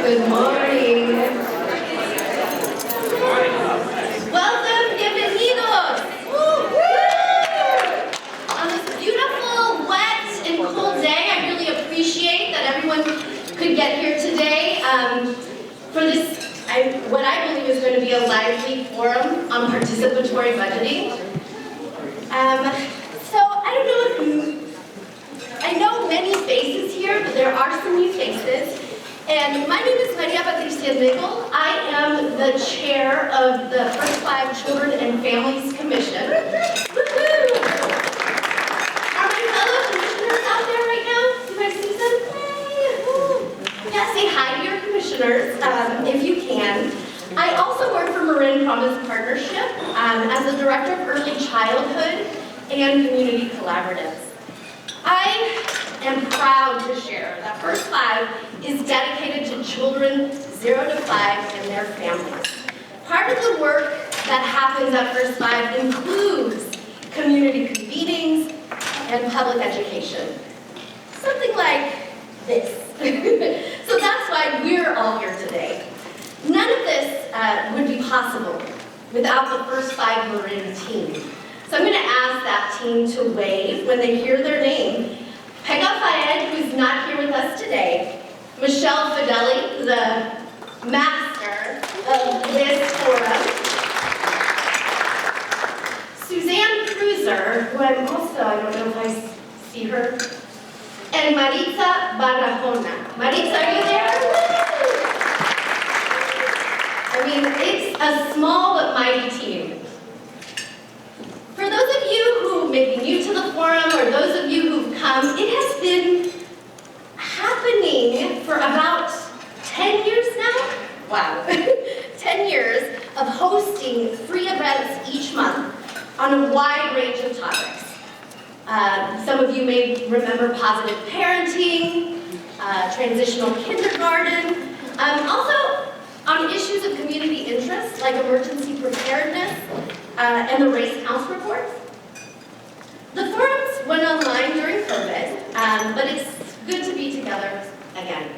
Good morning. Welcome, bienvenidos. On this beautiful, wet, and cold day, I really appreciate that everyone could get here today for this, what I believe is going to be a lively forum on participatory budgeting. So I don't know if I know many faces here, but there are some new faces. And my name is Maria Patricia Nickel. I am the chair of the First 5 Children and Families Commission. Woo-hoo! Are my fellow commissioners out there right now? Do I see them? Hey! Yeah, say hi to your commissioners if you can. I also work for Marin Promise Partnership as the Director of Early Childhood and Community Collaboratives. I am proud to share that First 5 is dedicated to children 0 to 5 and their families. Part of the work that happens at First 5 includes community convenings and public education. Something like this. So that's why we're all here today. None of this would be possible without the First 5 Marin team. So I'm going to ask that team to wave when they hear their name. Pega Fayed, who's not here with us today. Michelle Fideli, the master of this forum. Suzanne Cruiser, who I'm also, I don't know if I see her. And Maritza Barrajona. Maritza, are you there? I mean, it's a small but mighty team. For those of you who may be new to the forum, or those of you who've come, it has been happening for about 10 years now. Wow. 10 years of hosting free events each month on a wide range of topics. Some of you may remember positive parenting, transitional kindergarten, also on issues of community interest like emergency preparedness and the Race Counts report. The forums went online during COVID, but it's good to be together again.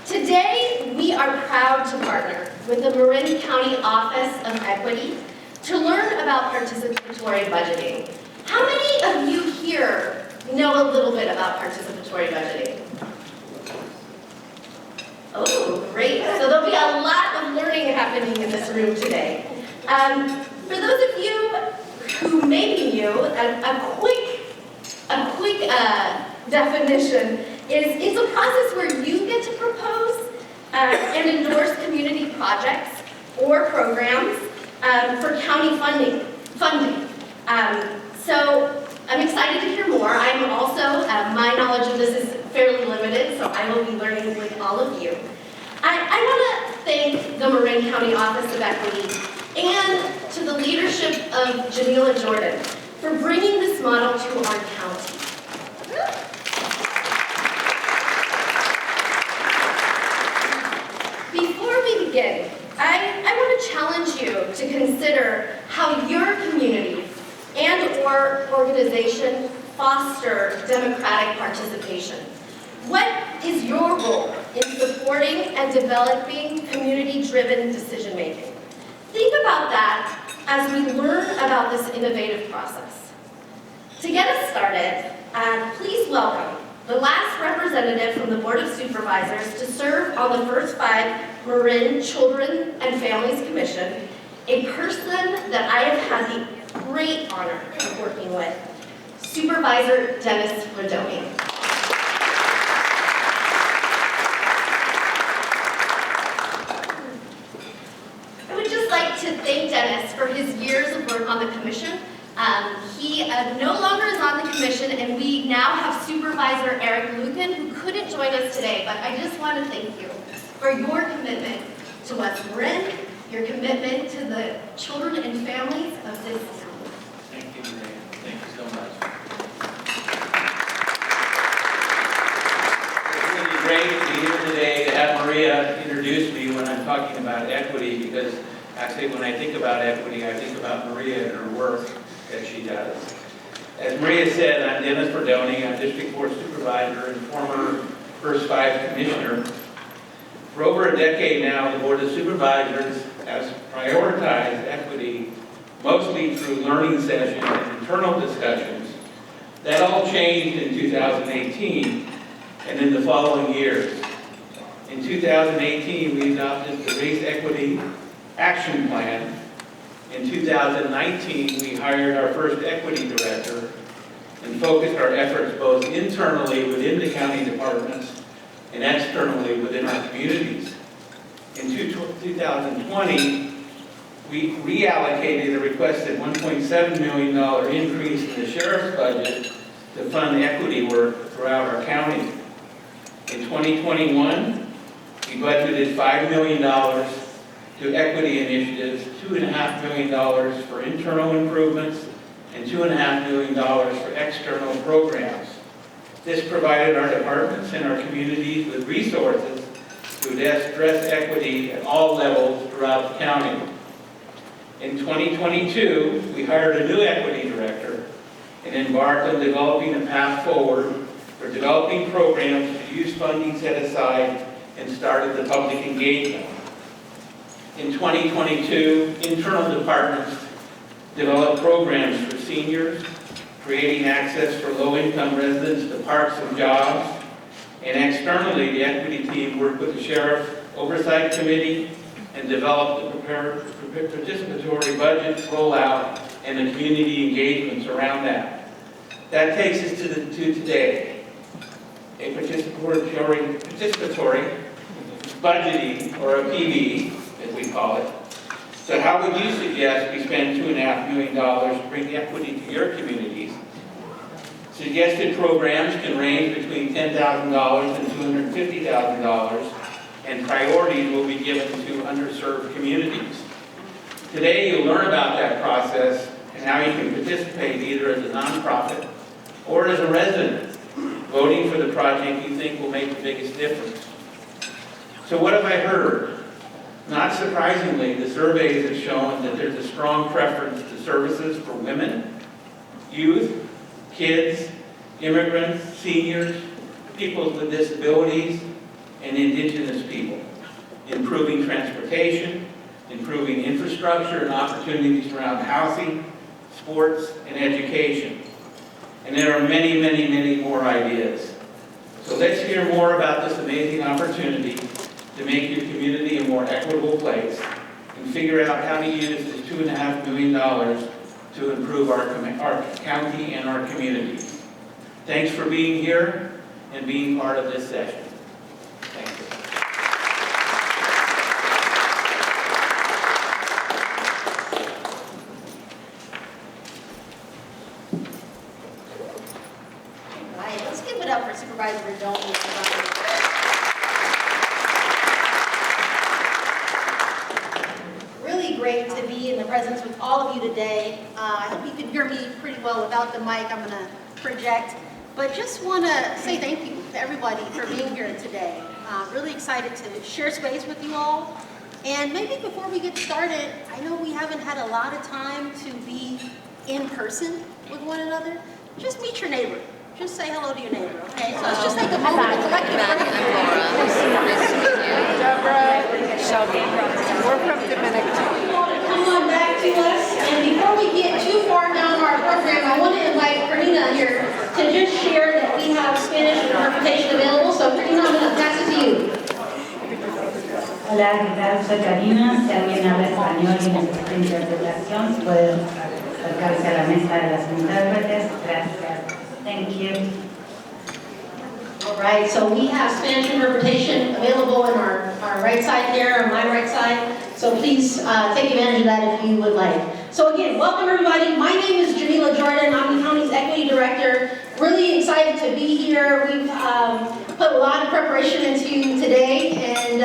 Today, we are proud to partner with the Marin County Office of Equity to learn about participatory budgeting. How many of you here know a little bit about participatory budgeting? Oh, great. So there'll be a lot of learning happening in this room today. For those of you who may be new, a quick definition is it's a process where you get to propose and endorse community projects or programs for county funding. So I'm excited to hear more. I'm also, my knowledge of this is fairly limited, so I will be learning with all of you. I want to thank the Marin County Office of Equity and to the leadership of Jamila Jordan for bringing this model to our county. Before we begin, I want to challenge you to consider how your community and/or organization foster democratic participation. What is your role in supporting and developing community-driven decision-making? Think about that as we learn about this innovative process. To get us started, please welcome the last representative from the Board of Supervisors to serve on the First 5 Marin Children and Families Commission, a person that I have had the great honor of working with, Supervisor Dennis Rodoni. I would just like to thank Dennis for his years of work on the commission. He no longer is on the commission, and we now have Supervisor Eric Lucan, who couldn't join us today, but I just want to thank you for your commitment to West Marin, your commitment to the children and families of this town. Thank you, Maria. Thank you so much. It's really great to be here today to have Maria introduce me when I'm talking about equity, because actually when I think about equity, I think about Maria and her work that she does. As Maria said, I'm Dennis Rodoni. I'm District 4 Supervisor and former First 5 Commissioner. For over a decade now, the Board of Supervisors has prioritized equity mostly through learning sessions and internal discussions. That all changed in 2018 and in the following years. In 2018, we adopted the Race Equity Action Plan. In 2019, we hired our first equity director and focused our efforts both internally within the county departments and externally within our communities. In 2020, we reallocated a requested $1.7 million increase in the sheriff's budget to fund equity work throughout our county. In 2021, we budgeted $5 million to equity initiatives, $2.5 million for internal improvements, and $2.5 million for external programs. This provided our departments and our communities with resources to address equity at all levels throughout the county. In 2022, we hired a new equity director and embarked on developing a path forward for developing programs to use funding set aside and started the public engagement. In 2022, internal departments developed programs for seniors, creating access for low-income residents to parks and jobs, and externally, the equity team worked with the Sheriff Oversight Committee and developed the participatory budget rollout and the community engagements around that. That takes us to today, a participatory budgeting, or a PB, as we call it. So how would you suggest we spend $2.5 million to bring equity to your communities? Suggested programs can range between $10,000 and $250,000, and priorities will be given to underserved communities. Today, you'll learn about that process and how you can participate either as a nonprofit or as a resident, voting for the project you think will make the biggest difference. So what have I heard? Not surprisingly, the surveys have shown that there's a strong preference to services for women, youth, kids, immigrants, seniors, people with disabilities, and indigenous people. Improving transportation, improving infrastructure and opportunities around housing, sports, and education. And there are many, many, many more ideas. So let's hear more about this amazing opportunity to make your community a more equitable place and figure out how to use this $2.5 million to improve our county and our communities. Thanks for being here and being part of this session. Thank you. All right, let's give it up for Supervisor Verdone. Really great to be in the presence with all of you today. I hope you can hear me pretty well without the mic. I'm going to project. But just want to say thank you to everybody for being here today. Really excited to share space with you all. And maybe before we get started, I know we haven't had a lot of time to be in person with one another. Just meet your neighbor. Just say hello to your neighbor, okay? So let's just take a moment to collect your breath. Deborah, Shelby, we're from Dominican. Come on back to us. And before we get too far down our program, I want to invite Karina here to just share that we have Spanish interpretation available. So Karina, I'm going to pass it to you. Hola, ¿qué tal? Soy Karina. Si alguien habla español y necesita interpretación, puede acercarse a la mesa de las intérpretes. Gracias. Thank you. All right, so we have Spanish interpretation available on our right side there, on my right side. So please take advantage of that if you would like. So again, welcome everybody. My name is Jamila Jordan. I'm the county's equity director. Really excited to be here. We've put a lot of preparation into today, and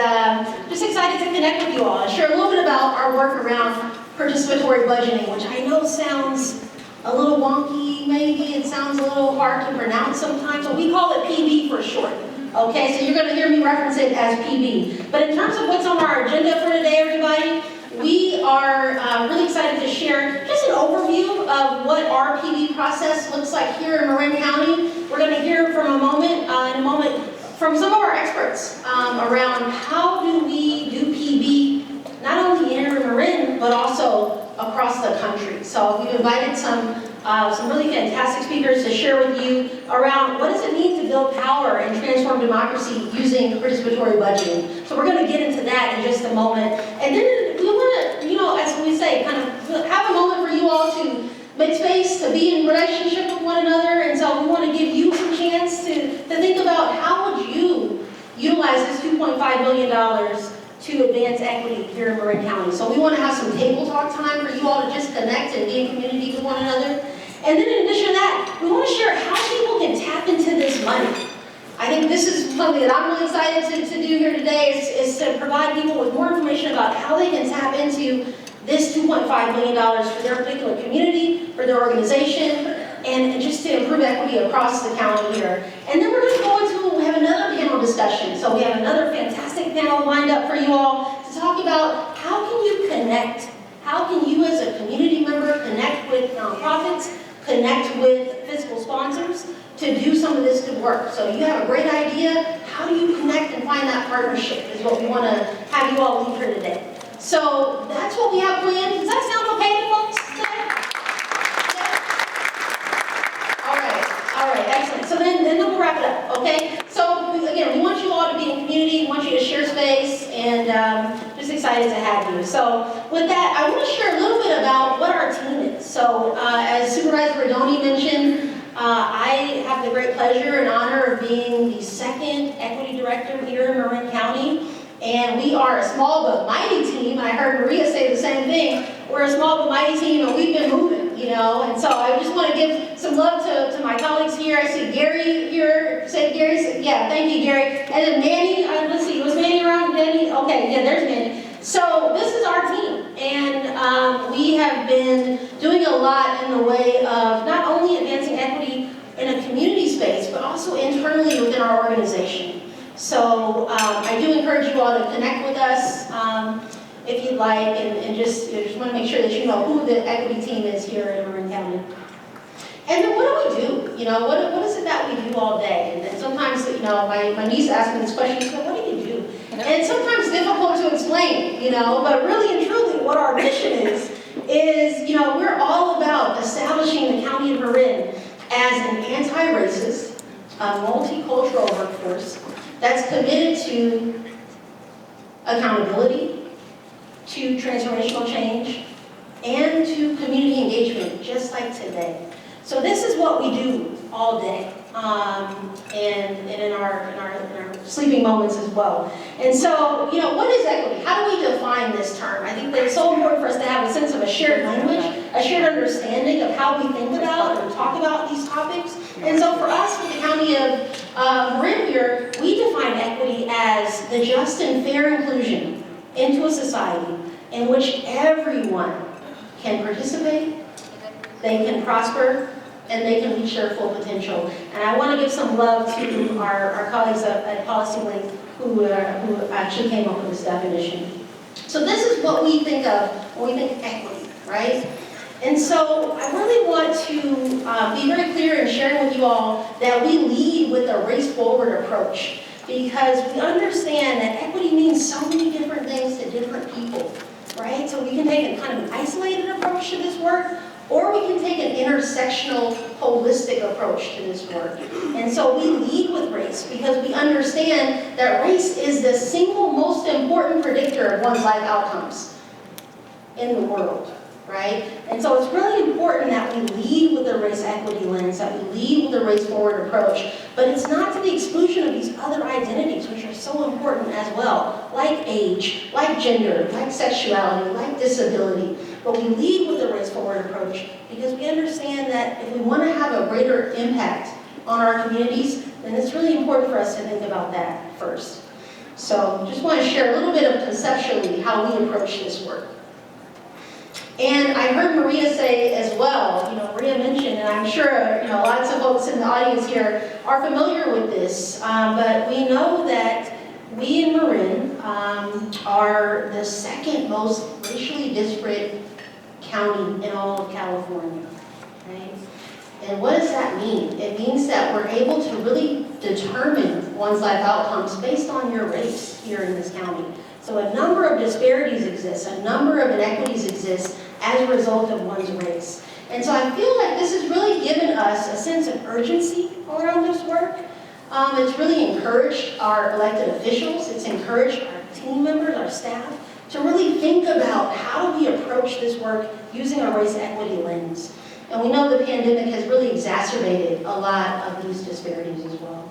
just excited to connect with you all and share a little bit about our work around participatory budgeting, which I know sounds a little wonky, maybe. It sounds a little hard to pronounce sometimes, but we call it PB for short. Okay, so you're going to hear me reference it as PB. But in terms of what's on our agenda for today, everybody, we are really excited to share just an overview of what our PB process looks like here in Marin County. We're going to hear in a moment from some of our experts around how do we do PB, not only here in Marin, but also across the country. So we've invited some really fantastic speakers to share with you around what does it mean to build power and transform democracy using participatory budgeting. So we're going to get into that in just a moment. And then we want to, as we say, kind of have a moment for you all to make space to be in relationship with one another. And so we want to give you some chance to think about how would you utilize this $2.5 billion to advance equity here in Marin County. So we want to have some table talk time for you all to just connect and be in community with one another. And then in addition to that, we want to share how people can tap into this money. I think this is something that I'm really excited to do here today is to provide people with more information about how they can tap into this $2.5 million for their particular community, for their organization, and just to improve equity across the county here. And then we're going to go into, we have another panel discussion. So we have another fantastic panel lined up for you all to talk about how can you connect, how can you as a community member connect with nonprofits, connect with fiscal sponsors to do some of this good work. So you have a great idea, how do you connect and find that partnership is what we want to have you all leave here today. So that's what we have planned. Does that sound okay to folks today? Yeah. All right, excellent. So then we'll wrap it up, okay? So again, we want you all to be in community, we want you to share space, and just excited to have you. So with that, I want to share a little bit about what our team is. So as Supervisor Rodoni mentioned, I have the great pleasure and honor of being the second equity director here in Marin County. And we are a small but mighty team. I heard Maria say the same thing. We're a small but mighty team, and we've been moving, And so I just want to give some love to my colleagues here. I see Gary here. Say Gary. Yeah, thank you, Gary. And then Manny. Let's see, was Manny around? Manny? Okay, yeah, there's Manny. So this is our team, and we have been doing a lot in the way of not only advancing equity in a community space, but also internally within our organization. So I do encourage you all to connect with us if you'd like, and just want to make sure that you know who the equity team is here in Marin County. And then what do we do? What is it that we do all day? And then sometimes, my niece asked me this question, she said, what do you do? And it's sometimes difficult to explain, but really and truly what our mission is we're all about establishing the County of Marin as an anti-racist, multicultural workforce that's committed to accountability, to transformational change, and to community engagement, just like today. So this is what we do all day, and in our sleeping moments as well. And so, what is equity? How do we define this term? I think that it's so important for us to have a sense of a shared language, a shared understanding of how we think about and talk about these topics. And so for us, with the County of Marin here, we define equity as the just and fair inclusion into a society in which everyone can participate, they can prosper, and they can reach their full potential. And I want to give some love to our colleagues at Policy Link who actually came up with this definition. So this is what we think of when we think equity, right? And so I really want to be very clear in sharing with you all that we lead with a race-forward approach, because we understand that equity means so many different things to different people, right? So we can take a kind of an isolated approach to this work, or we can take an intersectional, holistic approach to this work. And so we lead with race because we understand that race is the single most important predictor of one's life outcomes in the world, right? And so it's really important that we lead with a race equity lens, that we lead with a race forward approach, but it's not to the exclusion of these other identities, which are so important as well, like age, like gender, like sexuality, like disability. But we lead with a race forward approach because we understand that if we want to have a greater impact on our communities, then it's really important for us to think about that first. So just want to share a little bit of conceptually how we approach this work. And I heard Maria say as well, Maria mentioned, and I'm sure, lots of folks in the audience here are familiar with this, but we know that we in Marin are the second most racially disparate county in all of California, right? And what does that mean? It means that we're able to really determine one's life outcomes based on your race here in this county. So a number of disparities exist, a number of inequities exist as a result of one's race. And so I feel like this has really given us a sense of urgency around this work. It's really encouraged our elected officials, it's encouraged our team members, our staff, to really think about how do we approach this work using a race equity lens. And we know the pandemic has really exacerbated a lot of these disparities as well.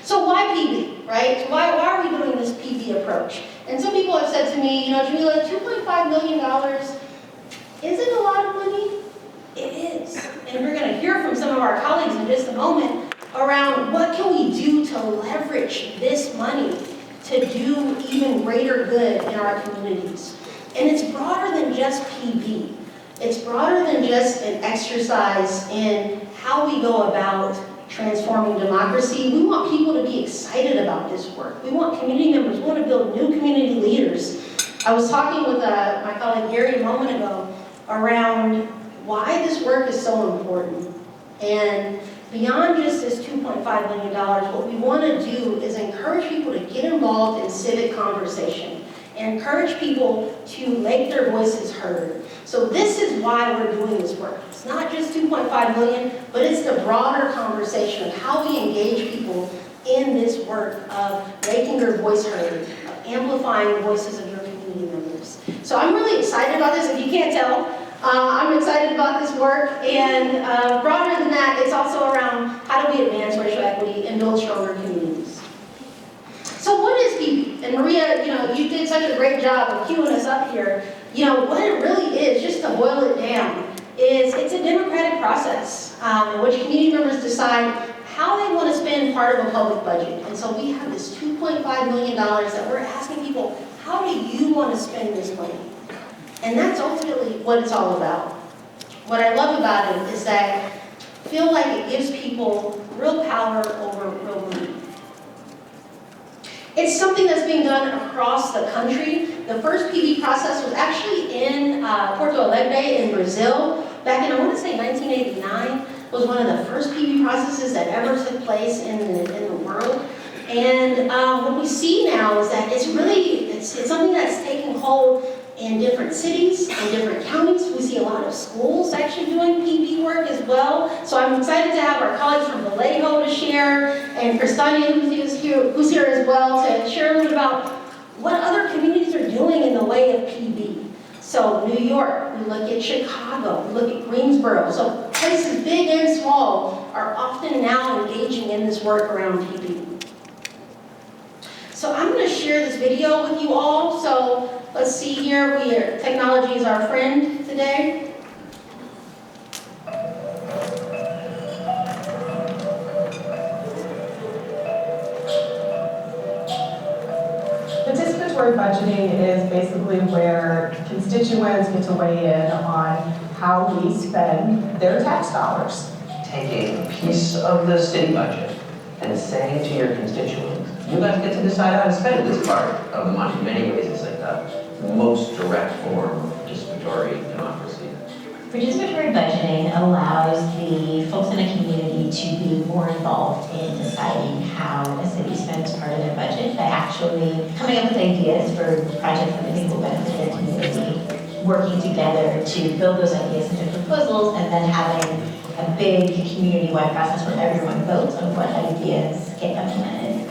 So why PB, right? Why are we doing this PB approach? And some people have said to me, Jamila, $2.5 million isn't a lot of money. It is. And we're going to hear from some of our colleagues in just a moment around what can we do to leverage this money to do even greater good in our communities. And it's broader than just PB. It's broader than just an exercise in how we go about transforming democracy. We want people to be excited about this work. We want community members, we want to build new community leaders. I was talking with my colleague Gary a moment ago around why this work is so important. And beyond just this $2.5 million, what we want to do is encourage people to get involved in civic conversation and encourage people to make their voices heard. So this is why we're doing this work. It's not just $2.5 million, but it's the broader conversation of how we engage people in this work of making their voice heard, of amplifying the voices of your community members. So I'm really excited about this, if you can't tell. I'm excited about this work, and broader than that, it's also around how do we advance racial equity and build stronger communities. So what is PB? And Maria, you did such a great job of queuing us up here. What it really is, just to boil it down, is it's a democratic process in which community members decide how they want to spend part of a public budget. And so we have this $2.5 million that we're asking people, how do you want to spend this money? And that's ultimately what it's all about. What I love about it is that I feel like it gives people real power over real money. It's something that's being done across the country. The first PB process was actually in Porto Alegre in Brazil. Back in, I want to say 1989, was one of the first PB processes that ever took place in the world. And what we see now is that it's something that's taking hold in different cities, in different counties. We see a lot of schools actually doing PB work as well. So I'm excited to have our colleagues from Vallejo to share, and Cristania, who's here as well, to share a little bit about what other communities are doing in the way of PB. So New York, we look at Chicago, we look at Greensboro. So places big and small are often now engaging in this work around PB. So I'm going to share this video with you all. So let's see here. Technology is our friend today. Participatory budgeting is basically where constituents get to weigh in on how we spend their tax dollars. Taking a piece of the city budget and saying to your constituents, you guys get to decide how to spend this part of the money. In many ways, it's like the most direct form of participatory democracy. Participatory budgeting allows the folks in a community to be more involved in deciding how a city spends part of their budget by actually coming up with ideas for projects that they think will benefit their community, working together to build those ideas into proposals, and then having a big community-wide process where everyone votes on what ideas get implemented.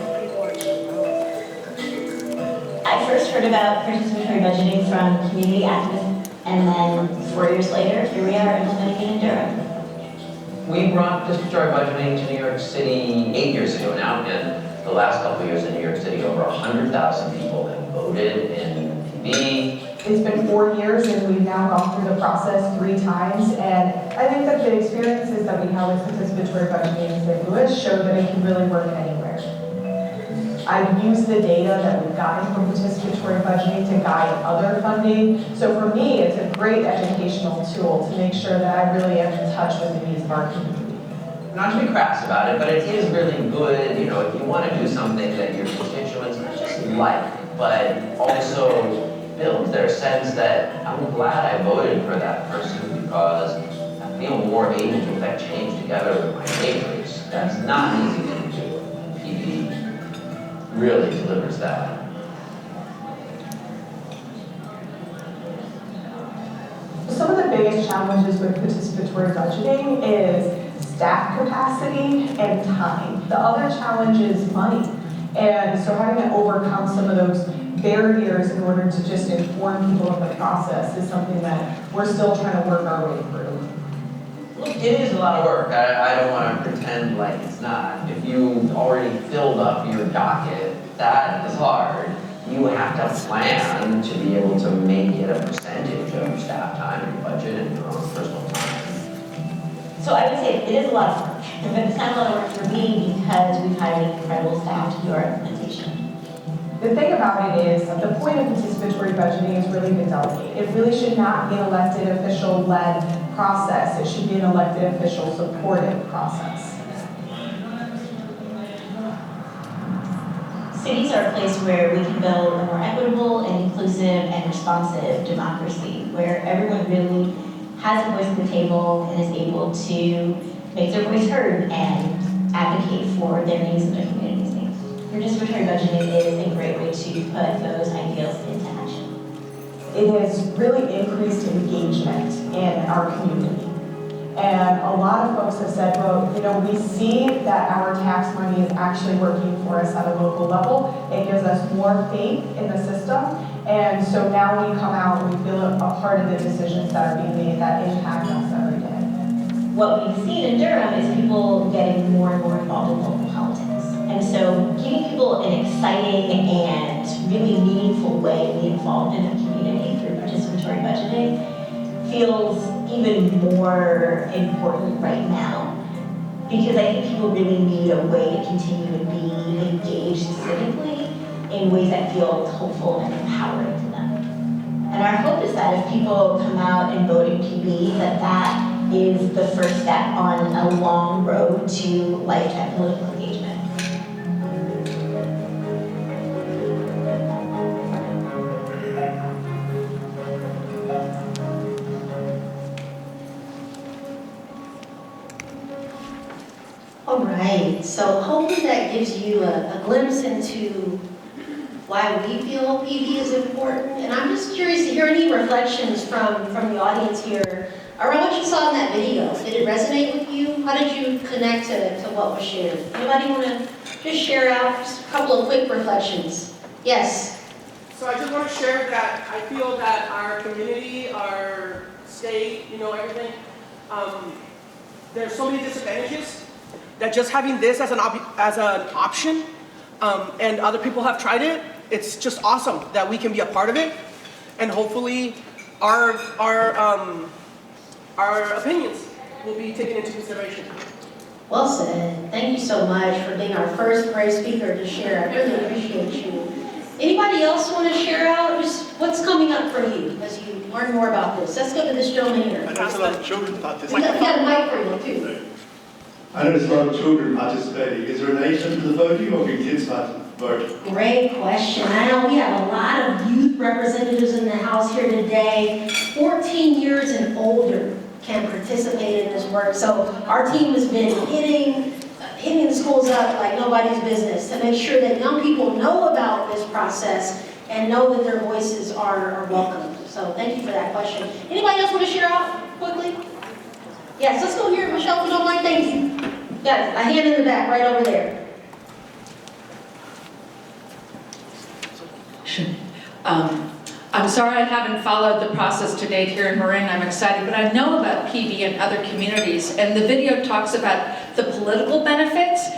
I first heard about participatory budgeting from community activists, and then 4 years later, here we are implementing it in Durham. We brought participatory budgeting to New York City 8 years ago now, and the last couple of years in New York City, over 100,000 people have voted in PB. It's been 4 years and we've now gone through the process 3 times, and I think that the experiences that we have with participatory budgeting in St. Louis show that it can really work anywhere. I've used the data that we've gotten from participatory budgeting to guide other funding. So for me, it's a great educational tool to make sure that I really am in touch with the needs of our community. Not to be crass about it, but it is really good, if you want to do something that your constituents not just like, but also build their sense that I'm glad I voted for that person because more agents with that change together with my neighbors. That's not an easy thing to do. PD really delivers that. Some of the biggest challenges with participatory budgeting is staff capacity and time. The other challenge is money. And so having to overcome some of those barriers in order to just inform people of the process is something that we're still trying to work our way through. Look, it is a lot of work. I don't want to pretend like it's not. If you already filled up your docket, that is hard. You have to plan to be able to make it a percentage of your staff time and your budget and your own personal time. So I would say it is a lot of work, but it's not a lot of work for me because we've hired an incredible staff to do our implementation. The thing about it is, the point of participatory budgeting is really to delegate. It really should not be an elected official-led process. It should be an elected official supported process. Cities are a place where we can build a more equitable and inclusive and responsive democracy, where everyone really has a voice at the table and is able to make their voice heard and advocate for their needs and their community's needs. Participatory budgeting is a great way to put those ideals into action. It has really increased engagement in our community. And a lot of folks have said, well, we see that our tax money is actually working for us at a local level. It gives us more faith in the system. And so now we come out and we feel a part of the decisions that are being made that impact us every day. What we've seen in Durham is people getting more and more involved in local politics. And so giving people an exciting and really meaningful way to be involved in the community through participatory budgeting feels even more important right now, because I think people really need a way to continue to be engaged civically in ways that feel hopeful and empowering to them. And our hope is that if people come out and vote in PB, that is the first step on a long road to lifetime political engagement. All right, so hopefully that gives you a glimpse into why we feel PB is important. And I'm just curious to hear any reflections from the audience here around what you saw in that video. Did it resonate with you? How did you connect to what was shared? Anybody want to just share out just a couple of quick reflections? Yes? So I just want to share that I feel that our community, our state, everything, there's so many disadvantages that just having this as an option, and other people have tried it, it's just awesome that we can be a part of it, and hopefully our opinions will be taken into consideration. Well said. Thank you so much for being our first brave speaker to share. I really appreciate you. Anybody else want to share out just what's coming up for you as you learn more about this? Let's go to this gentleman here. I noticed a lot of children We got a mic for you too. I noticed a lot of children participating. Is there an age limit to the voting, or can kids vote? Great question. I know we have a lot of youth representatives in the house here today. 14 years and older can participate in this work. So our team has been hitting the schools up like nobody's business to make sure that young people know about this process and know that their voices are welcome. So thank you for that question. Anybody else want to share out quickly? Yes, let's go here, Michelle, if you don't mind. Thank you. Got a hand in the back, right over there. I'm sorry I haven't followed the process to date here in Marin. I'm excited, but I know about PB and other communities, and the video talks about the political benefits,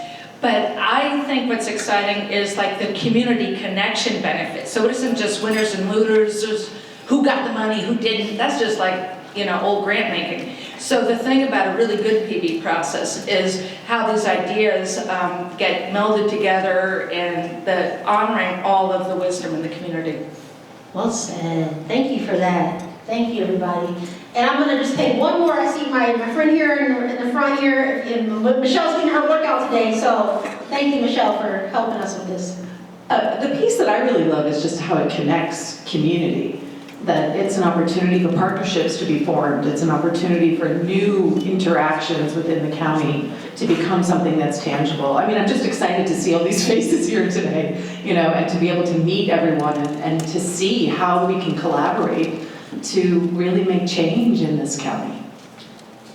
but I think what's exciting is like the community connection benefits. So it isn't just winners and losers, who got the money, who didn't. That's just like, old grant making. So the thing about a really good PB process is how these ideas get melded together and the honoring all of the wisdom in the community. Well said. Thank you for that. Thank you, everybody. And I'm going to just take one more. I see my friend here in the front here. And Michelle's getting her workout today, so thank you, Michelle, for helping us with this. The piece that I really love is just how it connects community. that it's an opportunity for partnerships to be formed. It's an opportunity for new interactions within the county to become something that's tangible. I mean, I'm just excited to see all these faces here today, and to be able to meet everyone and to see how we can collaborate to really make change in this county.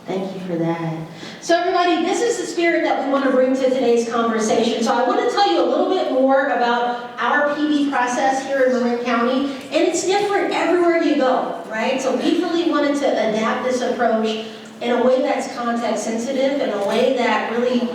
Thank you for that. So everybody, this is the spirit that we want to bring to today's conversation. So I want to tell you a little bit more about our PB process here in Marin County, and it's different everywhere you go, right? So we really wanted to adapt this approach in a way that's context sensitive, in a way that really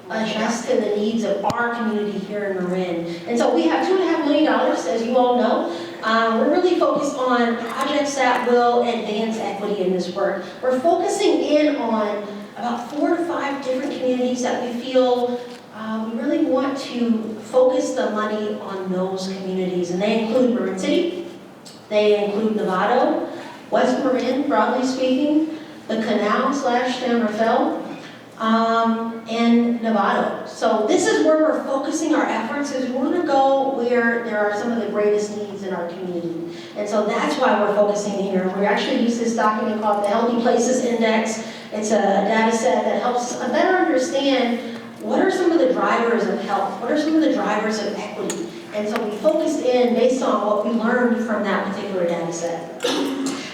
adjusts to the needs of our community here in Marin. And so we have $2.5 million, as you all know. We're really focused on projects that will advance equity in this work. We're focusing in on about 4 to 5 different communities that we feel we really want to focus the money on those communities. And they include Marin City, they include Novato, West Marin, broadly speaking, the Canal/San Rafael, and Novato. So this is where we're focusing our efforts, is we want to go where there are some of the greatest needs in our community. And so that's why we're focusing here. We actually use this document called the Healthy Places Index. It's a data set that helps us better understand what are some of the drivers of health, what are some of the drivers of equity. And so we focused in based on what we learned from that particular data set.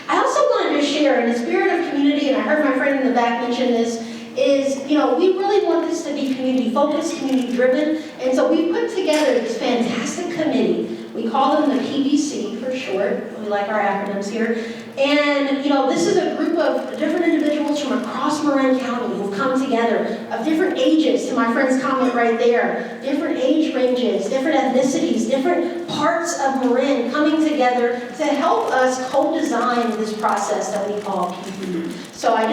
I also wanted to share, in the spirit of community, and I heard my friend in the back mention this, is, we really want this to be community-focused, community-driven, and so we put together this fantastic committee. We call them the PBC for short. We like our acronyms here. And, this is a group of different individuals from across Marin County who've come together, of different ages, to my friend's comment right there, different age ranges, different ethnicities, different parts of Marin coming together to help us co-design this process that we call PB. So I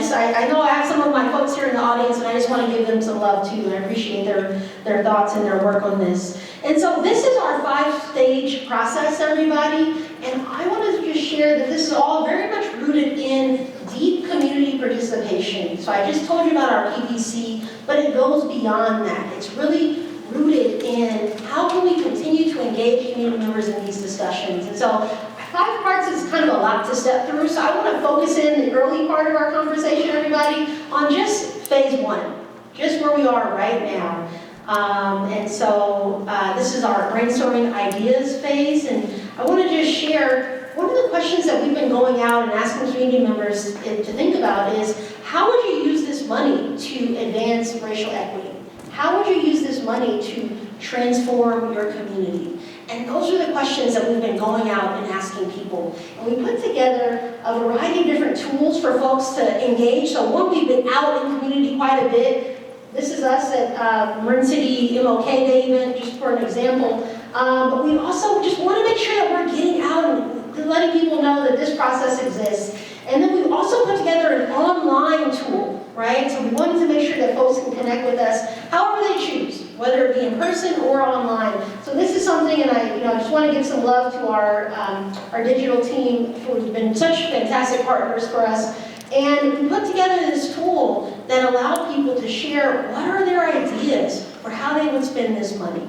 know I have some of my folks here in the audience, and I just want to give them some love too, and I appreciate their thoughts and their work on this. And so this is our 5-stage process, everybody, and I want to just share that this is all very much rooted in deep community participation. So I just told you about our PBC, but it goes beyond that. It's really rooted in how can we continue to engage community members in these discussions. And so 5 parts is kind of a lot to step through, so I want to focus in the early part of our conversation, everybody, on just phase 1, just where we are right now. And so this is our brainstorming ideas phase, and I want to just share one of the questions that we've been going out and asking community members to think about is, how would you use this money to advance racial equity? How would you use this money to transform your community? And those are the questions that we've been going out and asking people. And we put together a variety of different tools for folks to engage. So one, we've been out in community quite a bit. This is us at Marin City MLK Day event, just for an example. But we also just want to make sure that we're getting out and letting people know that this process exists. And then we also put together an online tool, right? So we wanted to make sure that folks can connect with us however they choose, whether it be in person or online. So this is something, and I just want to give some love to our digital team, who've been such fantastic partners for us. And we put together this tool that allowed people to share what are their ideas for how they would spend this money,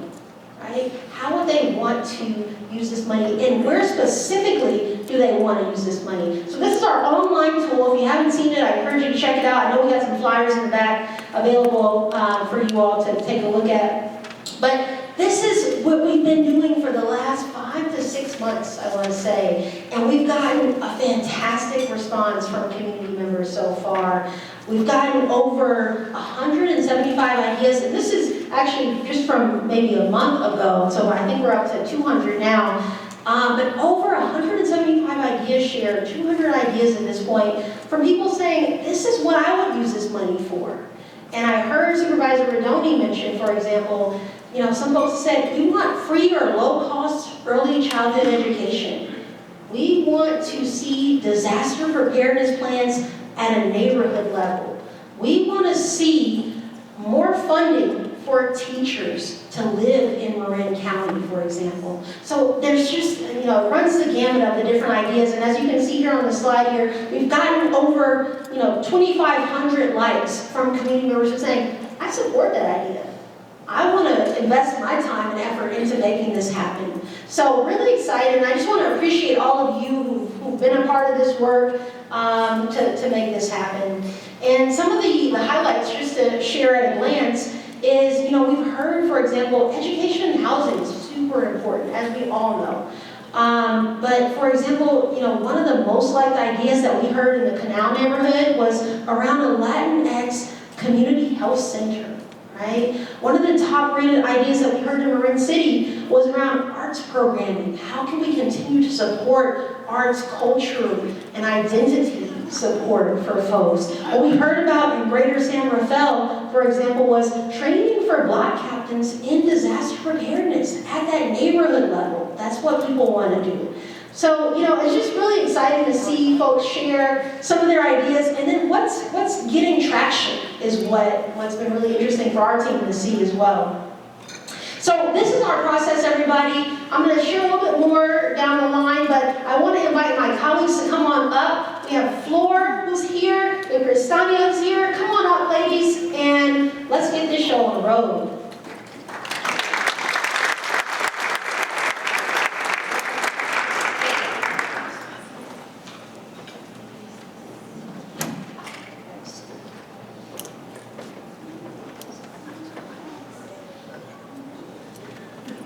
right? How would they want to use this money, and where specifically do they want to use this money? So this is our online tool. If you haven't seen it, I encourage you to check it out. I know we got some flyers in the back available for you all to take a look at. But this is what we've been doing for the last 5 to 6 months, I want to say. And we've gotten a fantastic response from community members so far. We've gotten over 175 ideas, and this is actually just from maybe a month ago, so I think we're up to 200 now. But over 175 ideas shared, 200 ideas at this point, from people saying, this is what I would use this money for. And I heard Supervisor Rodoni mention, for example, some folks said, we want free or low-cost early childhood education. We want to see disaster preparedness plans at a neighborhood level. We want to see more funding for teachers to live in Marin County, for example. So there's just, it runs the gamut of the different ideas. And as you can see here on the slide here, we've gotten over, 2,500 likes from community members who are saying, I support that idea. I want to invest my time and effort into making this happen. So really excited, and I just want to appreciate all of you who've been a part of this work to make this happen. And some of the highlights, just to share at a glance, is, we've heard, for example, education and housing is super important, as we all know. But for example, one of the most liked ideas that we heard in the Canal neighborhood was around a Latinx community health center. Right? One of the top-rated ideas that we heard in Marin City was around arts programming. How can we continue to support arts, culture, and identity support for folks? What we heard about in Greater San Rafael, for example, was training for Black captains in disaster preparedness at that neighborhood level. That's what people want to do. So, it's just really exciting to see folks share some of their ideas, and then what's getting traction is what's been really interesting for our team to see as well. So this is our process, everybody. I'm going to share a little bit more down the line, but I want to invite my colleagues to come on up. We have Flor, who's here, and Cristania is here. Come on up, ladies, and let's get this show on the road.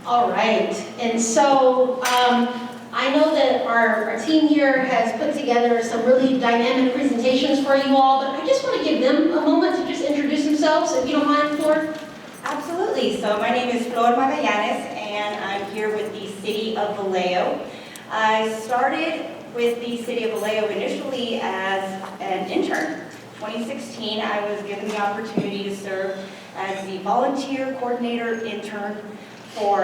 All right, and so I know that our team here has put together some really dynamic presentations for you all, but I just want to give them a moment to just introduce themselves, if you don't mind, Flor. Absolutely. So my name is Flor Magallanes, and I'm here with the City of Vallejo. I started with the City of Vallejo initially as an intern. 2016, I was given the opportunity to serve as the volunteer coordinator intern for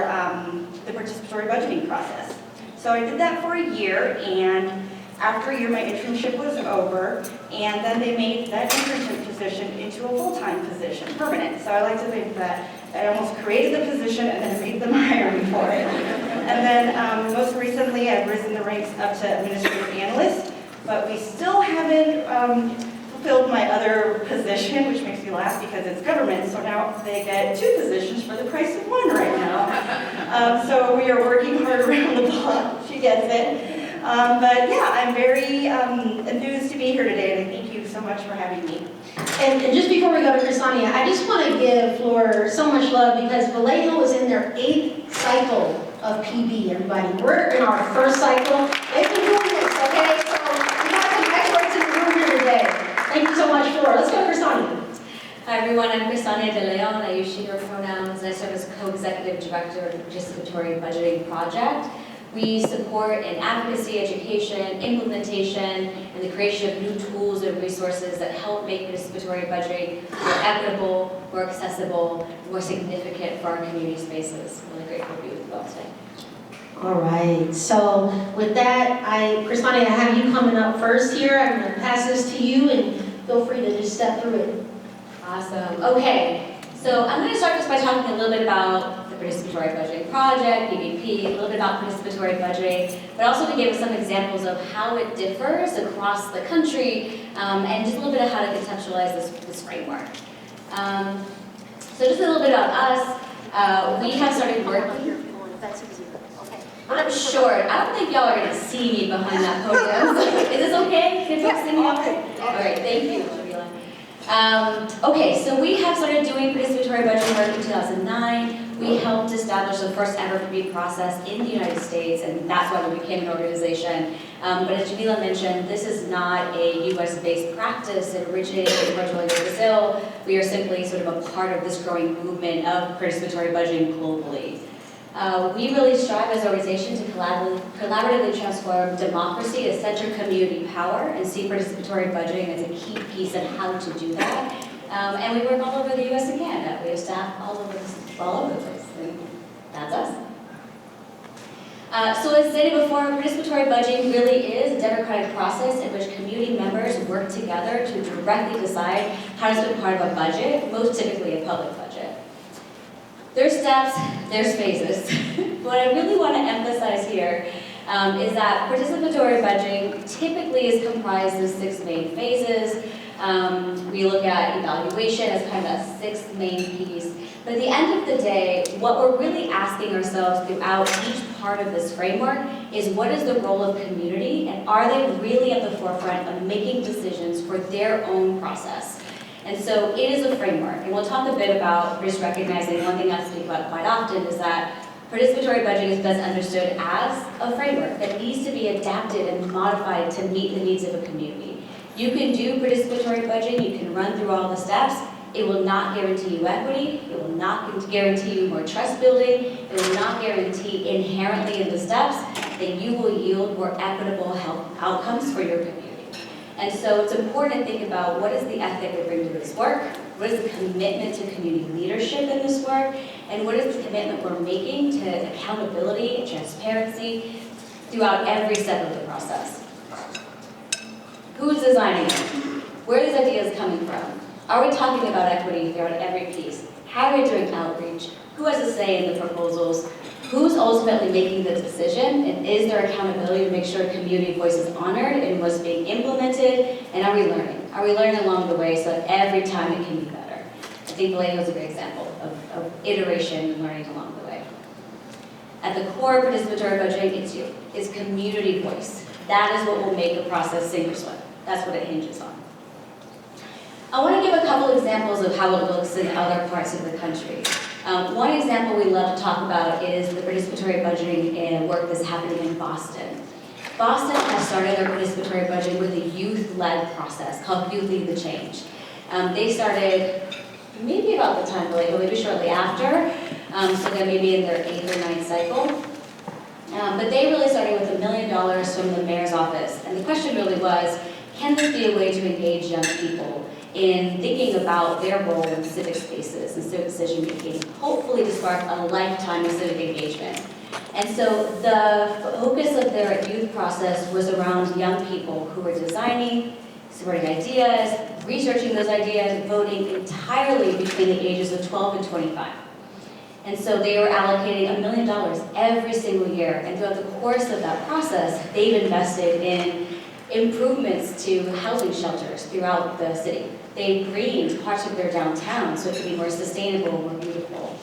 the participatory budgeting process. So I did that for a year, and after a year my internship was over, and then they made that internship position into a full-time position, permanent. So I like to think that I almost created the position and then made them hire me for it. And then most recently I've risen the ranks up to administrative analyst, but we still haven't fulfilled my other position, which makes me laugh because it's government, so now they get 2 positions for the price of 1 right now. So we are working hard around the clock. She gets it. But yeah, I'm very enthused to be here today, and thank you so much for having me. And just before we go to Cristania, I just want to give Flor so much love because Vallejo is in their 8th cycle of PB, everybody. We're in our 1st cycle. They've been doing this, okay? So we got some experts in the room here today. Thank you so much, Flor. Let's go to Cristania. Hi everyone, I'm Cristania de Leon. I use she, her pronouns. I serve as co-executive director of the Participatory Budgeting Project. We support in advocacy, education, implementation, and the creation of new tools and resources that help make participatory budgeting more equitable, more accessible, more significant for our community spaces. I'm really grateful to be with you all today. All right, so with that, Cristania, I have you coming up first here. I'm going to pass this to you, and feel free to just step through it. Awesome. Okay, so I'm going to start just by talking a little bit about the Participatory Budgeting Project, PBP, a little bit about participatory budgeting, but also to give some examples of how it differs across the country, and just a little bit of how to conceptualize this framework. So just a little bit about us. We have started working. I'm short. I don't think y'all are going to see me behind that podium. Is this okay? Can folks see me okay? All right, thank you, Shabila. Okay, so we have started doing participatory budgeting work in 2009. We helped establish the first ever PB process in the United States, and that's why we became an organization. But as Jamila mentioned, this is not a US-based practice. It originated in Portugal and Brazil. We are simply sort of a part of this growing movement of participatory budgeting globally. We really strive as an organization to collaboratively transform democracy to center community power and see participatory budgeting as a key piece of how to do that. And we work all over the US and Canada. We have staff all over the place. And that's us. So as stated before, participatory budgeting really is a democratic process in which community members work together to directly decide how to spend part of a budget, most typically a public budget. There's steps, there's phases. What I really want to emphasize here is that participatory budgeting typically is comprised of 6 main phases. We look at evaluation as kind of that sixth main piece. But at the end of the day, what we're really asking ourselves throughout each part of this framework is what is the role of community, and are they really at the forefront of making decisions for their own process? And so it is a framework, and we'll talk a bit about just recognizing one thing I speak about quite often is that participatory budgeting is best understood as a framework that needs to be adapted and modified to meet the needs of a community. You can do participatory budgeting, you can run through all the steps. It will not guarantee you equity, it will not guarantee you more trust building, it will not guarantee inherently in the steps that you will yield more equitable health outcomes for your community. And so it's important to think about what is the ethic we bring to this work, what is the commitment to community leadership in this work, and what is the commitment we're making to accountability and transparency throughout every step of the process. Who's designing it? Where are these ideas coming from? Are we talking about equity throughout every piece? How are we doing outreach? Who has a say in the proposals? Who's ultimately making the decision? And is there accountability to make sure community voice is honored in what's being implemented? And are we learning? Are we learning along the way so that every time it can be better? I think Vallejo is a great example of iteration and learning along the way. At the core of participatory budgeting, it's you. It's community voice. That is what will make a process sink or swim. That's what it hinges on. I want to give a couple examples of how it looks in other parts of the country. One example we love to talk about is the participatory budgeting and work that's happening in Boston. Boston has started their participatory budgeting with a youth-led process called Youth Lead the Change. They started maybe about the time, but maybe shortly after, so they're maybe in their 8th or 9th cycle. But they really started with $1 million from the mayor's office. And the question really was, can this be a way to engage young people in thinking about their role in civic spaces and civic decision making, hopefully to spark a lifetime of civic engagement. And so the focus of their youth process was around young people who were designing, supporting ideas, researching those ideas, voting entirely between the ages of 12 and 25. And so they were allocating $1 million every single year. And throughout the course of that process, they've invested in improvements to housing shelters throughout the city. They've greened parts of their downtown so it can be more sustainable, more beautiful.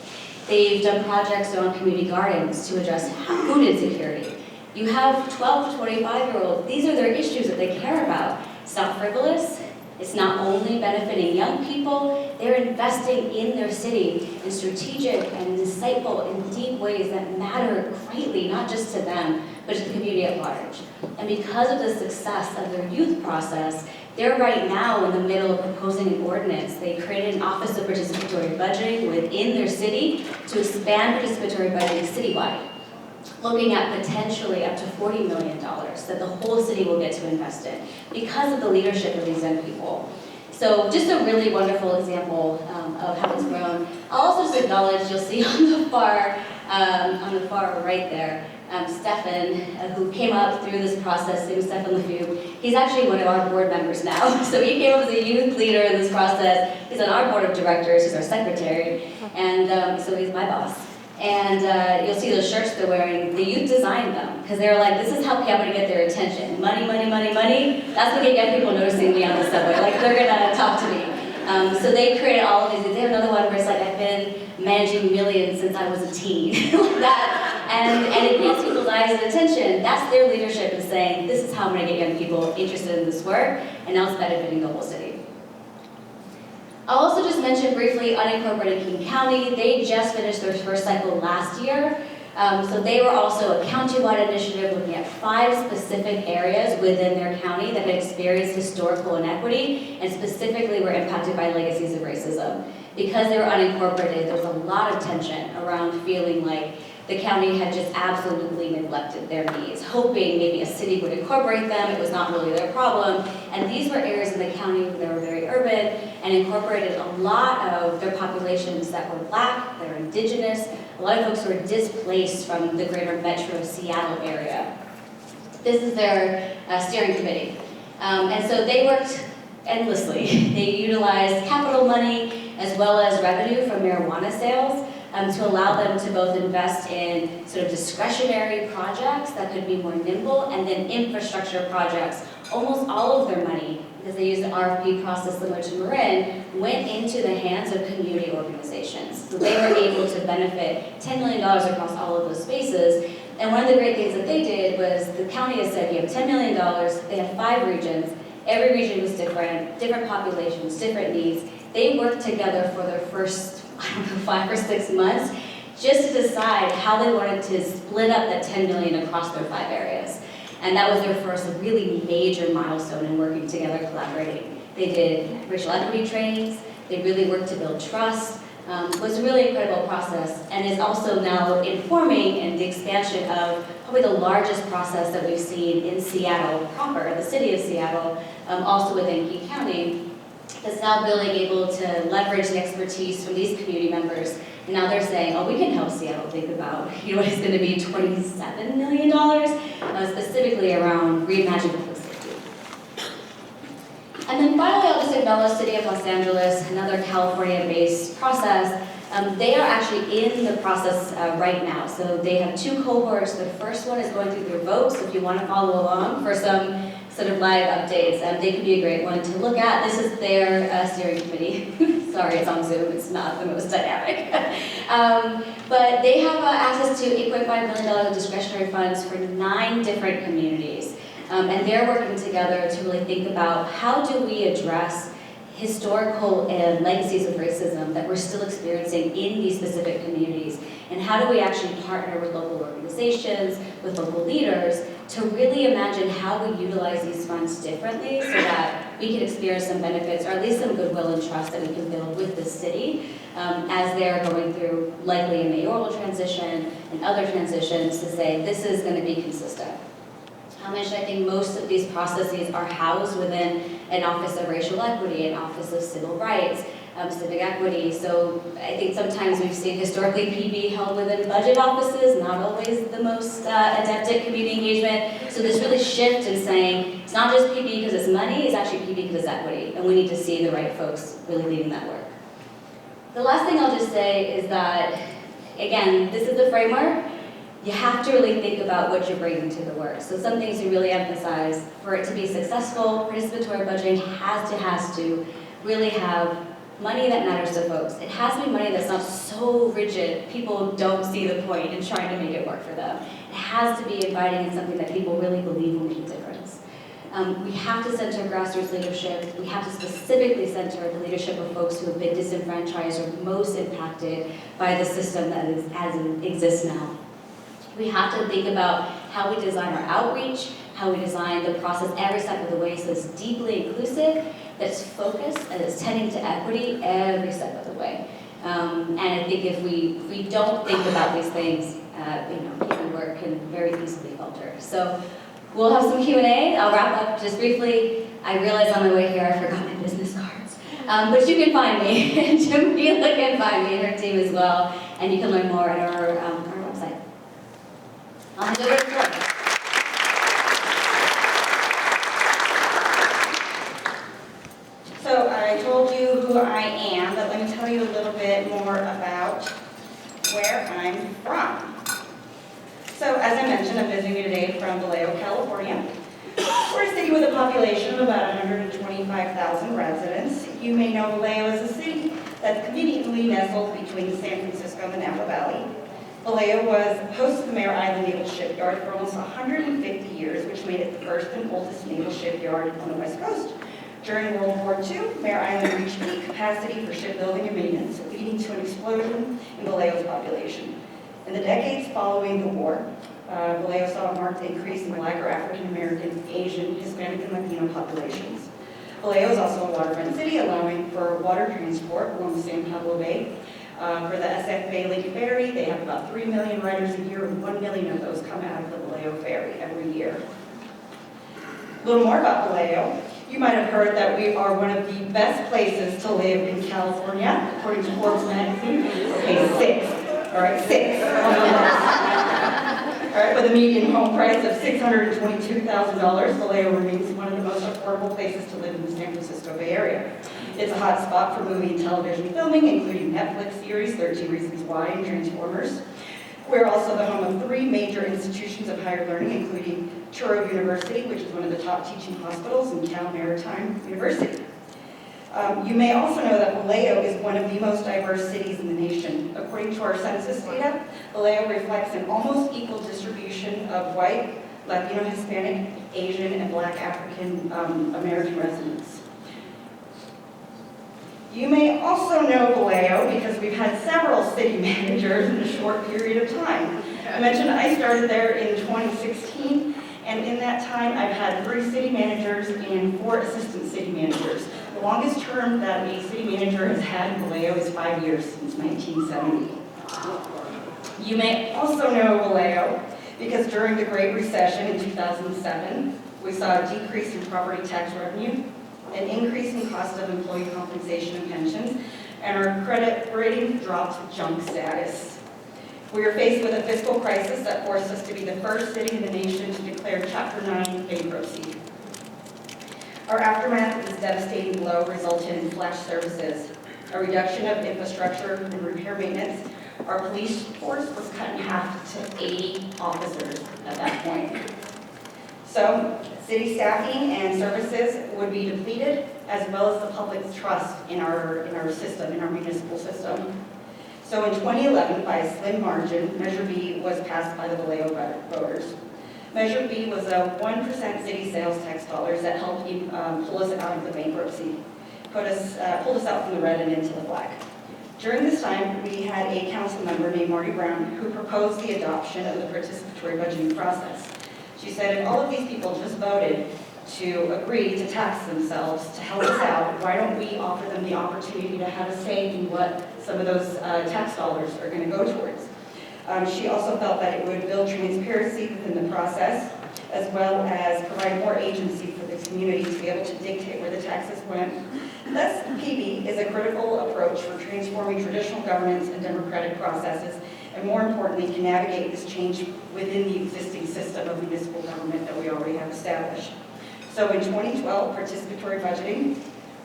They've done projects around community gardens to address food insecurity. You have 12 to 25-year-olds, these are their issues that they care about. It's not frivolous. It's not only benefiting young people, they're investing in their city in strategic and insightful and deep ways that matter greatly, not just to them, but to the community at large. And because of the success of their youth process, they're right now in the middle of proposing an ordinance. They created an Office of Participatory Budgeting within their city to expand participatory budgeting citywide, looking at potentially up to $40 million that the whole city will get to invest in because of the leadership of these young people. So just a really wonderful example of how it's grown. I'll also just acknowledge, you'll see on the far right there, Stefan, who came up through this process, Stefan Lefebvre. He's actually one of our board members now. So he came up as a youth leader in this process. He's on our board of directors, he's our secretary, and so he's my boss. And you'll see those shirts they're wearing, the youth designed them, because they were like, this is how I'm gonna get their attention. Money, money, money, money. That's gonna get people noticing me on the subway, like they're gonna talk to me. So they created all of these. They have another one where it's like, I've been managing millions since I was a teen. Like that. And it gets people's eyes and attention. That's their leadership in saying, this is how I'm gonna get young people interested in this work, and now it's benefiting the whole city. I'll also just mention briefly unincorporated King County. They just finished their first cycle last year. So they were also a county-wide initiative looking at 5 specific areas within their county that had experienced historical inequity and specifically were impacted by legacies of racism. Because they were unincorporated, there was a lot of tension around feeling like the county had just absolutely neglected their needs, hoping maybe a city would incorporate them. It was not really their problem. And these were areas in the county that were very urban and incorporated a lot of their populations that were Black, that were indigenous, a lot of folks who were displaced from the greater metro Seattle area. This is their steering committee. And so they worked endlessly. They utilized capital money as well as revenue from marijuana sales to allow them to both invest in sort of discretionary projects that could be more nimble and then infrastructure projects. Almost all of their money because they used the RFP process similar to Marin, went into the hands of community organizations. So they were able to benefit $10 million across all of those spaces. And one of the great things that they did was the county has said, you have $10 million, they had 5 regions. Every region was different populations, different needs. They worked together for their first, 5 or 6 months just to decide how they wanted to split up that $10 million across their 5 areas. And that was their first really major milestone in working together, collaborating. They did racial equity trainings. They really worked to build trust. It was a really incredible process, and is also now informing in the expansion of probably the largest process that we've seen in Seattle proper, the city of Seattle, also within King County, that's now really able to leverage the expertise from these community members. And now they're saying, oh, we can help Seattle think about, what is going to be $27 million, specifically around reimagining public safety. And then finally, I'll just acknowledge City of Los Angeles, another California-based process. They are actually in the process right now. So they have 2 cohorts. The first one is going through their votes. So if you want to follow along for some sort of live updates, they could be a great one to look at. This is their steering committee. Sorry, it's on Zoom. It's not the most dynamic. But they have access to $8.5 million of discretionary funds for 9 different communities. And they're working together to really think about how do we address historical and legacies of racism that we're still experiencing in these specific communities, and how do we actually partner with local organizations, with local leaders, to really imagine how we utilize these funds differently so that we can experience some benefits, or at least some goodwill and trust that we can build with the city as they're going through likely a mayoral transition and other transitions to say this is going to be consistent. I mentioned I think most of these processes are housed within an Office of Racial Equity, an Office of Civil Rights, civic equity. So I think sometimes we've seen historically PB held within budget offices, not always the most adept at community engagement. So this really shift in saying it's not just PB because it's money, it's actually PB because it's equity. And we need to see the right folks really leading that work. The last thing I'll just say is that, again, this is the framework. You have to really think about what you're bringing to the work. So some things you really emphasize, for it to be successful, participatory budgeting has to really have money that matters to folks. It has to be money that's not so rigid, people don't see the point in trying to make it work for them. It has to be inviting and something that people really believe will make a difference. We have to center grassroots leadership. We have to specifically center the leadership of folks who have been disenfranchised or most impacted by the system that is, as it exists now. We have to think about how we design our outreach, how we design the process every step of the way so it's deeply inclusive, that's focused, and it's tending to equity every step of the way. And I think if we don't think about these things, human work can very easily falter. So we'll have some Q&A. I'll wrap up just briefly. I realized on my way here I forgot my business cards. But you can find me, and Jamila can find me and her team as well, and you can learn more at our website. I'll hand over to Flor. So I told you who I am, but let me tell you a little bit more about where I'm from. So as I mentioned, I'm visiting you today from Vallejo, California. We're a city with a population of about 125,000 residents. You may know Vallejo is a city that's conveniently nestled between San Francisco and the Napa Valley. Vallejo was host to the Mare Island Naval Shipyard for almost 150 years, which made it the first and oldest naval shipyard on the West Coast. During World War II, Mare Island reached peak capacity for shipbuilding and maintenance, leading to an explosion in Vallejo's population. In the decades following the war, Vallejo saw a marked increase in Black or African American, Asian, Hispanic, and Latino populations. Vallejo is also a waterfront city, allowing for water transport along the San Pablo Bay. For the SF Bay Link Ferry, they have about 3 million riders a year, and 1 million of those come out of the Vallejo Ferry every year. A little more about Vallejo. You might have heard that we are one of the best places to live in California, according to Forbes magazine. Okay, 6. All right, 6. All right, with a median home price of $622,000, Vallejo remains one of the most affordable places to live in the San Francisco Bay Area. It's a hot spot for movie and television filming, including Netflix series 13 Reasons Why and Transformers. We're also the home of 3 major institutions of higher learning, including Truro University, which is one of the top teaching hospitals, and Cal Maritime University. You may also know that Vallejo is one of the most diverse cities in the nation. According to our census data, Vallejo reflects an almost equal distribution of white, Latino, Hispanic, Asian, and Black African American residents. You may also know Vallejo because we've had several city managers in a short period of time. I mentioned I started there in 2016, and in that time I've had 3 city managers and 4 assistant city managers. The longest term that a city manager has had in Vallejo is 5 years, since 1970. You may also know Vallejo because during the Great Recession in 2007, we saw a decrease in property tax revenue, an increase in cost of employee compensation and pensions, and our credit rating dropped to junk status. We were faced with a fiscal crisis that forced us to be the first city in the nation to declare Chapter 9 bankruptcy. Our aftermath of this devastating blow resulted in flash services, a reduction of infrastructure and repair maintenance. Our police force was cut in half to 80 officers at that point. So, city staffing and services would be depleted, as well as the public's trust in our system, in our municipal system. So in 2011, by a slim margin, Measure B was passed by the Vallejo voters. Measure B was a 1% city sales tax dollars that helped pull us out of the bankruptcy, pulled us out from the red and into the black. During this time, we had a council member named Marty Brown who proposed the adoption of the participatory budgeting process. She said, if all of these people just voted to agree to tax themselves to help us out, why don't we offer them the opportunity to have a say in what some of those tax dollars are going to go towards? She also felt that it would build transparency within the process, as well as provide more agency for the community to be able to dictate where the taxes went. Thus, PB is a critical approach for transforming traditional governance and democratic processes, and more importantly, can navigate this change within the existing system of municipal government that we already have established. So in 2012, participatory budgeting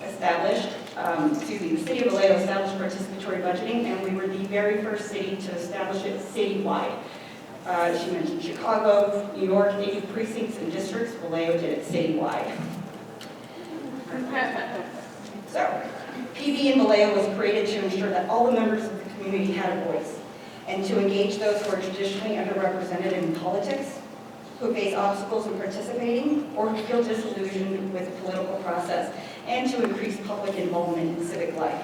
established, the city of Vallejo established participatory budgeting, and we were the very first city to establish it citywide. She mentioned Chicago, New York, 80 precincts and districts. Vallejo did it citywide. So, PB in Vallejo was created to ensure that all the members of the community had a voice, and to engage those who are traditionally underrepresented in politics, who face obstacles in participating, or who feel disillusioned with the political process, and to increase public involvement in civic life.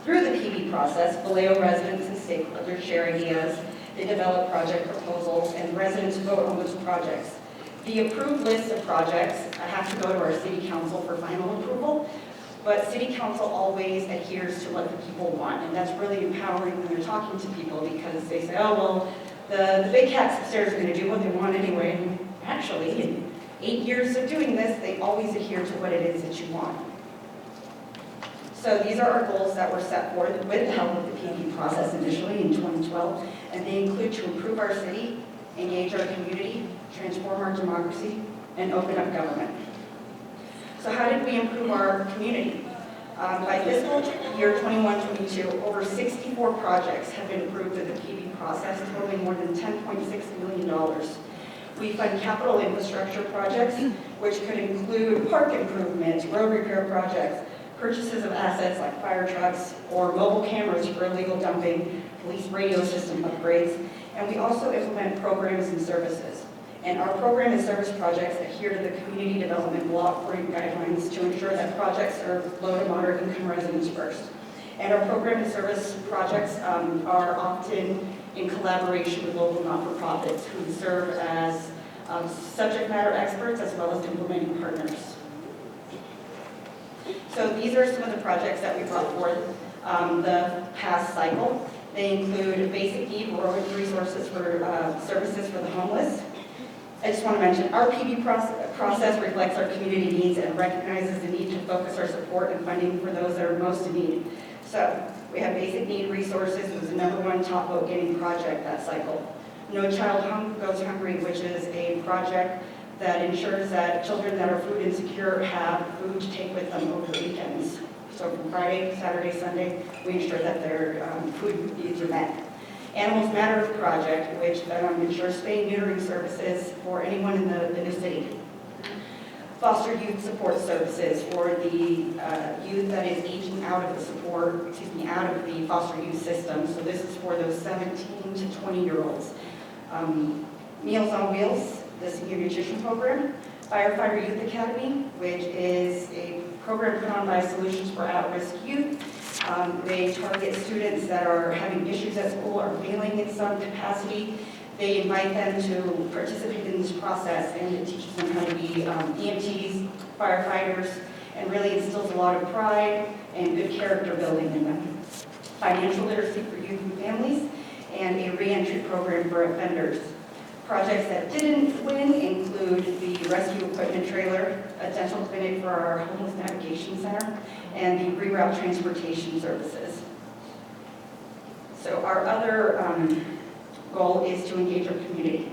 Through the PB process, Vallejo residents and stakeholders share ideas, they develop project proposals, and residents vote on those projects. The approved list of projects have to go to our city council for final approval, but city council always adheres to what the people want, and that's really empowering when you're talking to people, because they say, oh, well, the big cats upstairs are going to do what they want anyway. And actually, in 8 years of doing this, they always adhere to what it is that you want. So these are our goals that were set forth with the help of the PB process initially in 2012, and they include to improve our city, engage our community, transform our democracy, and open up government. So how did we improve our community? By fiscal year 21-22, over 64 projects have been approved through the PB process, totaling more than $10.6 million. We fund capital infrastructure projects, which could include park improvements, road repair projects, purchases of assets like fire trucks, or mobile cameras for illegal dumping, police radio system upgrades, and we also implement programs and services. And our program and service projects adhere to the community development block grant guidelines to ensure that projects are low to moderate income residents first. And our program and service projects are often in collaboration with local not-for-profits who serve as subject matter experts as well as implementing partners. So these are some of the projects that we brought forth the past cycle. They include basic need resources for services for the homeless. I just want to mention, our PB process reflects our community needs and recognizes the need to focus our support and funding for those that are most in need. So, we have basic need resources. It was the #1 top vote getting project that cycle. No Child Goes Hungry, which is a project that ensures that children that are food insecure have food to take with them over the weekends. So from Friday, Saturday, Sunday, we ensure that their food needs are met. Animals Matter project, which ensures spay and neutering services for anyone in the city. Foster youth support services for the youth that is aging out of out of the foster youth system. So this is for those 17 to 20-year-olds. Meals on Wheels, the senior nutrition program. Firefighter Youth Academy, which is a program put on by Solutions for At-Risk Youth. They target students that are having issues at school or failing in some capacity. They invite them to participate in this process, and it teaches them how to be EMTs, firefighters, and really instills a lot of pride and good character building in them. Financial literacy for youth and families, and a reentry program for offenders. Projects that didn't win include the rescue equipment trailer, a dental clinic for our homeless navigation center, and the reroute transportation services. So our other goal is to engage our community.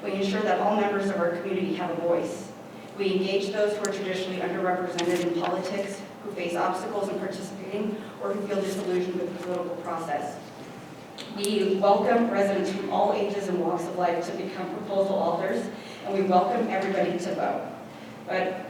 We ensure that all members of our community have a voice. We engage those who are traditionally underrepresented in politics, who face obstacles in participating, or who feel disillusioned with the political process. We welcome residents from all ages and walks of life to become proposal authors, and we welcome everybody to vote. But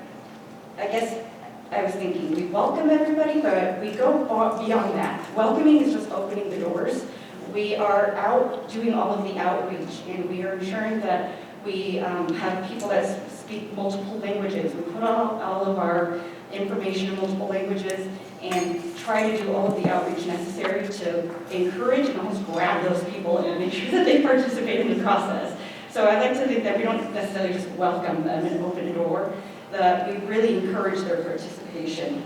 I guess I was thinking, we welcome everybody, but we go beyond that. Welcoming is just opening the doors. We are out doing all of the outreach, and we are ensuring that we have people that speak multiple languages. We put all of our information in multiple languages and try to do all of the outreach necessary to encourage and almost grab those people and make sure that they participate in the process. So I like to think that we don't necessarily just welcome them and open a door, that we really encourage their participation.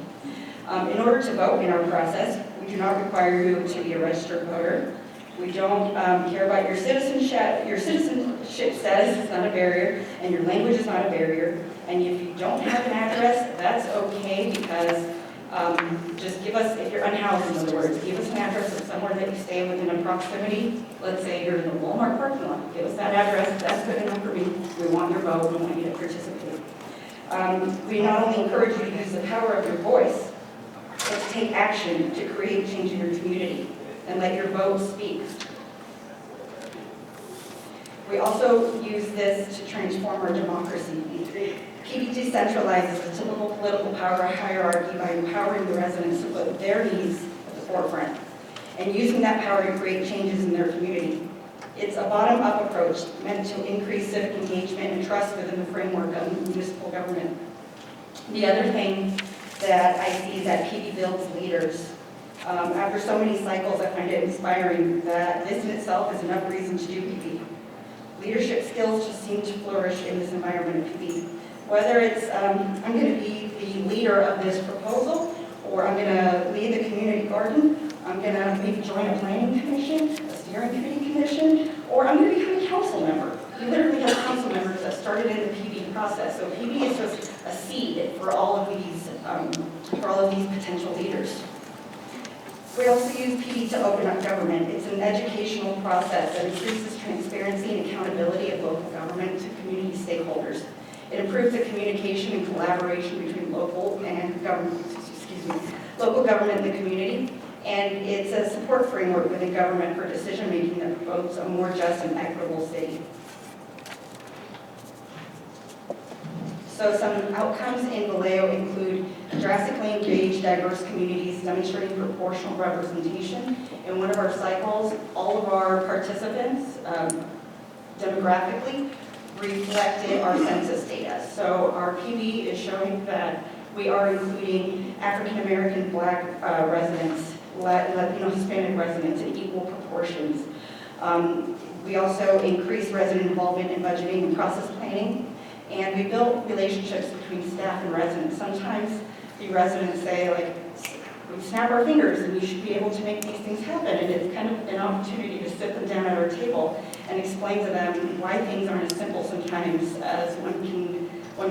In order to vote in our process, we do not require you to be a registered voter. We don't care about your citizenship. Your citizenship status is not a barrier, and your language is not a barrier. And if you don't have an address, that's okay, because just give us, if you're unhoused, in other words, give us an address of somewhere that you stay within a proximity. Let's say you're in the Walmart parking lot. Give us that address. That's good enough for me. We want your vote. We want you to participate. We not only encourage you to use the power of your voice, but to take action to create change in your community and let your vote speak. We also use this to transform our democracy. PB decentralizes the typical political power hierarchy by empowering the residents to put their needs at the forefront and using that power to create changes in their community. It's a bottom-up approach meant to increase civic engagement and trust within the framework of municipal government. The other thing that I see is that PB builds leaders. After so many cycles, I find it inspiring that this in itself is enough reason to do PB. Leadership skills just seem to flourish in this environment of PB. Whether it's, I'm going to be the leader of this proposal, or I'm going to lead the community garden, I'm going to maybe join a planning commission, a steering committee commission, or I'm going to become a council member. We literally have council members that started in the PB process. So PB is just a seed for all of these potential leaders. We also use PB to open up government. It's an educational process that increases transparency and accountability of local government to community stakeholders. It improves the communication and collaboration between local and local government and the community. And it's a support framework within government for decision-making that promotes a more just and equitable city. So some outcomes in Vallejo include drastically engaged, diverse communities demonstrating proportional representation. In one of our cycles, all of our participants demographically reflected our census data. So our PB is showing that we are including African American, Black residents, Latino, Hispanic residents in equal proportions. We also increase resident involvement in budgeting and process planning. And we built relationships between staff and residents. Sometimes the residents say, like, we snap our fingers and you should be able to make these things happen. And it's kind of an opportunity to sit them down at our table and explain to them why things aren't as simple sometimes as one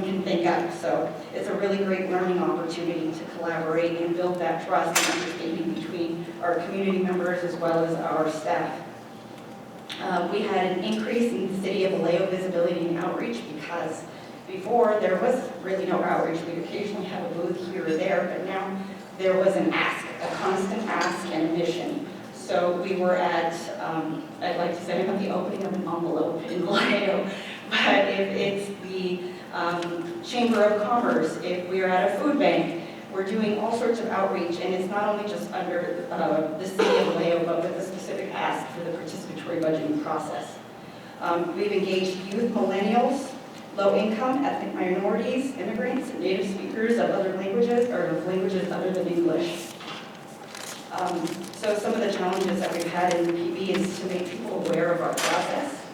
can think of. So it's a really great learning opportunity to collaborate and build that trust and understanding between our community members as well as our staff. We had an increase in the City of Vallejo visibility and outreach because before there was really no outreach. We'd occasionally have a booth here or there, but now there was an ask, a constant ask and a mission. So we were at, I'd like to say I'm at the opening of an envelope in Vallejo, but if it's the Chamber of Commerce, if we're at a food bank, we're doing all sorts of outreach, and it's not only just under the city of Vallejo, but with a specific ask for the participatory budgeting process. We've engaged youth, millennials, low-income, ethnic minorities, immigrants, and native speakers of other languages, or of languages other than English. So some of the challenges that we've had in the PB is to make people aware of our process.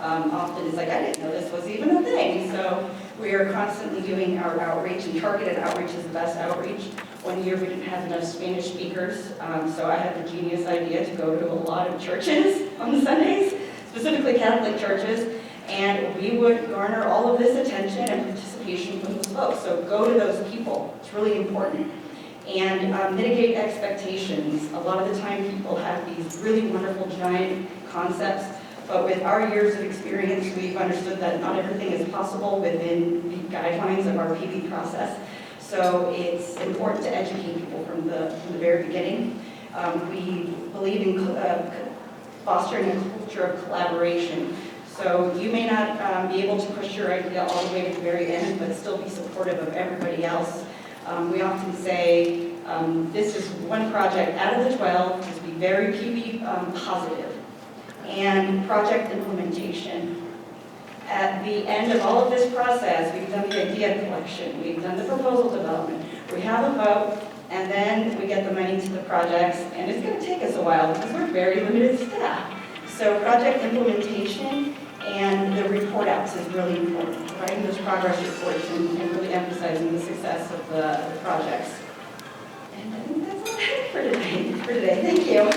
Often it's like, I didn't know this was even a thing. So we are constantly doing our outreach, and targeted outreach is the best outreach. One year we didn't have enough Spanish speakers, so I had the genius idea to go to a lot of churches on Sundays, specifically Catholic churches, and we would garner all of this attention and participation from those folks. So go to those people, it's really important. And mitigate expectations. A lot of the time people have these really wonderful giant concepts, but with our years of experience, we've understood that not everything is possible within the guidelines of our PB process. So it's important to educate people from the very beginning. We believe in fostering a culture of collaboration. So you may not be able to push your idea all the way to the very end, but still be supportive of everybody else. We often say this is one project out of the 12, just be very PB positive. And project implementation. At the end of all of this process, we've done the idea collection, we've done the proposal development, we have a vote, and then we get the money to the projects, and it's going to take us a while because we're very limited staff. So project implementation and the report outs is really important, writing those progress reports and really emphasizing the success of the projects. And I think that's all I have for today. Thank you.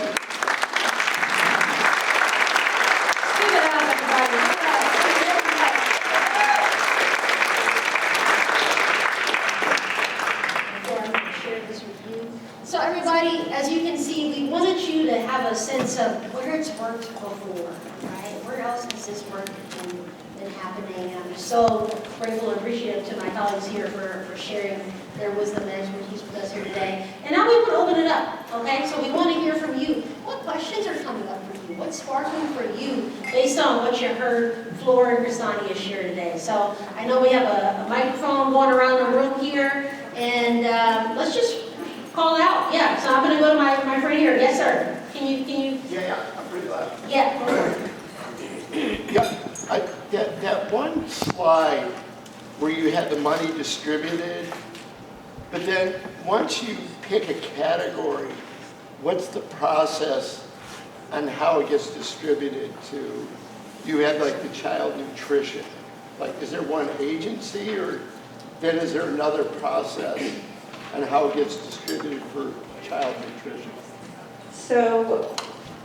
So everybody, as you can see, we wanted you to have a sense of where it's worked before, right? Where else has this work been happening? I'm so grateful and appreciative to my colleagues here for sharing their wisdom and expertise with us here today. And now we want to open it up, okay? So we want to hear from you. What questions are coming up for you? What's sparkling for you based on what you heard Flora and Chrisania share today? So I know we have a microphone going around the room here, and let's just call out. Yeah, so I'm going to go to my friend here. Yes, sir. Can you? Yeah, I'm pretty loud. Yeah. Yeah, that one slide where you had the money distributed, but then once you pick a category, what's the process on how it gets distributed to? You had like the child nutrition. Like, is there one agency, or then is there another process on how it gets distributed for child nutrition? So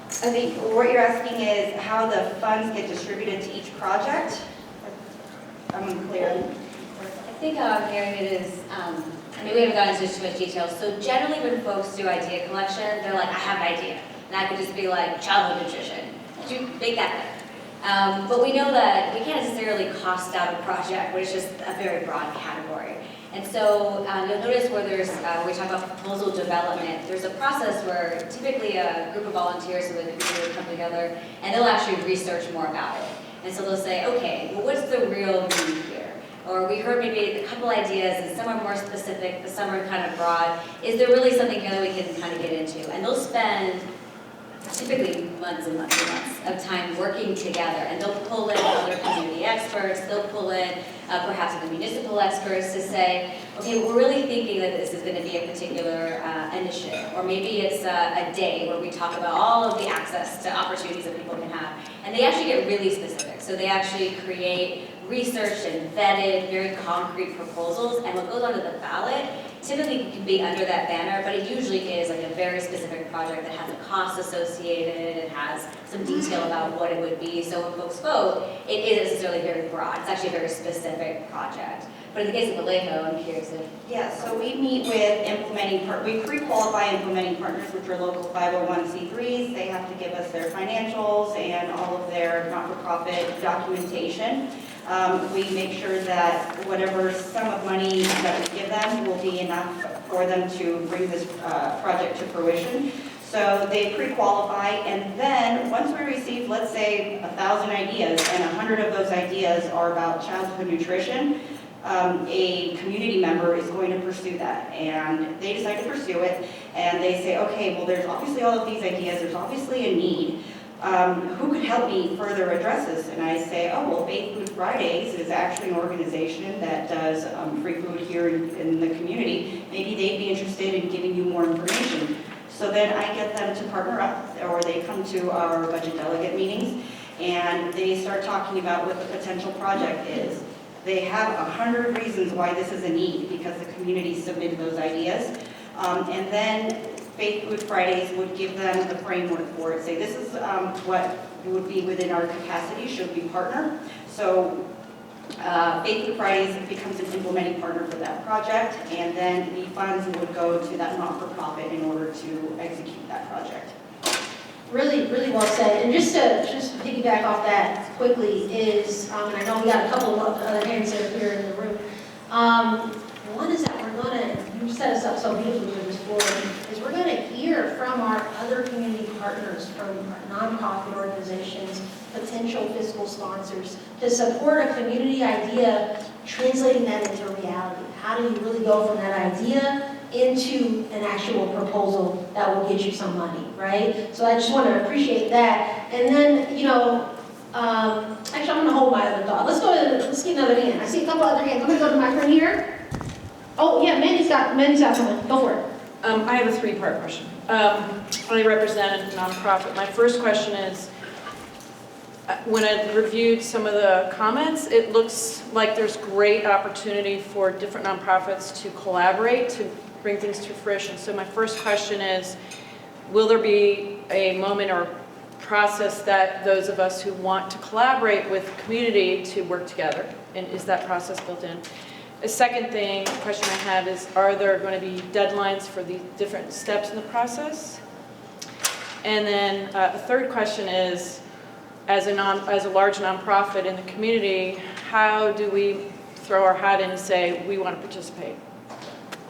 I think what you're asking is how the funds get distributed to each project? I'm unclear. I think how I'm hearing it is, I mean, we haven't gotten into too much detail. So generally when folks do idea collection, they're like, I have an idea. And I could just be like, childhood nutrition. Do make that better. But we know that we can't necessarily cost out a project where it's just a very broad category. And so you'll notice where there's, when we talk about proposal development, there's a process where typically a group of volunteers in the community will come together and they'll actually research more about it. And so they'll say, okay, well, what's the real need here? Or we heard maybe a couple ideas and some are more specific, but some are kind of broad. Is there really something here that we can kind of get into? And they'll spend typically months and months and months of time working together, and they'll pull in other community experts, they'll pull in perhaps the municipal experts to say, okay, we're really thinking that this is going to be a particular initiative, or maybe it's a day where we talk about all of the access to opportunities that people can have, and they actually get really specific. So they actually create researched and vetted, very concrete proposals, and what goes onto the ballot typically can be under that banner, but it usually is like a very specific project that has a cost associated, it has some detail about what it would be. So when folks vote, it isn't necessarily very broad, it's actually a very specific project. But in the case of Vallejo, I'm curious if... Yeah, so we meet with we pre-qualify implementing partners, which are local 501c3s. They have to give us their financials and all of their not-for-profit documentation. We make sure that whatever sum of money that we give them will be enough for them to bring this project to fruition. So they pre-qualify, and then once we receive, let's say, 1,000 ideas, and 100 of those ideas are about childhood nutrition, a community member is going to pursue that, and they decide to pursue it, and they say, okay, well, there's obviously all of these ideas, there's obviously a need. Who could help me further address this? And I say, oh, well, Faith Food Fridays is actually an organization that does free food here in the community. Maybe they'd be interested in giving you more information. So then I get them to partner up, or they come to our budget delegate meetings, and they start talking about what the potential project is. They have 100 reasons why this is a need, because the community submitted those ideas. And then Faith Food Fridays would give them the framework for it, say this is what would be within our capacity should we partner. So Faith Food Fridays becomes an implementing partner for that project, and then the funds would go to that not-for-profit in order to execute that project. Really, really well said. And just to piggyback off that quickly is, and I know we got a couple of other hands that are here in the room. One is that we're going to, you set us up so beautifully for this floor, is we're going to hear from our other community partners, from nonprofit organizations, potential fiscal sponsors, to support a community idea, translating that into reality. How do you really go from that idea into an actual proposal that will get you some money, right? So I just want to appreciate that. And then, actually I'm going to hold my other thought. Let's get another hand. I see a couple other hands. I'm going to go to my friend here. Oh yeah, Mandy's got someone. Go for it. I have a three-part question. I represent a nonprofit. My first question is, when I reviewed some of the comments, it looks like there's great opportunity for different nonprofits to collaborate to bring things to fruition. So my first question is, will there be a moment or process that those of us who want to collaborate with the community to work together? And is that process built in? A second question I have is, are there going to be deadlines for the different steps in the process? And then a third question is, as a large nonprofit in the community, how do we throw our hat in and say we want to participate?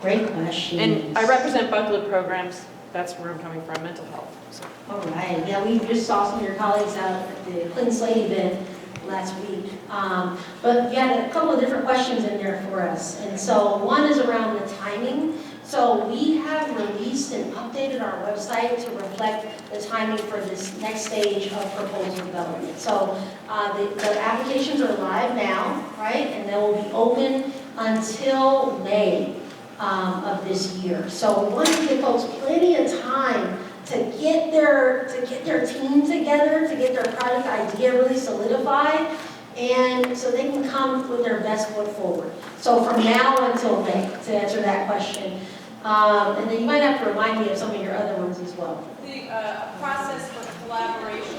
Great question. And I represent Buckler programs. That's where I'm coming from, mental health. So. All right. Yeah, we just saw some of your colleagues out at the Clinton Slade event last week. But you had a couple of different questions in there for us. And so one is around the timing. So we have released and updated our website to reflect the timing for this next stage of proposal development. So the applications are live now, right? And they will be open until May of this year. So we want to give folks plenty of time to get their team together, to get their product idea really solidified, and so they can come with their best foot forward. So from now until May, to answer that question. And then you might have to remind me of some of your other ones as well. The process for collaboration.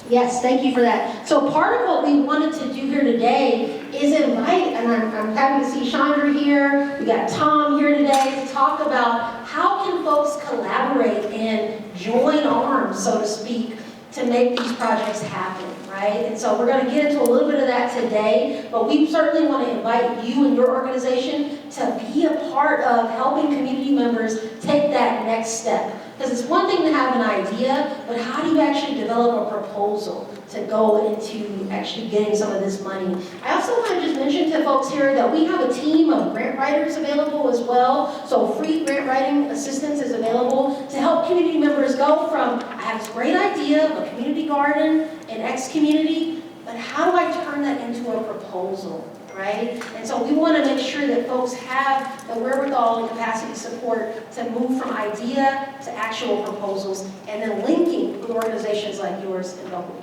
Yes, thank you for that. So part of what we wanted to do here today is invite, and I'm happy to see Chandra here, we got Tom here today to talk about how can folks collaborate and join arms, so to speak, to make these projects happen, right? And so we're going to get into a little bit of that today, but we certainly want to invite you and your organization to be a part of helping community members take that next step. Because it's one thing to have an idea, but how do you actually develop a proposal to go into actually getting some of this money? I also want to just mention to folks here that we have a team of grant writers available as well. So free grant writing assistance is available to help community members go from, I have this great idea of a community garden in X community, but how do I turn that into a proposal? Right? And so we want to make sure that folks have the wherewithal and capacity support to move from idea to actual proposals, and then linking with organizations like yours and Buckle.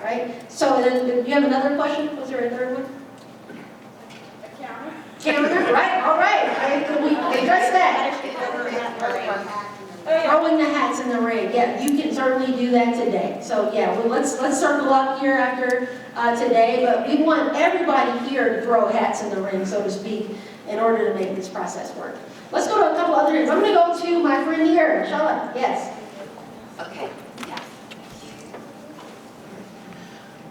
Right? So then, do you have another question? Was there a third one? Camera, right? All right. We address that. Throwing the hats in the ring. Yeah, you can certainly do that today. So yeah, well, let's circle up here after today, but we want everybody here to throw hats in the ring, so to speak, in order to make this process work. Let's go to a couple other things. I'm going to go to my friend here, Shala. Yes. Okay. Yeah.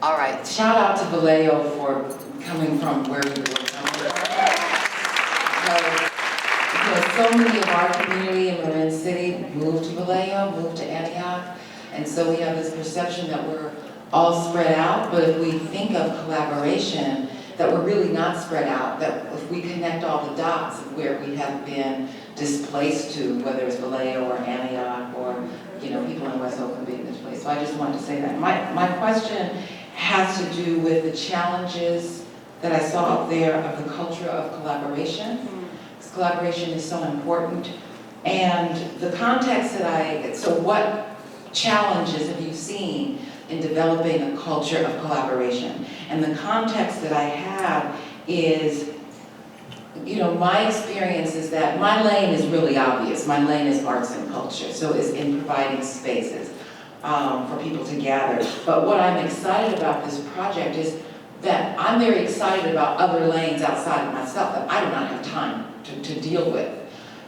All right. Shout out to Vallejo for coming from where you were coming from. Because so many of our community in Marin City moved to Vallejo, moved to Antioch, and so we have this perception that we're all spread out, but if we think of collaboration, that we're really not spread out, that if we connect all the dots of where we have been displaced to, whether it's Vallejo or Antioch or, you know, people in West Oakland being displaced. So I just wanted to say that. My question has to do with the challenges that I saw up there of the culture of collaboration. Because collaboration is so important. And the context that so what challenges have you seen in developing a culture of collaboration? And the context that I have is, you know, my experience is that my lane is really obvious. My lane is arts and culture, so it's in providing spaces for people to gather. But what I'm excited about this project is that I'm very excited about other lanes outside of myself that I do not have time to deal with.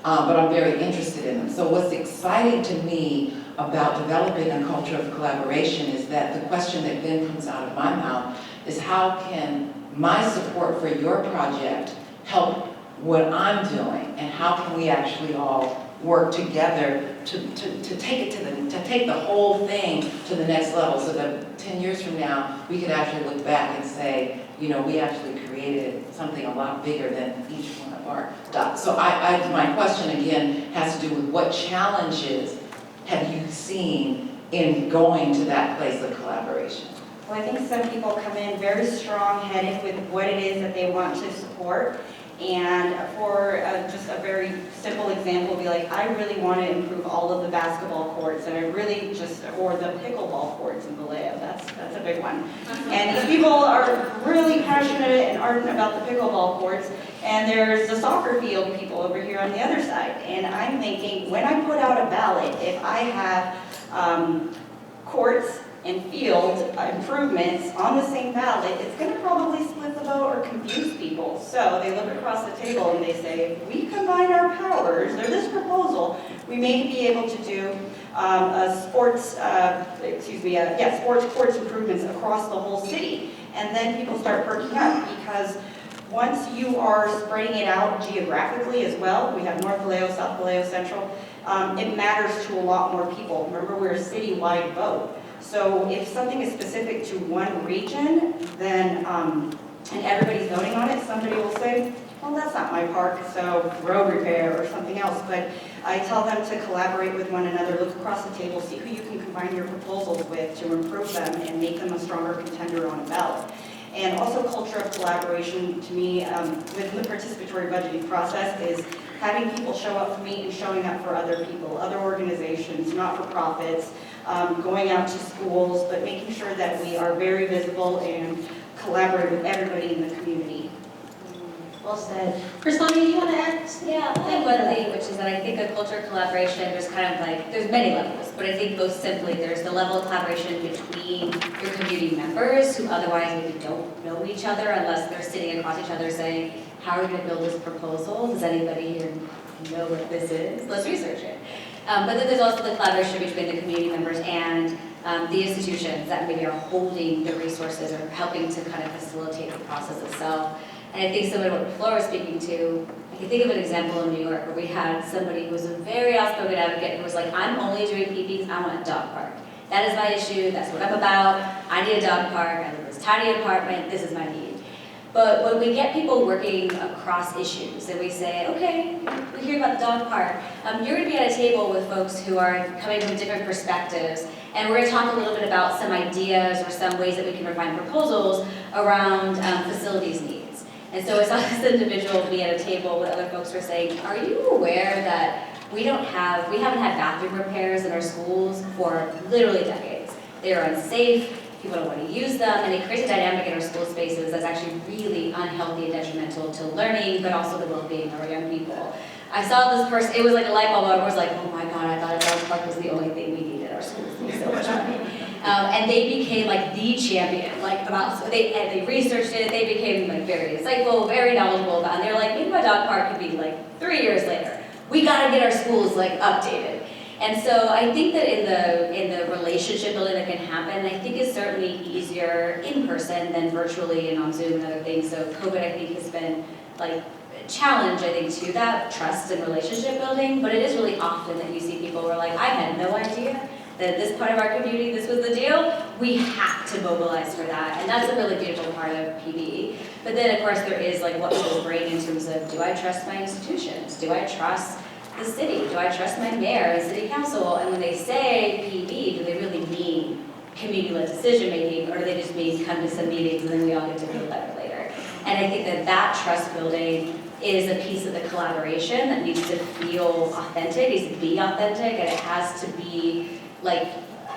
But I'm very interested in them. So what's exciting to me about developing a culture of collaboration is that the question that then comes out of my mouth is how can my support for your project help what I'm doing, and how can we actually all work together to take the whole thing to the next level, so that 10 years from now we can actually look back and say, you know, we actually created something a lot bigger than each one of our dots. So my question again has to do with what challenges have you seen in going to that place of collaboration? Well, I think some people come in very strong-headed with what it is that they want to support. And for just a very simple example, be like, I really want to improve all of the basketball courts, and I really or the pickleball courts in Vallejo. That's a big one. And these people are really passionate and ardent about the pickleball courts. And there's the soccer field people over here on the other side. And I'm thinking, when I put out a ballot, if I have courts and field improvements on the same ballot, it's going to probably split the vote or confuse people. So they look across the table and they say, if we combine our powers, or this proposal, we may be able to do sports courts improvements across the whole city. And then people start perking up, because once you are spreading it out geographically as well, we have North Vallejo, South Vallejo, Central, it matters to a lot more people. Remember, we're a citywide vote. So if something is specific to one region, then, and everybody's voting on it, somebody will say, well, that's not my park, so road repair or something else. But I tell them to collaborate with one another, look across the table, see who you can combine your proposals with to improve them and make them a stronger contender on a ballot. And also, culture of collaboration to me with the participatory budgeting process is having people show up for me and showing up for other people, other organizations, not-for-profits, going out to schools, but making sure that we are very visible and collaborate with everybody in the community. Well said. Christina, you want to add? Yeah, I think one thing, which is that I think a culture of collaboration, there's kind of like, there's many levels, but I think most simply, there's the level of collaboration between your community members who otherwise maybe don't know each other unless they're sitting across each other saying, how are we going to build this proposal? Does anybody here know what this is? Let's research it. But then there's also the collaboration between the community members and the institutions that maybe are holding the resources or helping to kind of facilitate the process itself. And I think similar to what Flora was speaking to, I can think of an example in New York where we had somebody who was a very outspoken advocate who was like, I'm only doing PP because I want a dog park. That is my issue, that's what I'm about, I need a dog park, I live in this tiny apartment, this is my need. But when we get people working across issues and we say, okay, we hear about the dog park, you're going to be at a table with folks who are coming from different perspectives, and we're going to talk a little bit about some ideas or some ways that we can refine proposals around facilities needs. And so I saw this individual be at a table with other folks who were saying, are you aware that we haven't had bathroom repairs in our schools for literally decades? They are unsafe. People don't want to use them, and it creates a dynamic in our school spaces that's actually really unhealthy and detrimental to learning, but also the well-being of our young people. I saw this person, it was like a light bulb moment. I was like, oh my God, I thought a dog park was the only thing we needed in our schools. It makes so much money. And they became like the champion, they researched it, they became like very insightful, very knowledgeable about it, and they're like, maybe my dog park could be like 3 years later. We gotta get our schools like updated. And so I think that in the relationship building that can happen, I think it's certainly easier in person than virtually and on Zoom and other things. So COVID, I think, has been like challenge, I think, to that trust and relationship building, but it is really often that you see people who are like, I had no idea that this part of our community, this was the deal. We have to mobilize for that, and that's a really beautiful part of PBE. But then, of course, there is like, what does this bring in terms of, do I trust my institutions? Do I trust the city? Do I trust my mayor and city council? And when they say PB, do they really mean community-led decision-making, or do they just mean come to some meetings and then we all get to feel better later? And I think that that trust building is a piece of the collaboration that needs to feel authentic, needs to be authentic, and it has to be, like,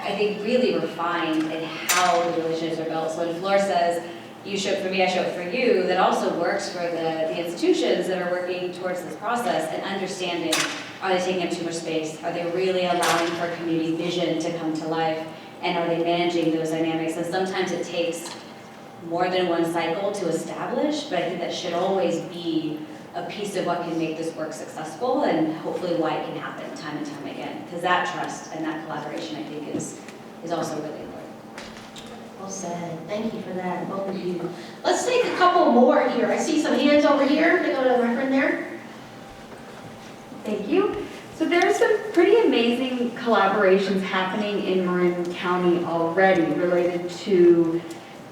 I think, really refined in how the relationships are built. So when Flor says, you show it for me, I show it for you, that also works for the institutions that are working towards this process and understanding, are they taking up too much space? Are they really allowing for community vision to come to life? And are they managing those dynamics? And sometimes it takes more than one cycle to establish, but I think that should always be a piece of what can make this work successful and hopefully why it can happen time and time again. Because that trust and that collaboration, I think, is also really important. Well said. Thank you for that, both of you. Let's take a couple more here. I see some hands over here. They go to my friend there. Thank you. So there's some pretty amazing collaborations happening in Marin County already related to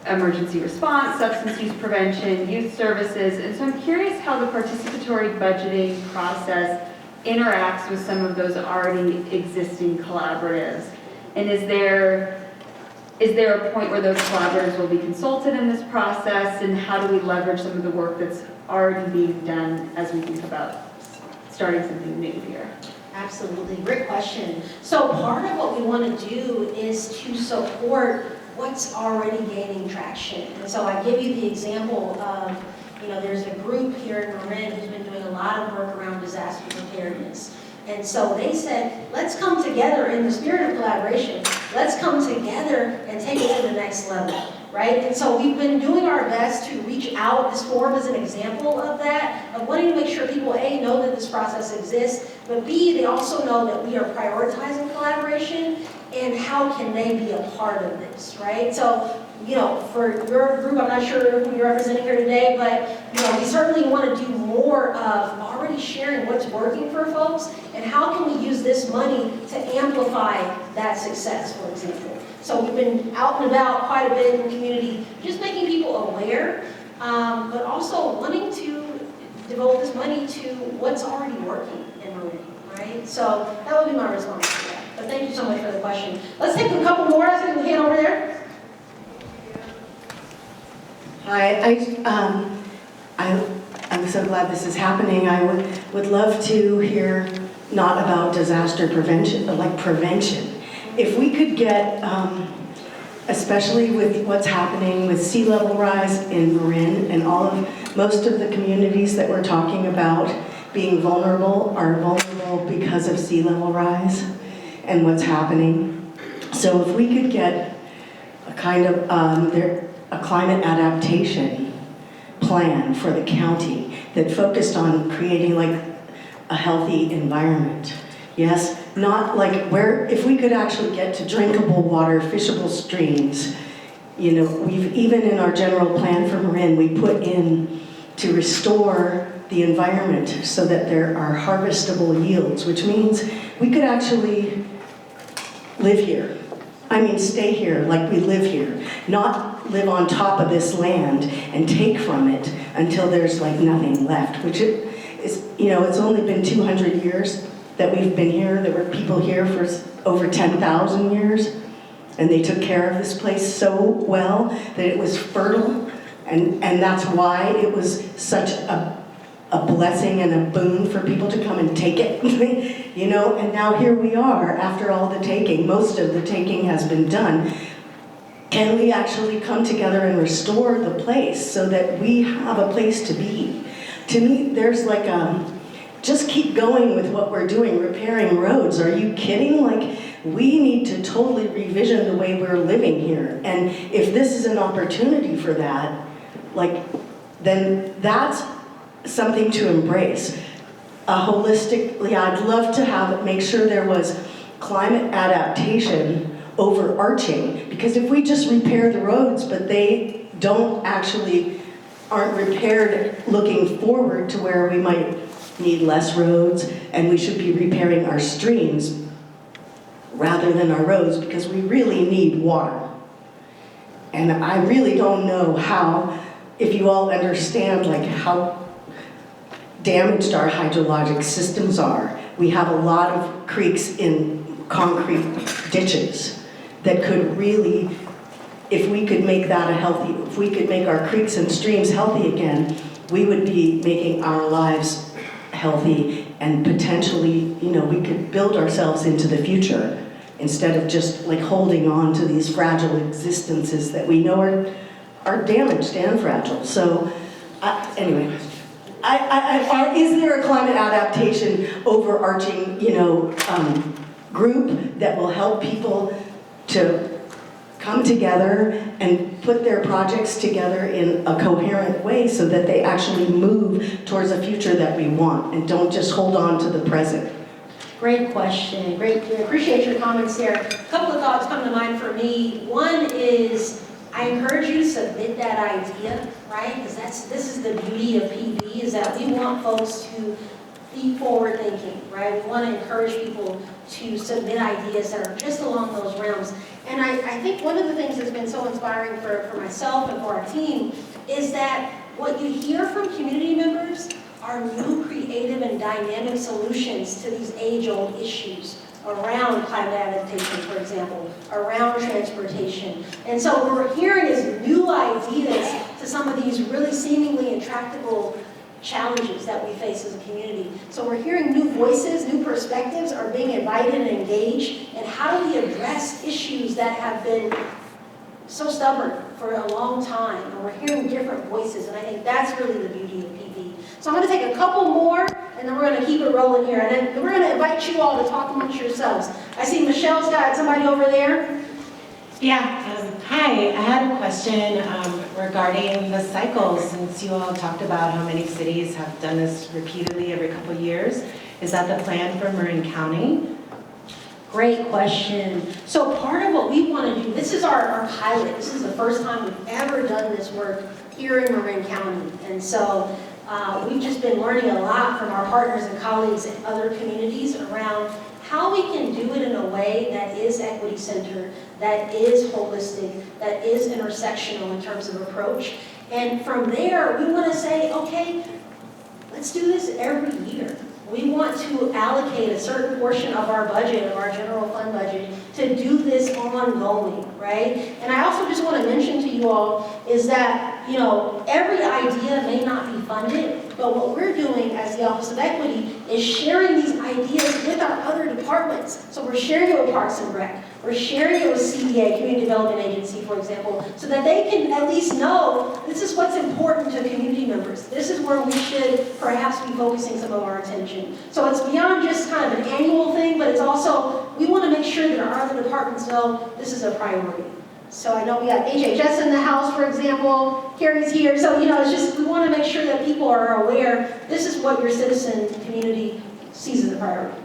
emergency response, substance use prevention, youth services, and so I'm curious how the participatory budgeting process interacts with some of those already existing collaboratives. And is there a point where those collaborators will be consulted in this process, and how do we leverage some of the work that's already being done as we think about starting something new here? Absolutely, great question. So part of what we want to do is to support what's already gaining traction. And so I give you the example of, there's a group here in Marin who's been doing a lot of work around disaster preparedness. And so they said, let's come together in the spirit of collaboration. Let's come together and take it to the next level, right? And so we've been doing our best to reach out. This forum is an example of that, of wanting to make sure people, A, know that this process exists, but B, they also know that we are prioritizing collaboration and how can they be a part of this, right? So, for your group, I'm not sure who you're representing here today, but, we certainly want to do more of already sharing what's working for folks and how can we use this money to amplify that success, for example. So we've been out and about quite a bit in the community, just making people aware, but also wanting to devote this money to what's already working in Marin, right? So that would be my response to that. But thank you so much for the question. Let's take a couple more. I think we hand over there. Hi, I'm so glad this is happening. I would love to hear not about disaster prevention, but like prevention. If we could get, especially with what's happening with sea level rise in Marin and most of the communities that we're talking about being vulnerable are vulnerable because of sea level rise and what's happening. So if we could get a kind of a climate adaptation plan for the county that focused on creating like a healthy environment. Yes, not like if we could actually get to drinkable water, fishable streams, we've even in our general plan for Marin, we put in to restore the environment so that there are harvestable yields, which means we could actually live here. I mean, stay here like we live here, not live on top of this land and take from it until there's like nothing left, which is, it's only been 200 years that we've been here. There were people here for over 10,000 years, and they took care of this place so well that it was fertile, and that's why it was such a blessing and a boon for people to come and take it, and now here we are after all the taking. Most of the taking has been done. Can we actually come together and restore the place so that we have a place to be? To me, there's like, just keep going with what we're doing, repairing roads. Are you kidding? Like, we need to totally revision the way we're living here. And if this is an opportunity for that, then that's something to embrace. Holistically, I'd love to make sure there was climate adaptation overarching, because if we just repair the roads, but they don't actually aren't repaired looking forward to where we might need less roads, and we should be repairing our streams rather than our roads, because we really need water. And I really don't know how, if you all understand like how damaged our hydrologic systems are. We have a lot of creeks in concrete ditches that could really, if we could make that if we could make our creeks and streams healthy again, we would be making our lives healthy, and potentially, you know, we could build ourselves into the future instead of just like holding on to these fragile existences that we know are damaged and fragile. So anyway, is there a climate adaptation overarching, you know, group that will help people to come together and put their projects together in a coherent way so that they actually move towards a future that we want and don't just hold on to the present? Great question. Great. Appreciate your comments there. A couple of thoughts come to mind for me. One is, I encourage you to submit that idea, right? Because this is the beauty of PB, is that we want folks to be forward thinking, right? We want to encourage people to submit ideas that are just along those realms. And I think one of the things that's been so inspiring for myself and for our team is that what you hear from community members are new, creative, and dynamic solutions to these age-old issues around climate adaptation, for example, around transportation. And so what we're hearing is new ideas to some of these really seemingly intractable challenges that we face as a community. So we're hearing new voices, new perspectives are being invited and engaged, and how do we address issues that have been so stubborn for a long time, and we're hearing different voices, and I think that's really the beauty of PB. So I'm going to take a couple more, and then we're going to keep it rolling here, and then we're going to invite you all to talk amongst yourselves. I see Michelle's got somebody over there. Yeah, hi, I had a question regarding the cycles, since you all talked about how many cities have done this repeatedly every couple of years. Is that the plan for Marin County? Great question. So part of what we want to do, this is our pilot. This is the first time we've ever done this work here in Marin County. And so we've just been learning a lot from our partners and colleagues in other communities around how we can do it in a way that is equity-centered, that is holistic, that is intersectional in terms of approach. And from there, we want to say, okay, let's do this every year. We want to allocate a certain portion of our budget, of our general fund budget, to do this ongoing, right? And I also just want to mention to you all is that, you know, every idea may not be funded, but what we're doing as the Office of Equity is sharing these ideas with our other departments. So we're sharing it with Parks and Rec. We're sharing it with CDA, Community Development Agency, for example, so that they can at least know this is what's important to community members. This is where we should perhaps be focusing some of our attention. So it's beyond just kind of an annual thing, but it's also, we want to make sure that our other departments know this is a priority. So I know we got HHS in the house, for example, Carrie's here. So, you know, it's just, we want to make sure that people are aware this is what your citizen community sees as a priority.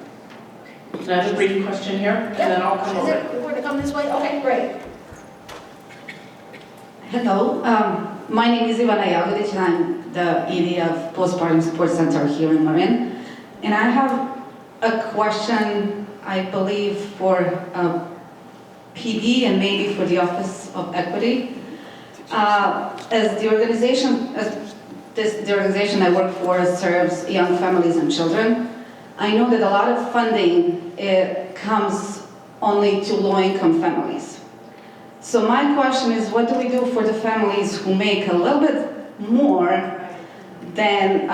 Can I have a brief question here? And then I'll come over. Is it going to come this way? Okay, great. Hello, my name is Ivana Jagodic, and I'm the ED of Postpartum Support Center here in Marin. And I have a question, I believe, for PB and maybe for the Office of Equity. As the organization I work for serves young families and children, I know that a lot of funding comes only to low-income families. So my question is, what do we do for the families who make a little bit more than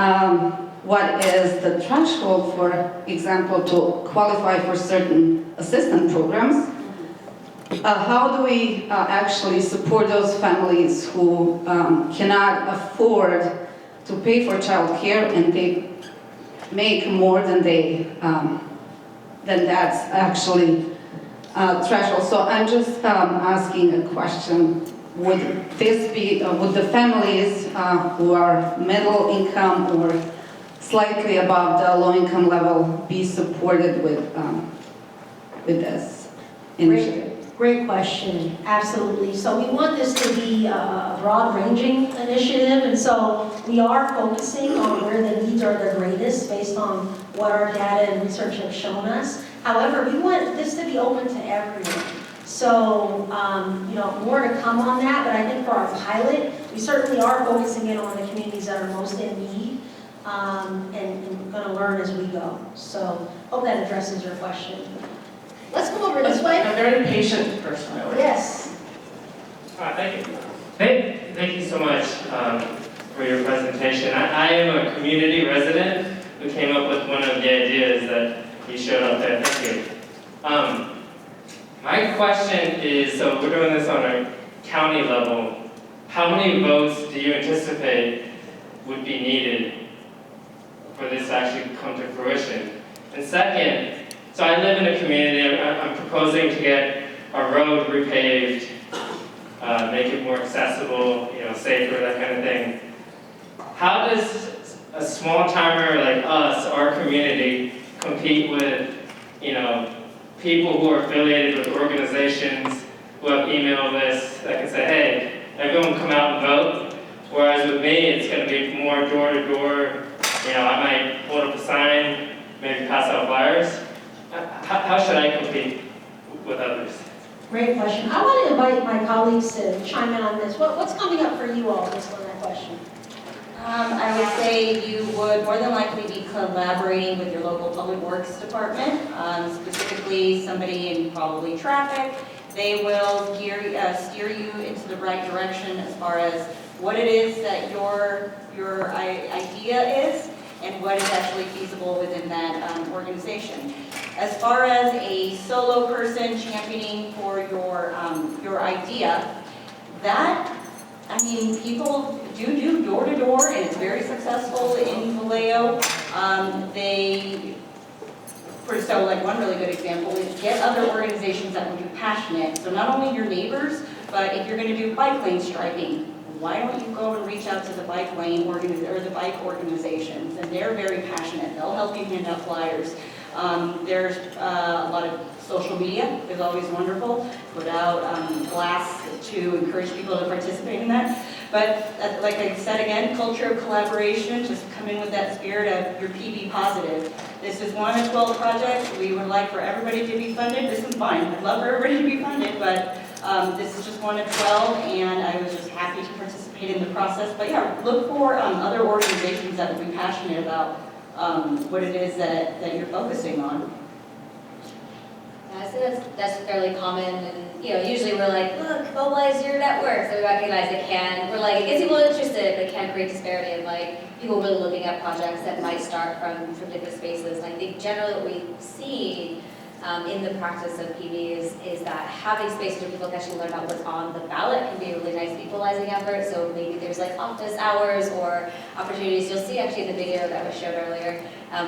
what is the threshold, for example, to qualify for certain assistance programs? How do we actually support those families who cannot afford to pay for childcare and they make more than that's actually threshold? So I'm just asking a question. Would this be, would the families who are middle income or slightly above the low income level be supported with this initiative? Great question, absolutely. So we want this to be a broad-ranging initiative, and so we are focusing on where the needs are the greatest based on what our data and research have shown us. However, we want this to be open to everyone. So, more to come on that, but I think for our pilot, we certainly are focusing in on the communities that are most in need, and going to learn as we go. So, hope that addresses your question. Let's come over this way. I'm a very patient person. Yes. Thank you. Thank you so much for your presentation. I am a community resident who came up with one of the ideas that you showed up there. Thank you. My question is, so we're doing this on a county level. How many votes do you anticipate would be needed for this to actually come to fruition? And second, so I live in a community, I'm proposing to get a road repaved, make it more accessible, safer, that kind of thing. How does a small timer like us, our community, compete with, people who are affiliated with organizations who have email lists that can say, hey, everyone come out and vote? Whereas with me, it's going to be more door to door. I might hold up a sign, maybe pass out flyers. How should I compete with others? Great question. I want to invite my colleagues to chime in on this. What's coming up for you all based on that question? I would say you would more than likely be collaborating with your local public works department, specifically somebody in probably traffic. They will steer you into the right direction as far as what it is that your idea is and what is actually feasible within that organization. As far as a solo person championing for your idea, people do door to door, and it's very successful in Vallejo. One really good example is get other organizations that would be passionate. So not only your neighbors, but if you're going to do bike lane striping, why don't you go and reach out to the bike lane or the bike organizations? And they're very passionate. They'll help you hand out flyers. There's a lot of social media is always wonderful. Put out blasts to encourage people to participate in that. But like I said again, culture of collaboration, just come in with that spirit of your PB positive. This is 1 of 12 projects. We would like for everybody to be funded. This is fine. I'd love for everybody to be funded, but this is just 1 of 12, and I was just happy to participate in the process. But yeah, look for other organizations that would be passionate about what it is that you're focusing on. Yeah, so that's fairly common, and usually we're like, look, mobilize your network, so we recognize we're like, it gets people interested, but it can create disparity of people really looking at projects that might start from different spaces. And I think generally what we see in the practice of PB is that having space where people can actually learn about what's on the ballot can be a really nice equalizing effort. So maybe there's office hours or opportunities. You'll see actually in the video that was showed earlier,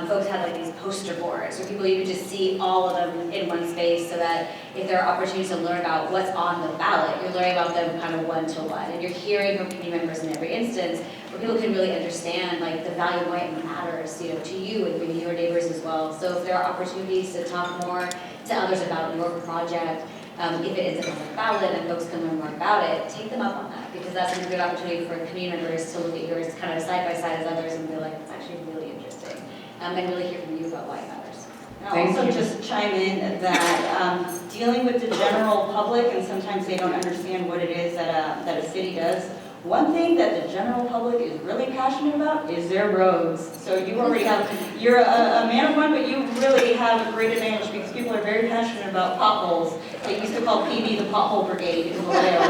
folks had these poster boards where people, you could just see all of them in one space, so that if there are opportunities to learn about what's on the ballot, you're learning about them kind of one-to-one. And you're hearing from community members in every instance where people can really understand the value of why it matters to you and maybe your neighbors as well. So if there are opportunities to talk more to others about your project, if it ends up on the ballot and folks can learn more about it, take them up on that, because that's a good opportunity for community members to look at yours kind of side by side as others and be like, it's actually really interesting, and really hear from you about why it matters. I'll also just chime in that dealing with the general public, and sometimes they don't understand what it is that a city does. One thing that the general public is really passionate about is their roads. So you already you're a man of one, but you really have a great advantage because people are very passionate about potholes. They used to call PB the pothole brigade in Vallejo.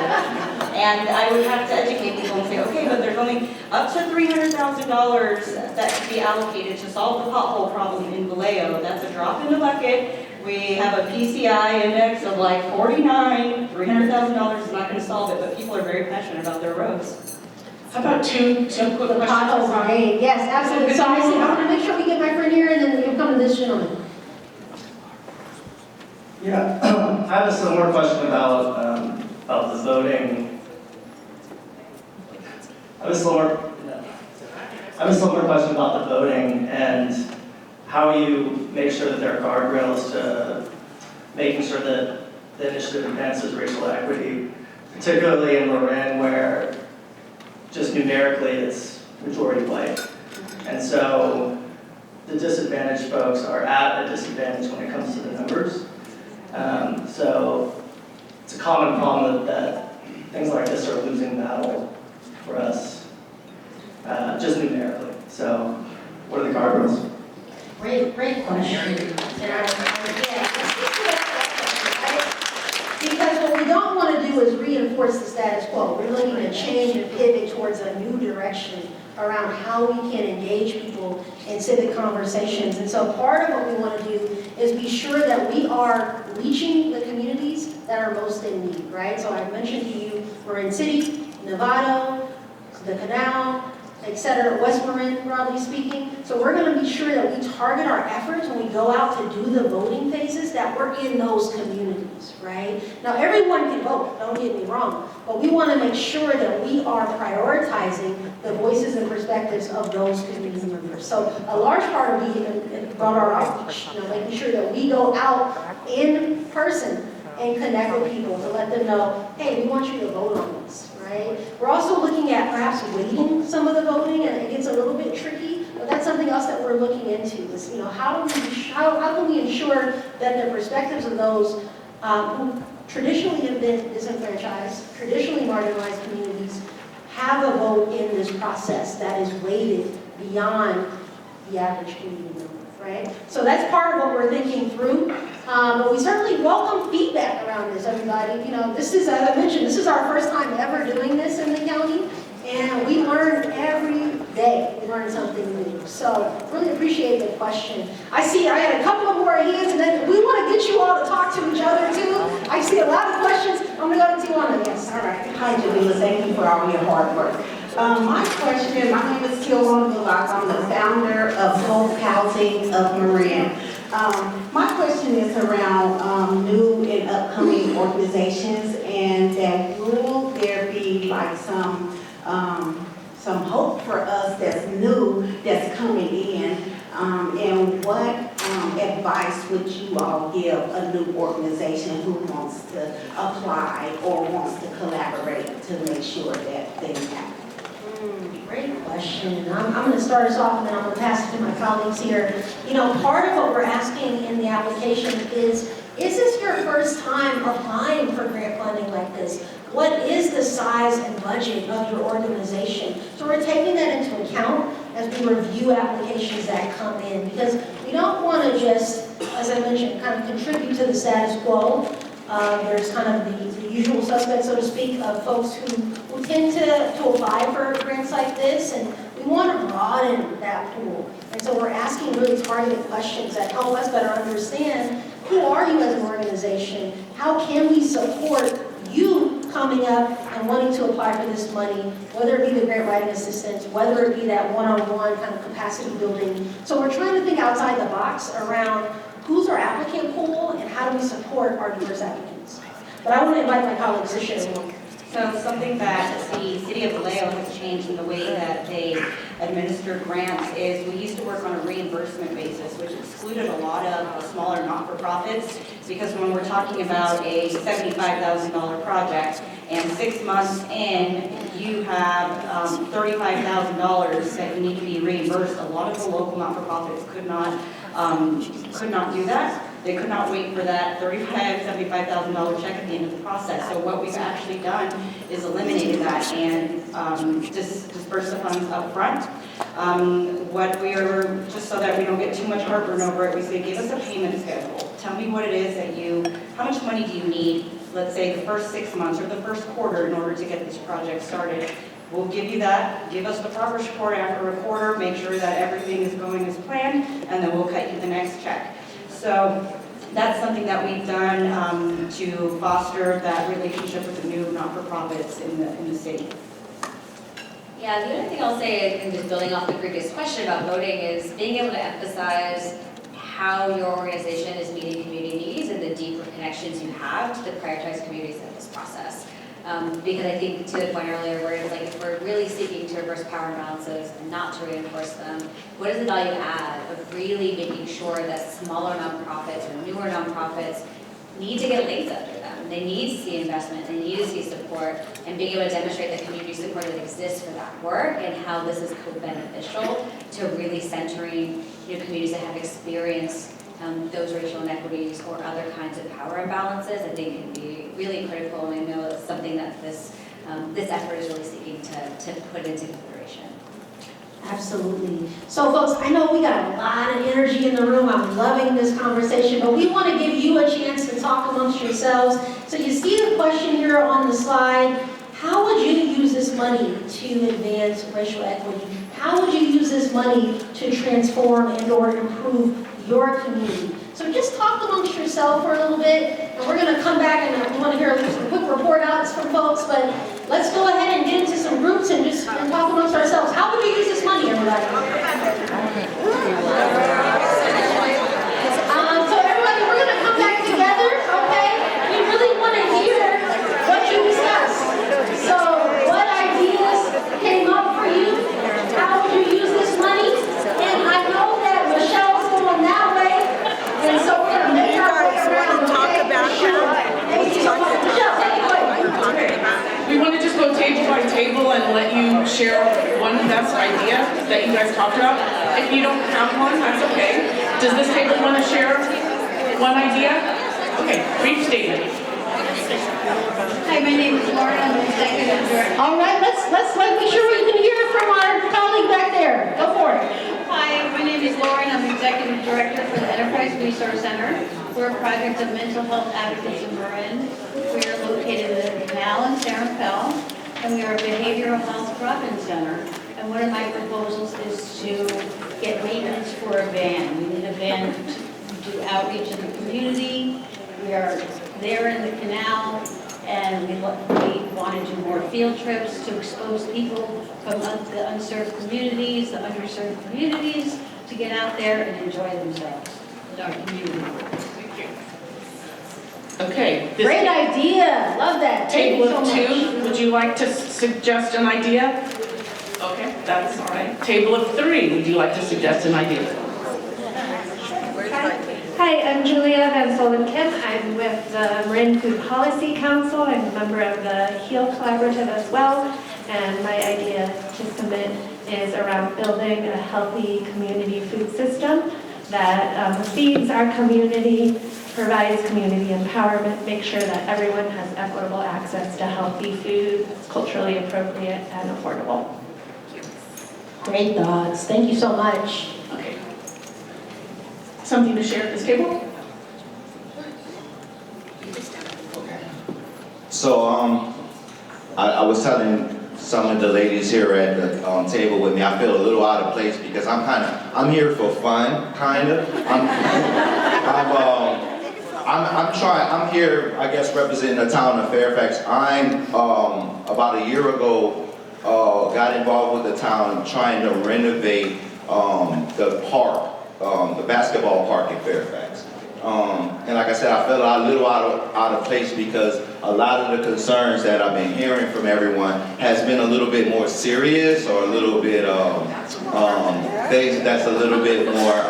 And I would have to educate people and say, okay, but there's only up to $300,000 that could be allocated to solve the pothole problem in Vallejo. That's a drop in the bucket. We have a PCI index of 49. $300,000 is not going to solve it, but people are very passionate about their roads. How about two quick questions? Pothole brigade. Yes, absolutely. So I want to make sure we get my friend here, and then we can come to this gentleman. Yeah, I have a similar question about the voting. I have a similar question about the voting and how you make sure that there are guardrails to making sure that the initiative advances racial equity, particularly in Marin, where just numerically it's majority white. And so the disadvantaged folks are at a disadvantage when it comes to the numbers. So it's a common problem that things like this are a losing battle for us, just numerically. So what are the guardrails? Great question. Because what we don't want to do is reinforce the status quo. We're looking to change and pivot towards a new direction around how we can engage people in civic conversations. And so part of what we want to do is be sure that we are reaching the communities that are most in need, right? So I mentioned to you, Marin City, Novato, the Canal, etc., West Marin, broadly speaking. So we're going to be sure that we target our efforts when we go out to do the voting phases, that we're in those communities, right? Now, everyone can vote, don't get me wrong, but we want to make sure that we are prioritizing the voices and perspectives of those community members. So a large part of about our outreach, making sure that we go out in person and connect with people to let them know, hey, we want you to vote on this. Right? We're also looking at perhaps weighting some of the voting, and it gets a little bit tricky, but that's something else that we're looking into is, how can we ensure that the perspectives of those who traditionally have been disenfranchised, traditionally marginalized communities, have a vote in this process that is weighted beyond the average community member, right? So that's part of what we're thinking through. But we certainly welcome feedback around this, everybody. This is, as I mentioned, this is our first time ever doing this in the county, and we learn every day. We learn something new. So really appreciate the question. I had a couple of more hands, and then we want to get you all to talk to each other too. I see a lot of questions. I'm going to go to Tijuana. Yes. All right. Hi, Jamila. Thank you for all your hard work. My question, my name is Tijuana Bullock. I'm the founder of Hope Housing of Marin. My question is around new and upcoming organizations, and that will there be like some hope for us that's new, that's coming in, and what advice would you all give a new organization who wants to apply or wants to collaborate to make sure that things happen? Great question. I'm going to start us off, and then I'm going to pass it to my colleagues here. Part of what we're asking in the application is this your first time applying for grant funding like this? What is the size and budget of your organization? So we're taking that into account as we review applications that come in, because we don't want to just, as I mentioned, kind of contribute to the status quo. There's kind of the usual suspects, so to speak, of folks who tend to apply for grants like this, and we want to broaden that pool. And so we're asking really targeted questions that help us better understand who are you as an organization, how can we support you coming up and wanting to apply for this money, whether it be the grant writing assistance, whether it be that one-on-one kind of capacity building. So we're trying to think outside the box around who's our applicant pool and how do we support our diverse applicants. But I want to invite my colleagues to share more. So something that the City of Vallejo has changed in the way that they administer grants is we used to work on a reimbursement basis, which excluded a lot of smaller not-for-profits, because when we're talking about a $75,000 project and 6 months in, you have $35,000 that you need to be reimbursed. A lot of the local not-for-profits could not do that. They could not wait for that $75,000 check at the end of the process. So what we've actually done is eliminated that and dispersed the funds up front. Just so that we don't get too much heartburn over it, we say, give us a payment schedule. Tell me what it is that how much money do you need, let's say the first 6 months or the first quarter in order to get this project started. We'll give you that, give us the progress report after a quarter, make sure that everything is going as planned, and then we'll cut you the next check. So that's something that we've done to foster that relationship with the new not-for-profits in the city. Yeah, the other thing I'll say, and just building off the previous question about voting, is being able to emphasize how your organization is meeting community needs and the deeper connections you have to the prioritized communities in this process. Because I think, to the point earlier, where it's like if we're really seeking to reverse power imbalances and not to reinforce them, what is the value add of really making sure that smaller nonprofits or newer nonprofits need to get legs under them. They need to see investment, they need to see support, and being able to demonstrate the community support that exists for that work and how this is co-beneficial to really centering communities that have experienced those racial inequities or other kinds of power imbalances, I think can be really critical, and I know it's something that this effort is really seeking to put into consideration. Absolutely. So folks, I know we got a lot of energy in the room. I'm loving this conversation, but we want to give you a chance to talk amongst yourselves. So you see the question here on the slide. How would you use this money to advance racial equity? How would you use this money to transform and or improve your community? So just talk amongst yourself for a little bit, and we're going to come back and we want to hear some quick report outs from folks, but let's go ahead and get into some groups and just talk amongst ourselves. How would you use this money, everybody? So everybody, we're going to come back together, okay? We really want to hear what you discussed. So what ideas came up for you? How would you use this money? And I know that Michelle's going that way, and so we're going to make our way around. Talk about Michelle, take it away. We want to just go table by table and let you share one best idea that you guys talked about. If you don't have one, that's okay. Does this table want to share one idea? Okay, brief statement. Hi, my name is Marin. I'm the executive director. All right, let's make sure we can hear from our colleague back there. Go for it. Hi, my name is Lauren. I'm executive director for the Enterprise Resource Center. We're a project of mental health advocates in Marin. We are located in the Canal in San Rafael, and we are a behavioral health drop-in center. And one of my proposals is to get maintenance for a van. We need a van to do outreach in the community. We are there in the canal, and we want to do more field trips to expose people from the unserved communities, the underserved communities, to get out there and enjoy themselves in our community. Okay. Great idea. Love that. Table Thank of you so two, much. would you like to suggest an idea? Okay, that's all right. Table of three, would you like to suggest an idea? Hi, I'm Julia Van Solen-Kim. I'm with the Marin Food Policy Council. I'm a member of the HEAL Collaborative as well. And my idea to submit is around building a healthy community food system that feeds our community, provides community empowerment, make sure that everyone has equitable access to healthy food, culturally appropriate and affordable. Great thoughts. Thank you so much. Okay. Something to share at this table? So I was telling some of the ladies here at the table with me, I feel a little out of place because I'm here for fun, kind of. I'm here, I guess, representing the town of Fairfax. I'm about a year ago got involved with the town trying to renovate the park, the basketball park in Fairfax. And like I said, I felt a little out of place because a lot of the concerns that I've been hearing from everyone has been a little bit more serious or a little bit things that's a little bit more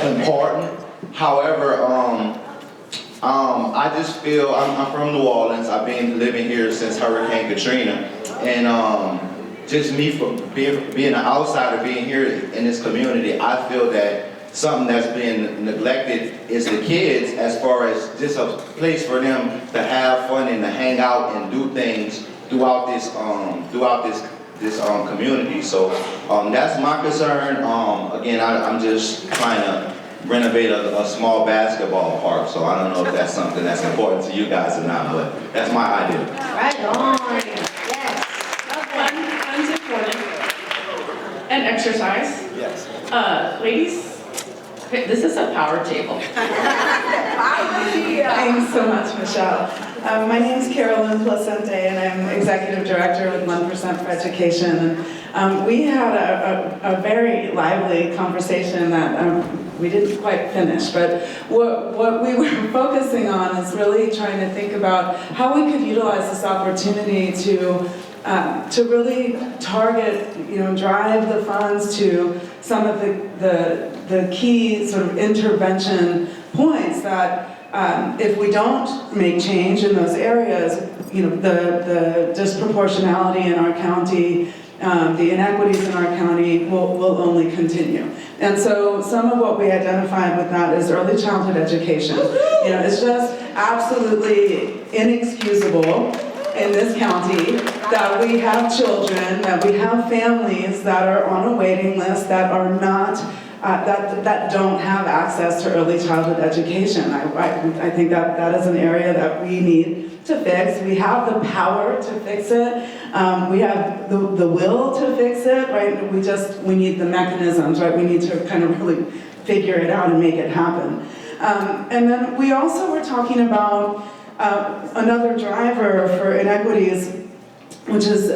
important. However, I just feel, I'm from New Orleans. I've been living here since Hurricane Katrina, and just me being an outsider, being here in this community, I feel that something that's been neglected is the kids, as far as just a place for them to have fun and to hang out and do things throughout this community. So that's my concern. Again, I'm just trying to renovate a small basketball park, so I don't know if that's something that's important to you guys or not, but that's my idea. Right on. Yes. Fun's important. And exercise. Yes. Ladies, this is a power table. Thanks so much, Michelle. My name is Carolyn Placente, and I'm Executive Director with 1% for Education. We had a very lively conversation that we didn't quite finish, but what we were focusing on is really trying to think about how we could utilize this opportunity to really target, drive the funds to some of the key sort of intervention points that if we don't make change in those areas, the disproportionality in our county, the inequities in our county will only continue. And so some of what we identified with that is early childhood education. It's just absolutely inexcusable in this county that we have children, that we have families that are on a waiting list that are not, that don't have access to early childhood education. I think that is an area that we need to fix. We have the power to fix it. We have the will to fix it, right? We need the mechanisms, right? We need to kind of really figure it out and make it happen. And then we also were talking about another driver for inequities, which is,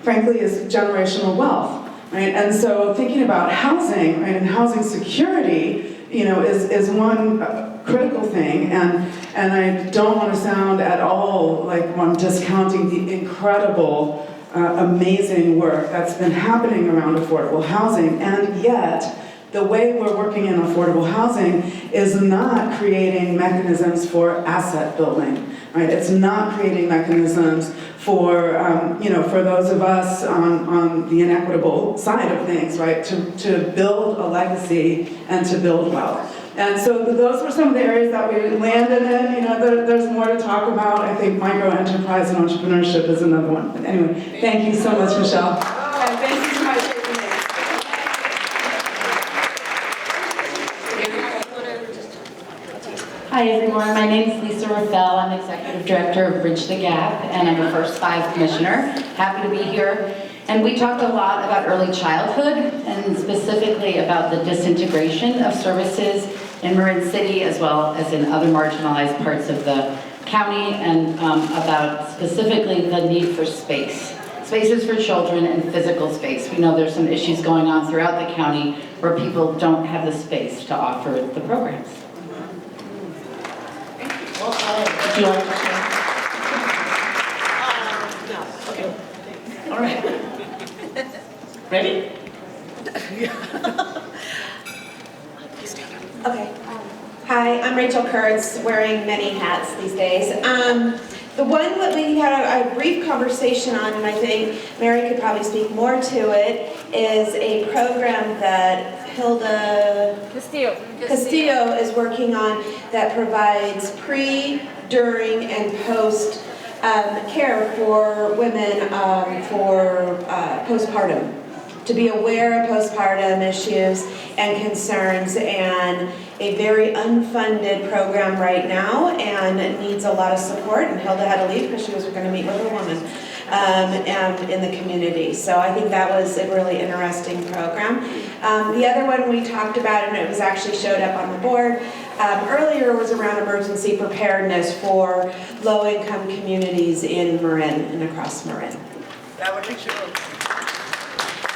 frankly, is generational wealth, right? And so thinking about housing, right, and housing security, is one critical thing, and I don't want to sound at all like I'm discounting the incredible, amazing work that's been happening around affordable housing, and yet the way we're working in affordable housing is not creating mechanisms for asset building, right? It's not creating mechanisms for, for those of us on the inequitable side of things, right? To build a legacy and to build wealth. And so those were some of the areas that we landed in. There's more to talk about. I think micro-enterprise and entrepreneurship is another one. But anyway, thank you so much, Michelle. Thank you so much. Hi everyone, my name is Lisa Raffel. I'm Executive Director of Bridge the Gap, and I'm a First 5 Commissioner. Happy to be here. And we talked a lot about early childhood, and specifically about the disintegration of services in Marin City, as well as in other marginalized parts of the county, and about specifically the need for space. Spaces for children and physical space. We know there's some issues going on throughout the county where people don't have the space to offer the programs. Would you like to share? No. Okay. All right. Ready? Okay. Hi, I'm Rachel Kurtz, wearing many hats these days. The one that we had a brief conversation on, and I think Mary could probably speak more to it, is a program that Hilda Castillo is working on that provides pre, during, and post care for women for postpartum, to be aware of postpartum issues and concerns, and a very unfunded program right now, and it needs a lot of support, and Hilda had to leave because she was going to meet with a woman in the community. So I think that was a really interesting program. The other one we talked about, and it was actually showed up on the board earlier, was around emergency preparedness for low-income communities in Marin and across Marin. That would be true.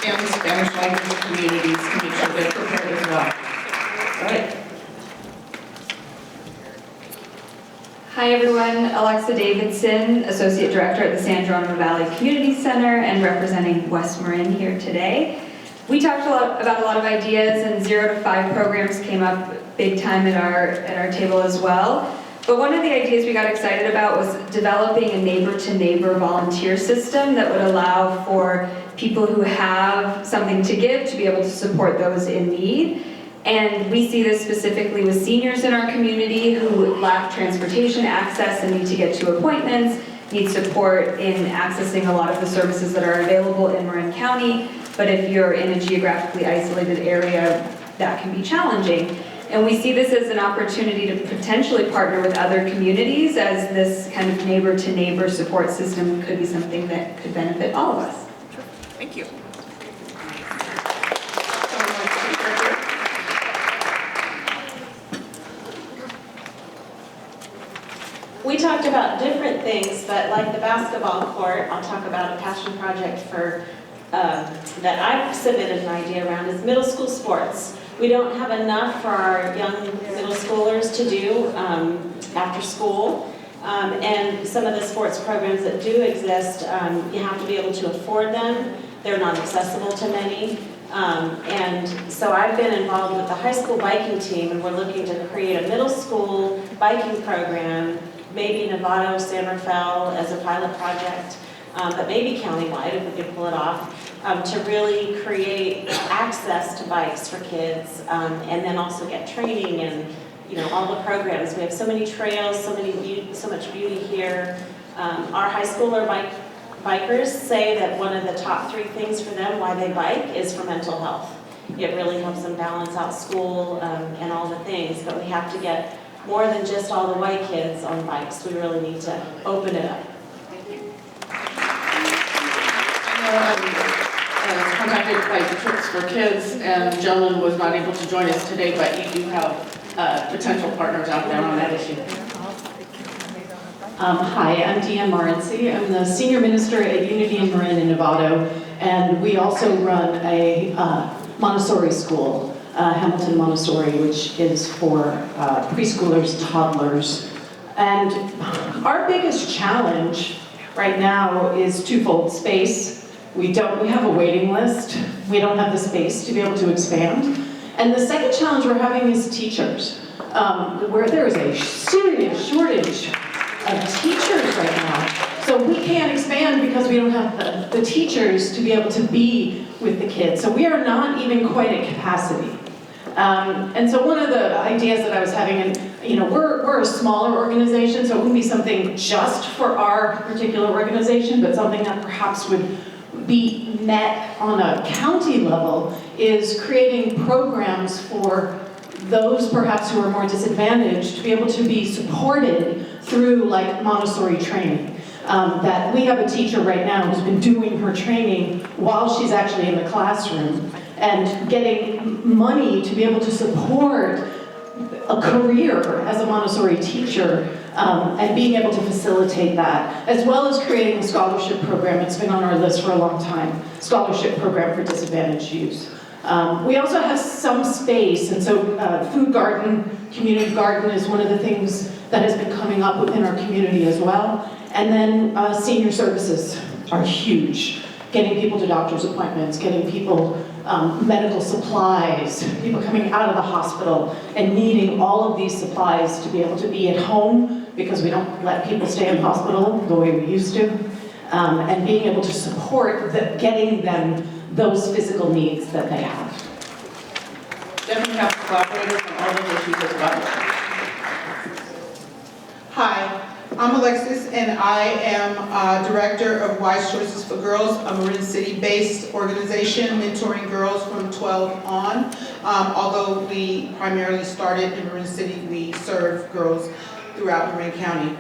And Spanish language communities to make sure they're prepared as well. Right. Hi everyone, Alexa Davidson, Associate Director at the San Geronimo Valley Community Center and representing West Marin here today. We talked about a lot of ideas, and 0 to 5 programs came up big time at our table as well. But one of the ideas we got excited about was developing a neighbor-to-neighbor volunteer system that would allow for people who have something to give to be able to support those in need. And we see this specifically with seniors in our community who lack transportation access and need to get to appointments, need support in accessing a lot of the services that are available in Marin County. But if you're in a geographically isolated area, that can be challenging. And we see this as an opportunity to potentially partner with other communities, as this kind of neighbor-to-neighbor support system could be something that could benefit all of us. Thank you. We talked about different things, but like the basketball court, I'll talk about a passion project for that I've submitted an idea around, is middle school sports. We don't have enough for our young middle schoolers to do after school. And some of the sports programs that do exist, you have to be able to afford them. They're not accessible to many. And so I've been involved with the high school biking team, and we're looking to create a middle school biking program, maybe Novato, San Rafael as a pilot project, but maybe countywide if we could pull it off, to really create access to bikes for kids, and then also get training and, you know, all the programs. We have so many trails, so much beauty here. Our high schooler bikers say that one of the top 3 things for them why they bike is for mental health. It really helps them balance out school and all the things, but we have to get more than just all the white kids on bikes. We really need to open it up. I was contacted by Trips for Kids, and the gentleman was not able to join us today, but you do have potential partners out there on that issue. Hi, I'm Deanne Marin. I'm the Senior Minister at Unity in Marin in Novato, and we also run a Montessori school, Hamilton Montessori, which is for preschoolers, toddlers. And our biggest challenge right now is twofold: space. We have a waiting list. We don't have the space to be able to expand. And the second challenge we're having is teachers, where there is a serious shortage of teachers right now. So we can't expand because we don't have the teachers to be able to be with the kids. So we are not even quite at capacity. And so one of the ideas that I was having, and you know, we're a smaller organization, so it wouldn't be something just for our particular organization, but something that perhaps would be met on a county level, is creating programs for those perhaps who are more disadvantaged to be able to be supported through like Montessori training. That we have a teacher right now who's been doing her training while she's actually in the classroom and getting money to be able to support a career as a Montessori teacher, and being able to facilitate that, as well as creating a scholarship program. It's been on our list for a long time, scholarship program for disadvantaged youth. We also have some space, and so food garden, community garden is one of the things that has been coming up within our community as well. And then senior services are huge. Getting people to doctor's appointments, getting people medical supplies, people coming out of the hospital and needing all of these supplies to be able to be at home, because we don't let people stay in hospital the way we used to, and being able to support getting them those physical needs that they have. Definitely have collaborators on all those issues as well. Hi, I'm Alexis, and I am Director of Wise Choices for Girls, a Marin City-based organization mentoring girls from 12 on. Although we primarily started in Marin City, we serve girls throughout Marin County.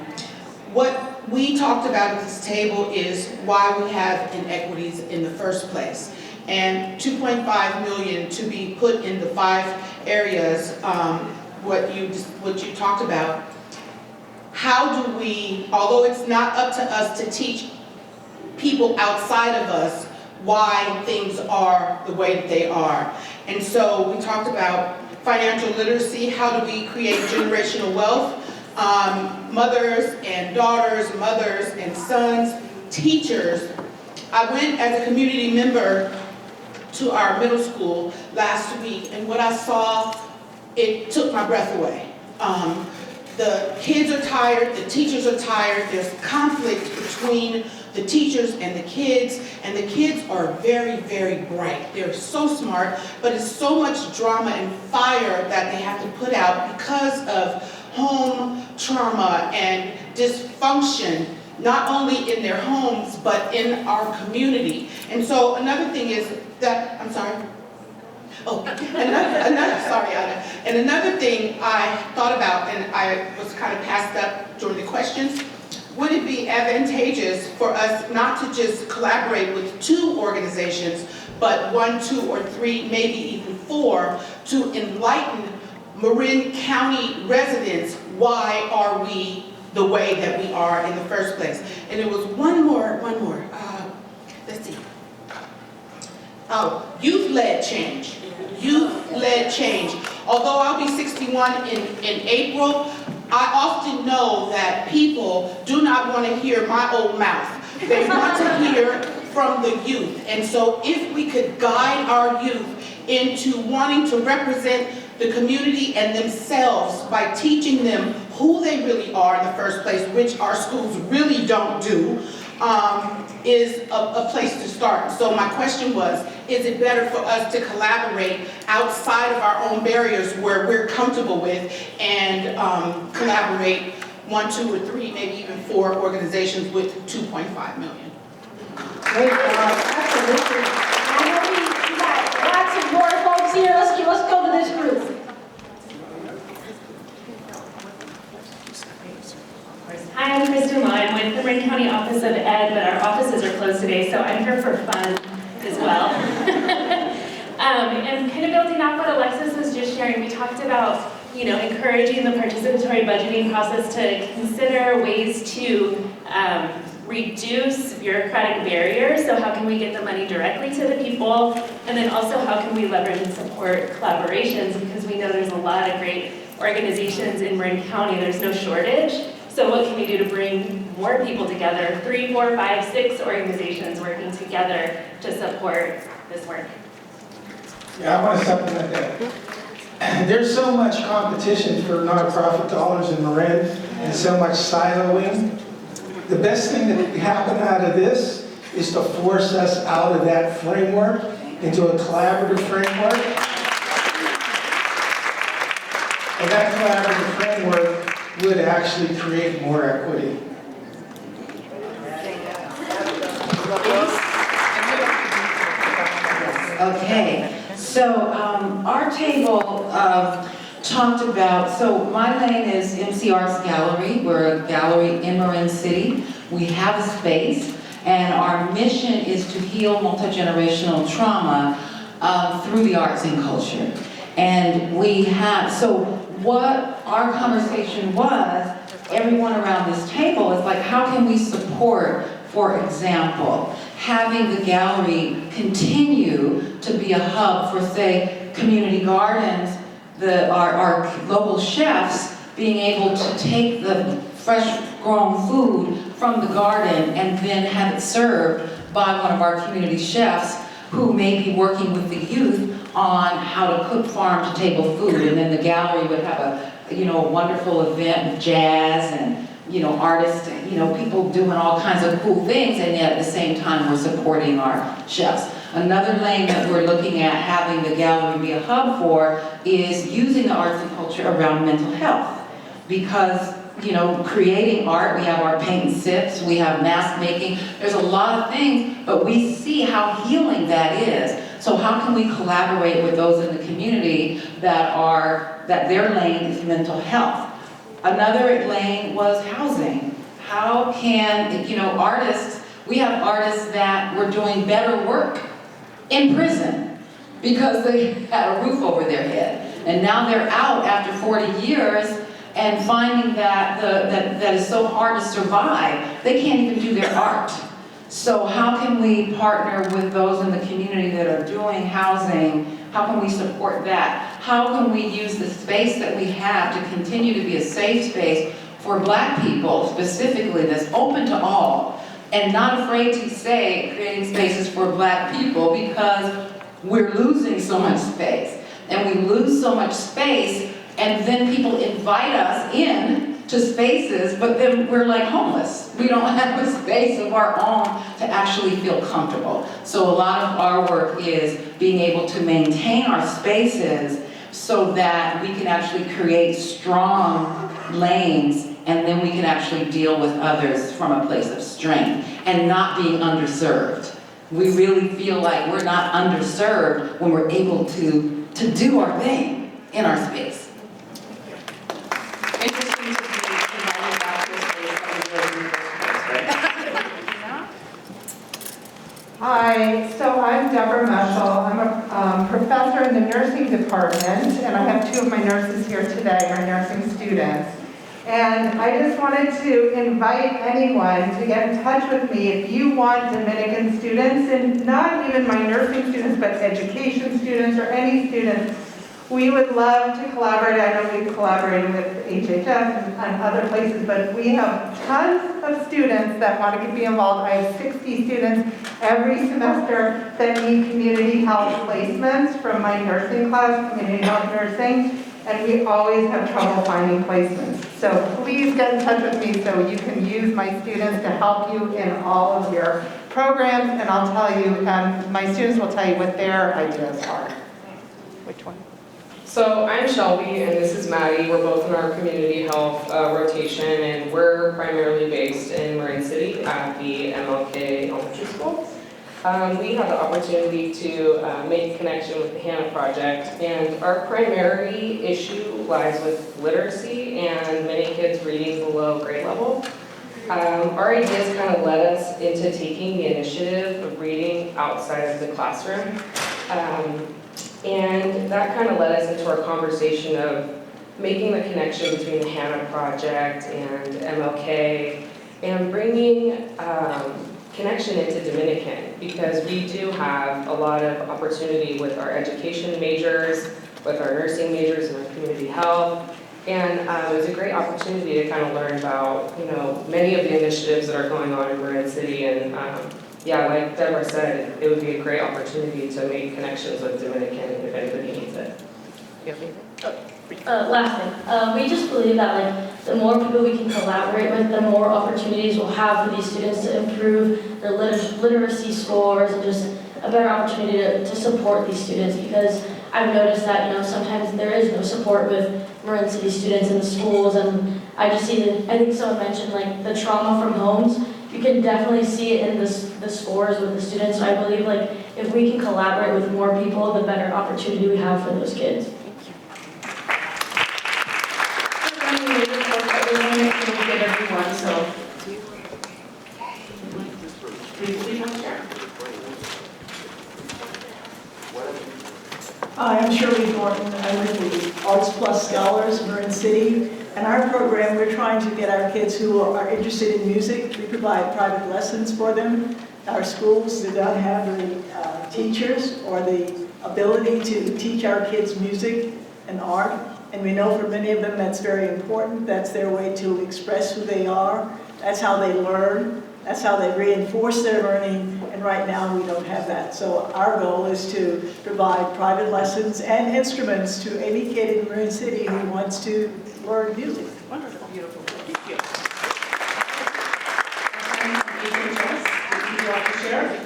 What we talked about at this table is why we have inequities in the first place. And $2.5 million to be put in the 5 areas, what you talked about. How do we, although it's not up to us to teach people outside of us why things are the way that they are. And so we talked about financial literacy. How do we create generational wealth? Mothers and daughters, mothers and sons, teachers. I went as a community member to our middle school last week, and what I saw, it took my breath away. The kids are tired, the teachers are tired, there's conflict between the teachers and the kids are very, very bright. They're so smart, but it's so much drama and fire that they have to put out because of home trauma and dysfunction, not only in their homes, but in our community. And so another thing is that, I'm sorry? Oh, sorry, Anna. And another thing I thought about, and I was kind of passed up during the questions, would it be advantageous for us not to just collaborate with 2 organizations, but 1, 2, or 3, maybe even 4, to enlighten Marin County residents, why are we the way that we are in the first place? And it was one more, let's see. Oh, youth-led change. Youth-led change. Although I'll be 61 in April, I often know that people do not want to hear my old mouth. They want to hear from the youth. And so if we could guide our youth into wanting to represent the community and themselves by teaching them who they really are in the first place, which our schools really don't do, is a place to start. So my question was, is it better for us to collaborate outside of our own barriers where we're comfortable with and collaborate 1, 2, or 3, maybe even 4 organizations with 2.5 million? Great, absolutely. I know we got lots of more folks here. Let's go to this group. Hi, I'm Kristen Law. I'm with the Marin County Office of Ed, but our offices are closed today, so I'm here for fun as well. And kind of building off what Alexis was just sharing, we talked about, encouraging the participatory budgeting process to consider ways to reduce bureaucratic barriers. So how can we get the money directly to the people? And then also how can we leverage and support collaborations? Because we know there's a lot of great organizations in Marin County. There's no shortage. So what can we do to bring more people together? 3, 4, 5, 6 organizations working together to support this work. Yeah, I want to supplement that. There's so much competition for nonprofit dollars in Marin and so much siloing. The best thing that can happen out of this is to force us out of that framework into a collaborative framework. And that collaborative framework would actually create more equity. Okay, so our table talked about, so my lane is MC Arts Gallery. We're a gallery in Marin City. We have a space, and our mission is to heal multi-generational trauma through the arts and culture. And we have, so what our conversation was, everyone around this table, is like, how can we support, for example, having the gallery continue to be a hub for, say, community gardens, our local chefs being able to take the fresh grown food from the garden and then have it served by one of our community chefs who may be working with the youth on how to cook farm-to-table food. And then the gallery would have a wonderful event with jazz and artists, people doing all kinds of cool things, and yet at the same time we're supporting our chefs. Another lane that we're looking at having the gallery be a hub for is using the arts and culture around mental health. Because, creating art, we have our paint and sips, we have mask making, there's a lot of things, but we see how healing that is. So how can we collaborate with those in the community that their lane is mental health? Another lane was housing. How can, artists, we have artists that were doing better work in prison because they had a roof over their head. And now they're out after 40 years and finding that that is so hard to survive, they can't even do their art. So how can we partner with those in the community that are doing housing? How can we support that? How can we use the space that we have to continue to be a safe space for Black people specifically, that's open to all, and not afraid to say creating spaces for Black people, because we're losing so much space. And we lose so much space, and then people invite us in to spaces, but then we're like homeless. We don't have a space of our own to actually feel comfortable. So a lot of our work is being able to maintain our spaces so that we can actually create strong lanes, and then we can actually deal with others from a place of strength and not being underserved. We really feel like we're not underserved when we're able to do our thing in our space. Interesting to be invited back to this space that was really in the first place, right? Hi, so I'm Deborah Meschel. I'm a professor in the nursing department, and I have 2 of my nurses here today, my nursing students. And I just wanted to invite anyone to get in touch with me if you want Dominican students, and not even my nursing students, but education students or any students. We would love to collaborate. I know we've collaborated with HHS and other places, but we have tons of students that want to be involved. I have 60 students every semester that need community health placements from my nursing class, community health nursing, and we always have trouble finding placements. So please get in touch with me so you can use my students to help you in all of your programs, and I'll tell you, my students will tell you what their ideas are. Which one? So I'm Shelby and this is Maddie. We're both in our community health rotation, and we're primarily based in Marin City at the MLK Elementary School. We had the opportunity to make a connection with the HANA project, and our primary issue lies with literacy and many kids reading below grade level. Our ideas kind of led us into taking the initiative of reading outside of the classroom. And that kind of led us into our conversation of making the connection between the HANA project and MLK and bringing connection into Dominican, because we do have a lot of opportunity with our education majors, with our nursing majors and our community health. And it was a great opportunity to kind of learn about, many of the initiatives that are going on in Marin City. And yeah, like Deborah said, it would be a great opportunity to make connections with Dominican if anybody needs it. Last thing, we just believe that the more people we can collaborate with, the more opportunities we'll have for these students to improve their literacy scores and just a better opportunity to support these students, because I've noticed that sometimes there is no support with Marin City students in the schools, and I just see that, I think someone mentioned the trauma from homes. You can definitely see it in the scores with the students. So I believe if we can collaborate with more people, the better opportunity we have for those kids. Hi, I'm Shirley Norton. I'm with the Arts Plus Scholars, Marin City. And our program, we're trying to get our kids who are interested in music. We provide private lessons for them. Our schools do not have the teachers or the ability to teach our kids music and art. And we know for many of them that's very important. That's their way to express who they are. That's how they learn. That's how they reinforce their learning. And right now we don't have that. So our goal is to provide private lessons and instruments to any kid in Marin City who wants to learn music. Wonderful, beautiful. Thank you. Would you like to share?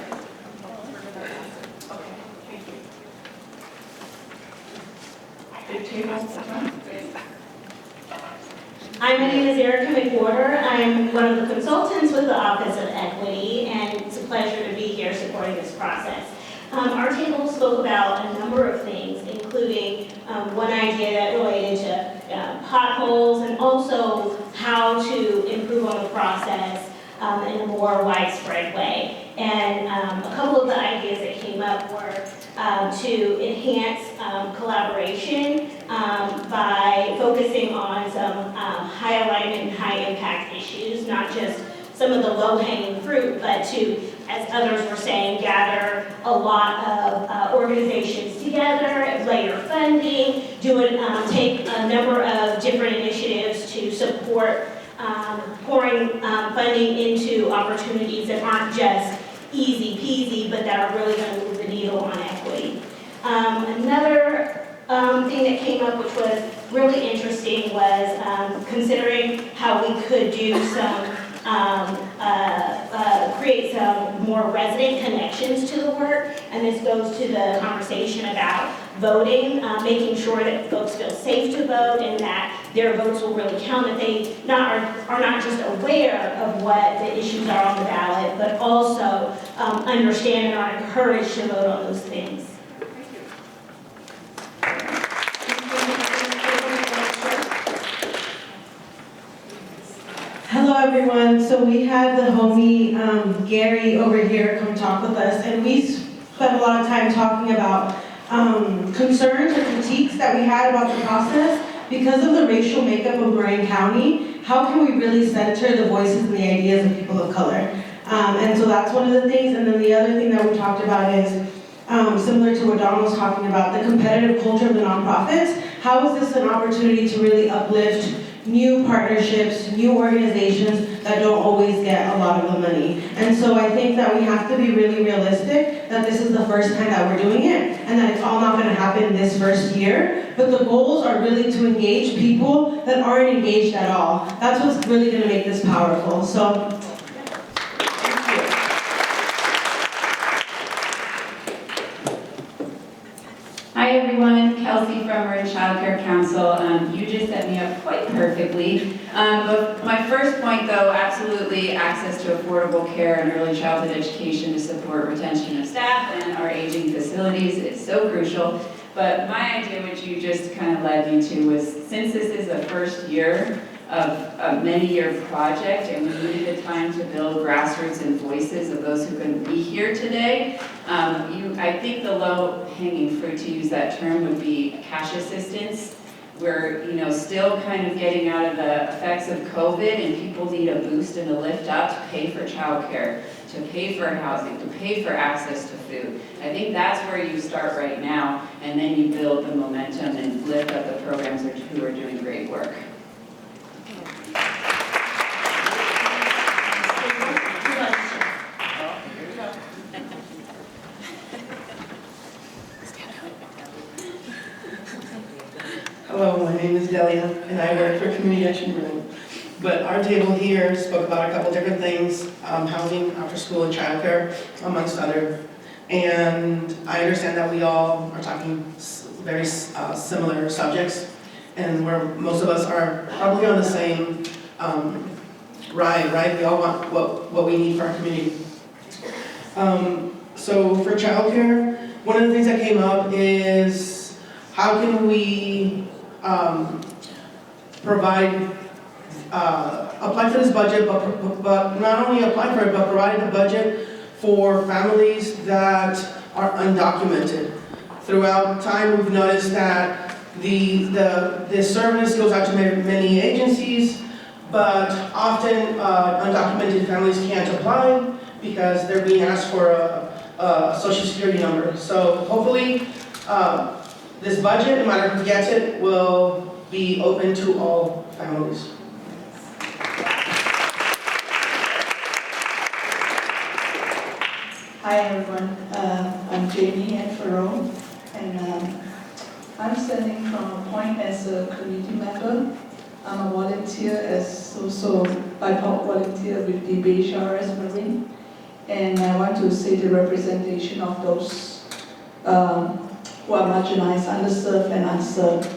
Hi, my name is Erica McWhorter. I'm one of the consultants with the Office of Equity, and it's a pleasure to be here supporting this process. Our table spoke about a number of things, including one idea that related to potholes and also how to improve on the process in a more widespread way. And a couple of the ideas that came up were to enhance collaboration by focusing on some high alignment and high impact issues, not just some of the low-hanging fruit, but to, as others were saying, gather a lot of organizations together, layer funding, take a number of different initiatives to support pouring funding into opportunities that aren't just easy peasy, but that are really going to move the needle on equity. Another thing that came up, which was really interesting, was considering how we could do some create some more resident connections to the work, and this goes to the conversation about voting, making sure that folks feel safe to vote and that their votes will really count, that they are not just aware of what the issues are on the ballot, but also understand and are encouraged to vote on those things. Hello everyone. So we had the homie Gary over here come talk with us, and we spent a lot of time talking about concerns or critiques that we had about the process. Because of the racial makeup of Marin County, how can we really center the voices and the ideas of people of color? And so that's one of the things. And then the other thing that we talked about is similar to what Don was talking about, the competitive culture of the nonprofits. How is this an opportunity to really uplift new partnerships, new organizations that don't always get a lot of the money. And so I think that we have to be really realistic that this is the first time that we're doing it and that it's all not going to happen this first year. But the goals are really to engage people that aren't engaged at all. That's what's really going to make this powerful. So. Hi everyone, Kelsey from Marin Child Care Council. You just set me up quite perfectly. But my first point though, absolutely access to affordable care and early childhood education to support retention of staff and our aging facilities is so crucial. But my idea, which you just kind of led me to, was since this is the first year of a many-year project and we needed the time to build grassroots and voices of those who couldn't be here today, I think the low-hanging fruit, to use that term, would be cash assistance. We're still kind of getting out of the effects of COVID and people need a boost and a lift up to pay for childcare, to pay for housing, to pay for access to food. I think that's where you start right now, and then you build the momentum and lift up the programs who are doing great work. Hello, my name is Delia, and I work for Community Action Room. But our table here spoke about a couple different things, housing, after school, and childcare, amongst other. And I understand that we all are talking very similar subjects, and where most of us are probably on the same ride, right? We all want what we need for our community. So for childcare, one of the things that came up is how can we apply for this budget, but not only apply for it, but provide the budget for families that are undocumented. Throughout time, we've noticed that the service goes out to many agencies, but often undocumented families can't apply because they're being asked for a social security number. So hopefully, this budget, no matter who gets it, will be open to all families. Hi everyone, I'm Jamie and Farone, and I'm standing from a point as a community member. I'm a volunteer as also BIPOC volunteer with the BHRS Marin, and I want to say the representation of those who are marginalized, underserved, and unserved.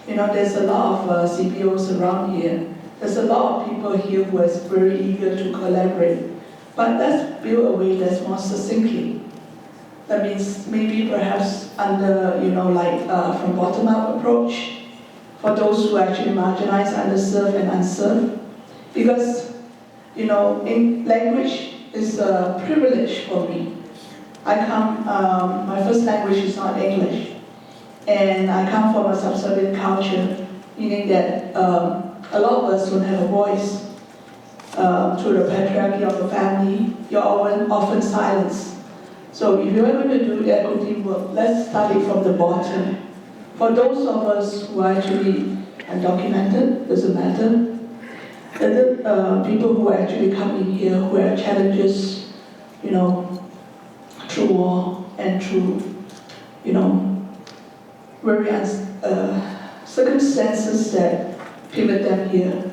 There's a lot of CPOs around here. There's a lot of people here who are very eager to collaborate. But let's build a way that's more succinctly. That means maybe perhaps under, from bottom-up approach for those who are actually marginalized, underserved, and unserved. Because, in language is a privilege for me. My first language is not English. And I come from a subservient culture, meaning that a lot of us don't have a voice. Through the patriarchy of the family, you're often silenced. So if you're going to do the equity work, let's start it from the bottom. For those of us who are actually undocumented, doesn't matter. The people who are actually coming here, who have challenges, through war and through, various circumstances that pivot them here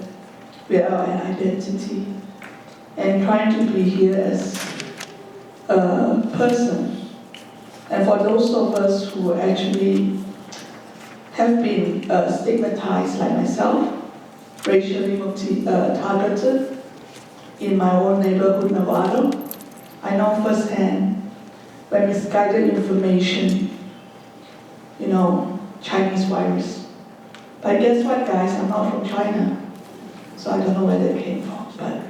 without an identity, and trying to be here as a person. And for those of us who actually have been stigmatized, like myself, racially targeted in my own neighborhood, Novato, I know firsthand by misguided information, Chinese virus. But guess what, guys? I'm not from China. So I don't know where they came from, but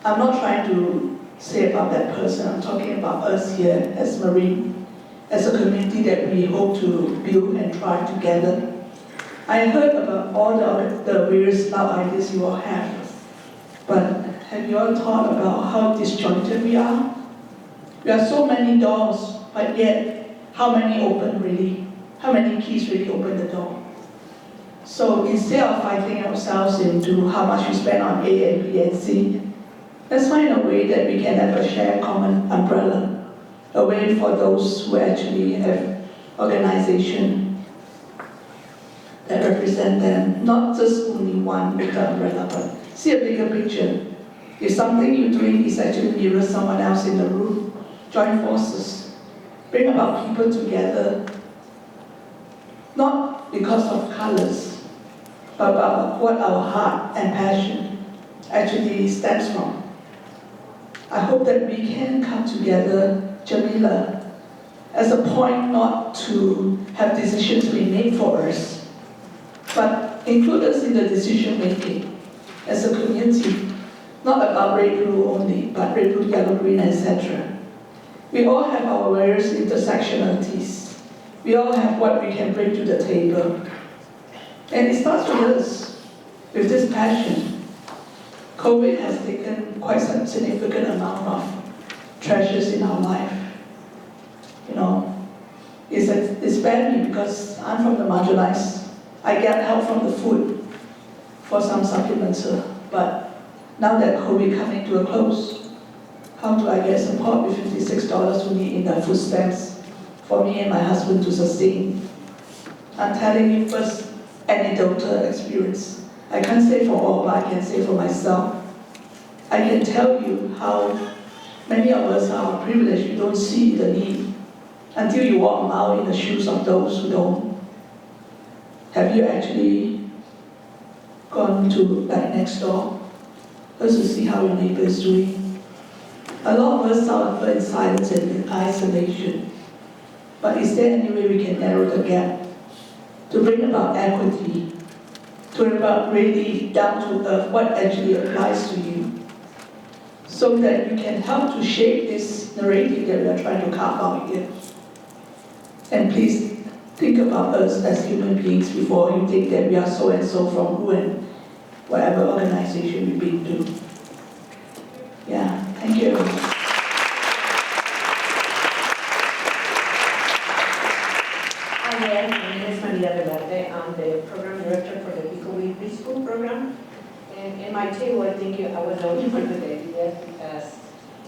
I'm not trying to say about that person. I'm talking about us here as Marin, as a community that we hope to build and try together. I heard about all the various loud ideas you all have, but have you all thought about how disjointed we are? We are so many doors, but yet how many open really? How many keys really open the door? So instead of fighting ourselves into how much we spend on A and B and C, let's find a way that we can have a shared common umbrella, a way for those who actually have organization that represent them, not just only one with the umbrella, but see a bigger picture. If something you're doing is actually mirror someone else in the room, join forces, bring about people together, not because of colors, but about what our heart and passion actually stems from. I hope that we can come together, Jamila, as a point not to have decisions being made for us, but include us in the decision making as a community, not about red, blue only, but red, blue, yellow, green, etc. We all have our various intersectionalities. We all have what we can bring to the table. And it starts with us, with this passion. COVID has taken quite some significant amount of treasures in our life. You know, it's bad because I'm from the marginalized. I get help from the food for some supplements, but now that COVID coming to a close, how do I get support with $56 only in the food stamps for me and my husband to sustain? I'm telling you first anecdotal experience. I can't say for all, but I can say for myself. I can tell you how many of us are privileged. You don't see the need until you walk a mile in the shoes of those who don't. Have you actually gone to like next door just to see how your neighbor is doing? A lot of us suffer in silence and in isolation. But is there any way we can narrow the gap to bring about equity, to bring about really down to earth what actually applies to you, so that you can help to shape this narrative that we are trying to carve out here? And please think about us as human beings before you think that we are so and so from who and whatever organization we've been to. Yeah, thank you. Hi, my name is Maria Velarde. I'm the program director for the Pico Preschool program. And in my table, I think I was the only one with the idea because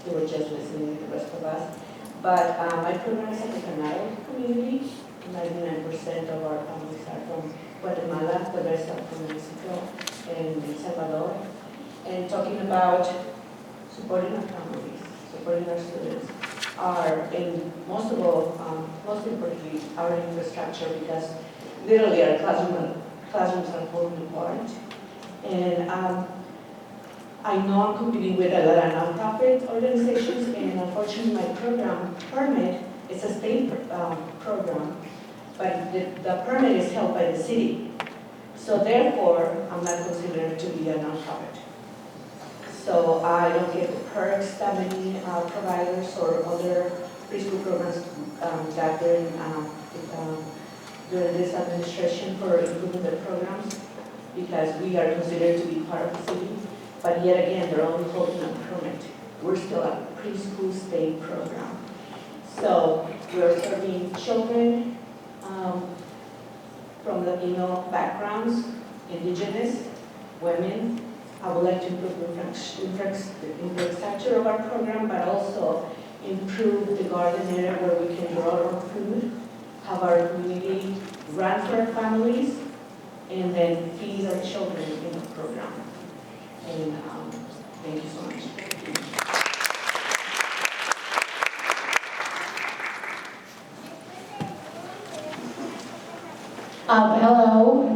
you were just listening to the rest of us. But my program is at the Canal community. 99% of our families are from Guatemala, the rest are from Mexico and El Salvador. And talking about supporting our families, supporting our students, and most of all, most importantly, our infrastructure, because literally our classrooms are falling apart. And I know I'm competing with a lot of nonprofit organizations, and unfortunately my program permit is a state program, but the permit is held by the city. So therefore, I'm not considered to be a nonprofit. So I don't get the perks that many providers or other preschool programs got during this administration for improving their programs, because we are considered to be part of the city. But yet again, they're only holding a permit. We're still a preschool state program. So we're serving children from Latino backgrounds, indigenous, women. I would like to improve the infrastructure of our program, but also improve the garden area where we can grow our own food, have our community run for our families, and then feed our children in the program. And thank you so much. Hello,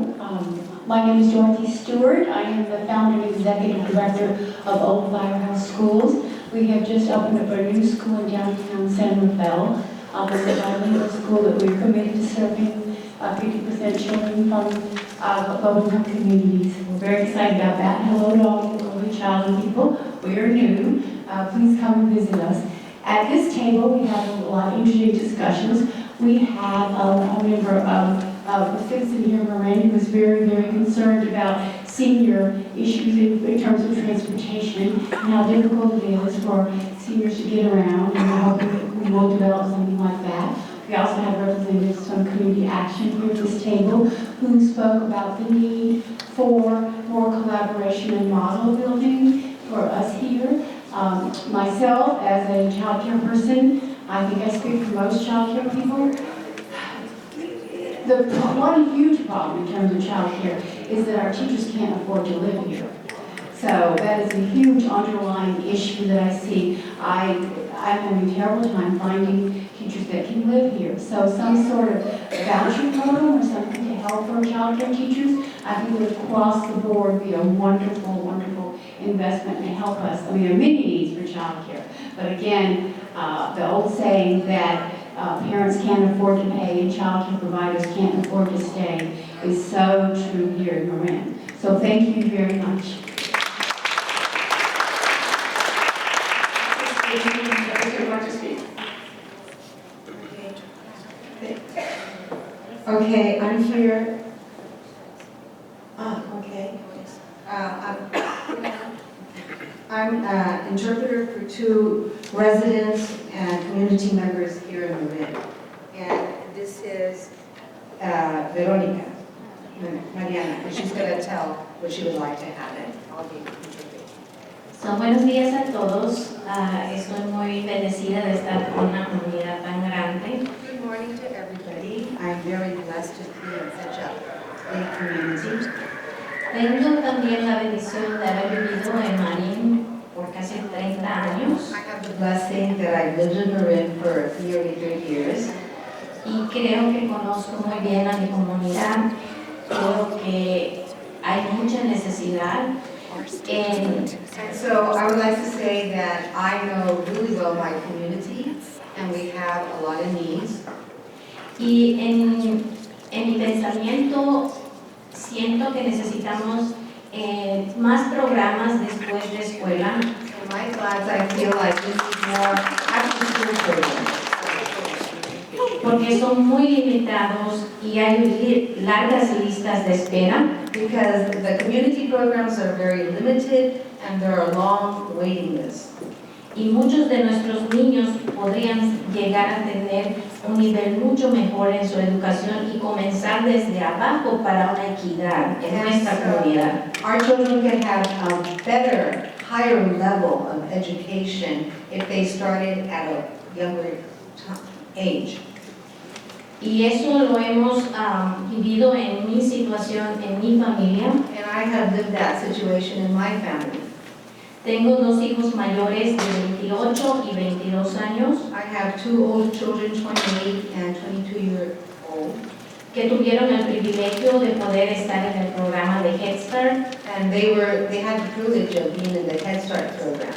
my name is Dorothy Stewart. I am the founder and executive director of Old Firehouse Schools. We have just opened up a new school in downtown San Rafael. It's a bilingual school that we're committed to serving 50% children from low-income communities. We're very excited about that. Hello to all the early childhood people. We are new. Please come and visit us. At this table, we have a lot of interesting discussions. We have a member of the citizen here, Marin, who was very, very concerned about senior issues in terms of transportation and how difficult it is for seniors to get around, and I hope we will develop something like that. We also have representatives from Community Action here at this table who spoke about the need for more collaboration and model building for us here. Myself, as a child care person, I think I speak for most child care people. One huge problem in terms of child care is that our teachers can't afford to live here. So that is a huge underlying issue that I see. I'm having a terrible time finding teachers that can live here. So some sort of voucher program or something to help our child care teachers, I think would across the board be a wonderful, wonderful investment to help us. I mean, there are many needs for child care. But again, the old saying that parents can't afford to pay and child care providers can't afford to stay is so true here in Marin. So thank you very much. Okay, I'm here. Okay. I'm interpreter for 2 residents and community members here in Marin. And this is Veronica, Mariana, and she's going to tell what she would like to have in. I'll be interpreting. So, buenos días a todos. Estoy muy bendecida de estar con una comunidad tan grande. Good morning to everybody. I'm very blessed to be in such a big community. Tengo también la bendición de haber vivido en Marin por casi 30 años. I have the blessing that I've lived in Marin for nearly 30 years. Y creo que conozco muy bien a mi comunidad. Creo que hay mucha necesidad. And so I would like to say that I know really well my community, and we have a lot of needs. Y en mi pensamiento siento que necesitamos más programas después de escuela. In my thoughts, I feel like this is more after-school programs. Porque son muy limitados y hay largas listas de espera. Because the community programs are very limited and there are long waiting lists. Y muchos de nuestros niños podrían llegar a tener un nivel mucho mejor en su educación y comenzar desde abajo para una equidad en nuestra comunidad. Our children can have a better, higher level of education if they started at a younger age. Y eso lo hemos vivido en mi situación, en mi familia. And I have lived that situation in my family. Tengo 2 hijos mayores de 28 y 22 años. I have 2 old children, 28 and 22 years old. Que tuvieron el privilegio de poder estar en el programa de Head Start. And they had the privilege of being in the Head Start program.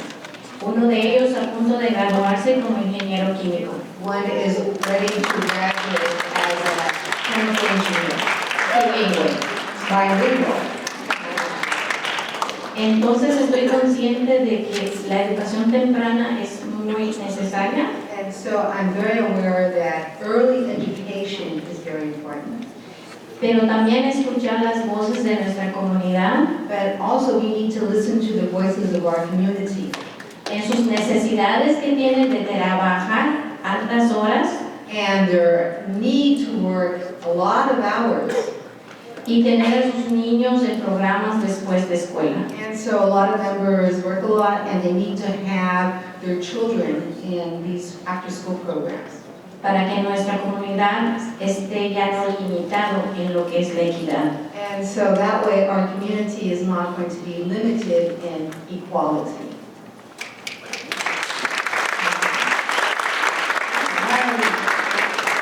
Uno de ellos a punto de graduarse como ingeniero químico. One is ready to graduate as a chemical engineer, bilingual. Entonces estoy consciente de que la educación temprana es muy necesaria. And so I'm very aware that early education is very important. Pero también escuchar las voces de nuestra comunidad. But also we need to listen to the voices of our community. En sus necesidades que tienen de trabajar altas horas. And their need to work a lot of hours. Y tener a sus niños en programas después de escuela. And so a lot of members work a lot and they need to have their children in these after-school programs. Para que nuestra comunidad esté ya no limitado en lo que es la equidad. And so that way our community is not going to be limited in equality.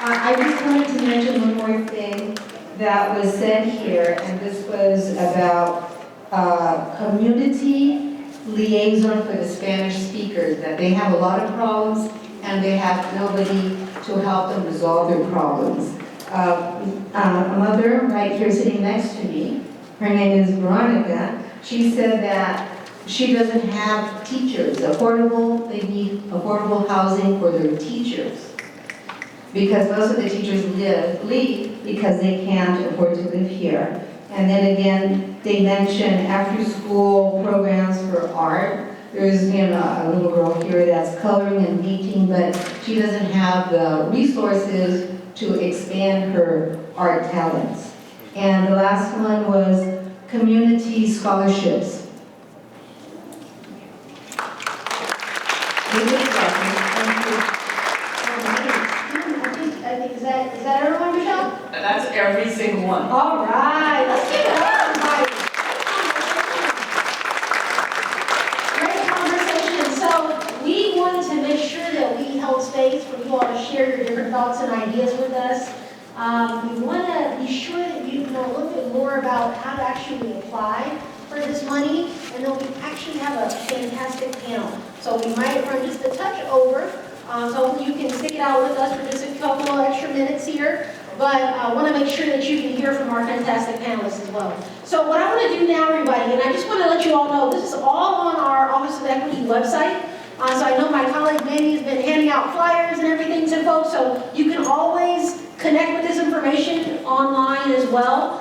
I just wanted to mention one more thing that was said here, and this was about community liaison for the Spanish speakers, that they have a lot of problems and they have nobody to help them resolve their problems. A mother right here sitting next to me, her name is Veronica, she said that she doesn't have teachers, they need affordable housing for their teachers. Because most of the teachers leave because they can't afford to live here. And then again, they mention after-school programs for art, There's a little girl here that's coloring and painting, but she doesn't have the resources to expand her art talents. And the last one was community scholarships. Is that everyone, Michelle? That's every single one. All right, let's give it up, everybody. Great conversation. So we wanted to make sure that we held space for you all to share your different thoughts and ideas with us. We want to be sure that you know a little bit more about how to actually apply for this money, and then we actually have a fantastic panel. So we might run just a touch over, so you can stick it out with us for just a couple of extra minutes here. But I want to make sure that you can hear from our fantastic panelists as well. So what I want to do now, everybody, and I just want to let you all know, this is all on our Office of Equity website. So I know my colleague Mandy has been handing out flyers and everything to folks, so you can always connect with this information online as well.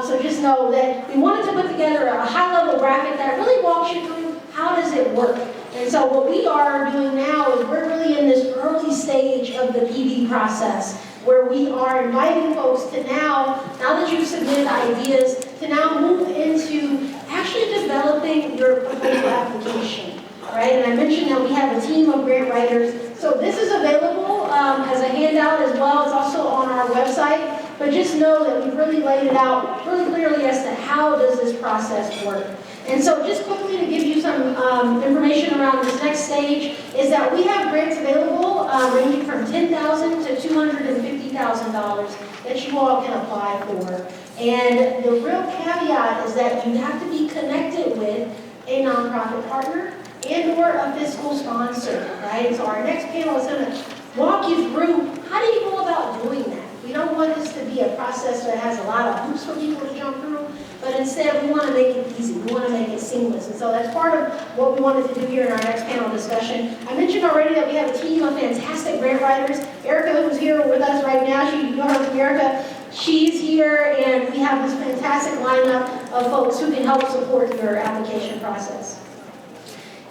So just know that we wanted to put together a high-level graphic that really walks you through how does it work. And so what we are doing now is we're really in this early stage of the PB process, where we are inviting folks to now that you've submitted ideas, to now move into actually developing your proposal application, right? And I mentioned that we have a team of grant writers. So this is available as a handout as well. It's also on our website. But just know that we've really laid it out really clearly as to how does this process work. And so just quickly to give you some information around this next stage is that we have grants available ranging from $10,000 to $250,000 that you all can apply for. And the real caveat is that you have to be connected with a nonprofit partner and or a fiscal sponsor, right? So our next panel is going to walk you through how do you go about doing that. We don't want this to be a process that has a lot of hoops for people to jump through, but instead we want to make it easy. We want to make it seamless. And so that's part of what we wanted to do here in our next panel discussion. I mentioned already that we have a team of fantastic grant writers. Erica, who's here with us right now, you know her from Erica. She's here, and we have this fantastic lineup of folks who can help support your application process.